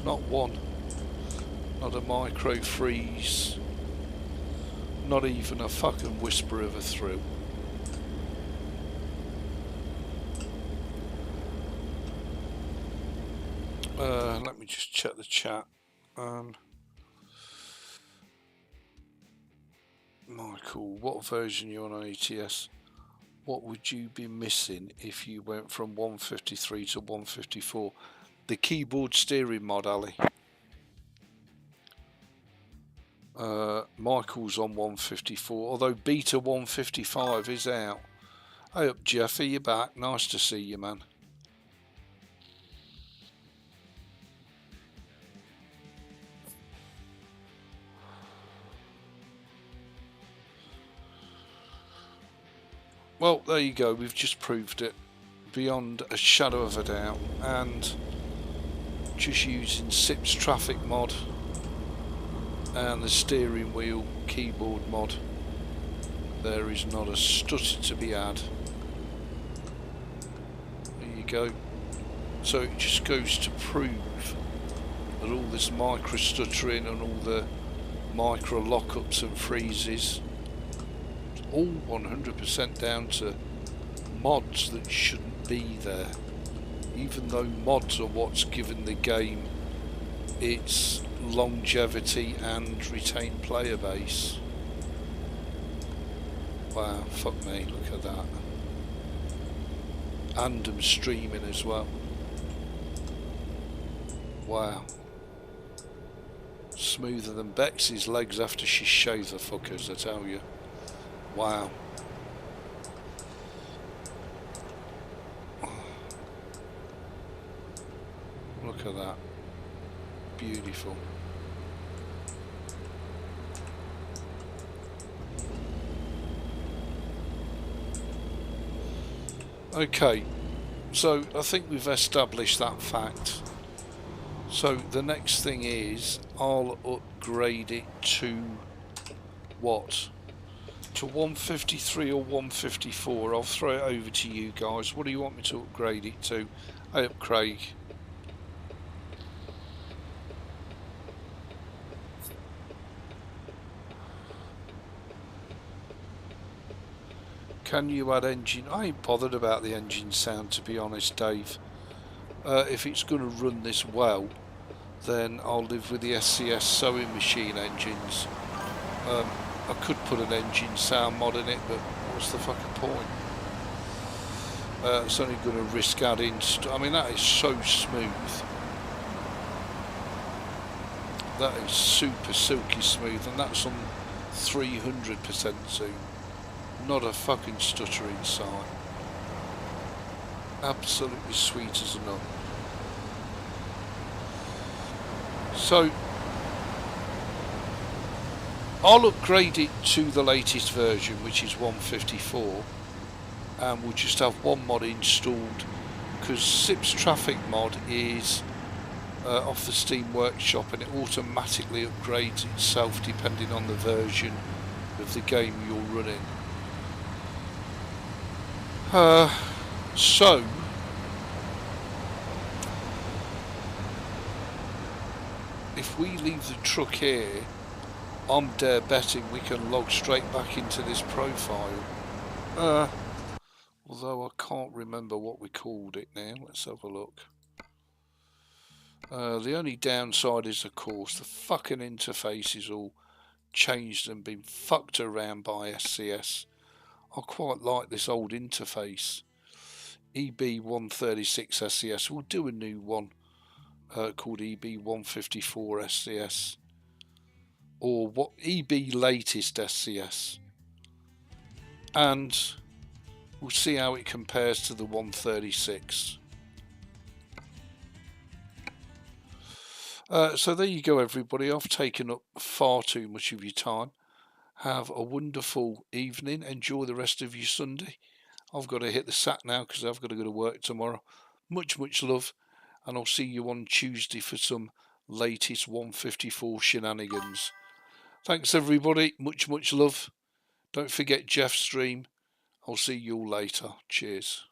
not one, not a micro freeze, not even a fucking whisper of a thrill. Let me just check the chat. Michael, what version are you on ATS? What would you be missing if you went from 153 to 154? The keyboard steering mod, Ali. Michael's on 154, although beta 155 is out. Hey up, Jeff, are you back? Nice to see you, man. Well, there you go, we've just proved it beyond a shadow of a doubt, and just using SIP's traffic mod and the steering wheel keyboard mod, there is not a stutter to be had. There you go. So it just goes to prove that all this micro stuttering and all the micro lockups and freezes, all 100% down to mods that shouldn't be there, even though mods are what's given the game its longevity and retained player base. Wow, fuck me, look at that. And I'm streaming as well. Wow. Smoother than Bex's legs after she shaved the fuckers, I tell you. Wow. Look at that. Beautiful. Okay, so I think we've established that fact. So the next thing is I'll upgrade it to what? to 153 or 154. I'll throw it over to you guys. What do you want me to upgrade it to? Hey up, Craig. Can you add engine? I ain't bothered about the engine sound, to be honest, Dave. If it's going to run this well, then I'll live with the SCS sewing machine engines. I could put an engine sound mod in it, but what's the fucking point? It's only going to risk adding... I mean, that is so smooth. That is super silky smooth, and that's on 300% zoom. Not a fucking stutter inside. Absolutely sweet as a nut. So I'll upgrade it to the latest version, which is 154, and we'll just have one mod installed, because SIP's traffic mod is off the Steam Workshop, and it automatically upgrades itself depending on the version of the game you're running. So if we leave the truck here, I'm dare betting we can log straight back into this profile. Although I can't remember what we called it now. Let's have a look. The only downside is, of course, the fucking interface is all changed and been fucked around by SCS. I quite like this old interface. EB136 SCS. We'll do a new one called EB154 SCS, or what EB latest SCS, and we'll see how it compares to the 136. So there you go, everybody. I've taken up far too much of your time. Have a wonderful evening. Enjoy the rest of your Sunday. I've got to hit the sack now because I've got to go to work tomorrow. Much love, and I'll see you on Tuesday for some latest 154 shenanigans. Thanks, everybody. Much love. Don't forget Jeff's stream. I'll see you all later. Cheers.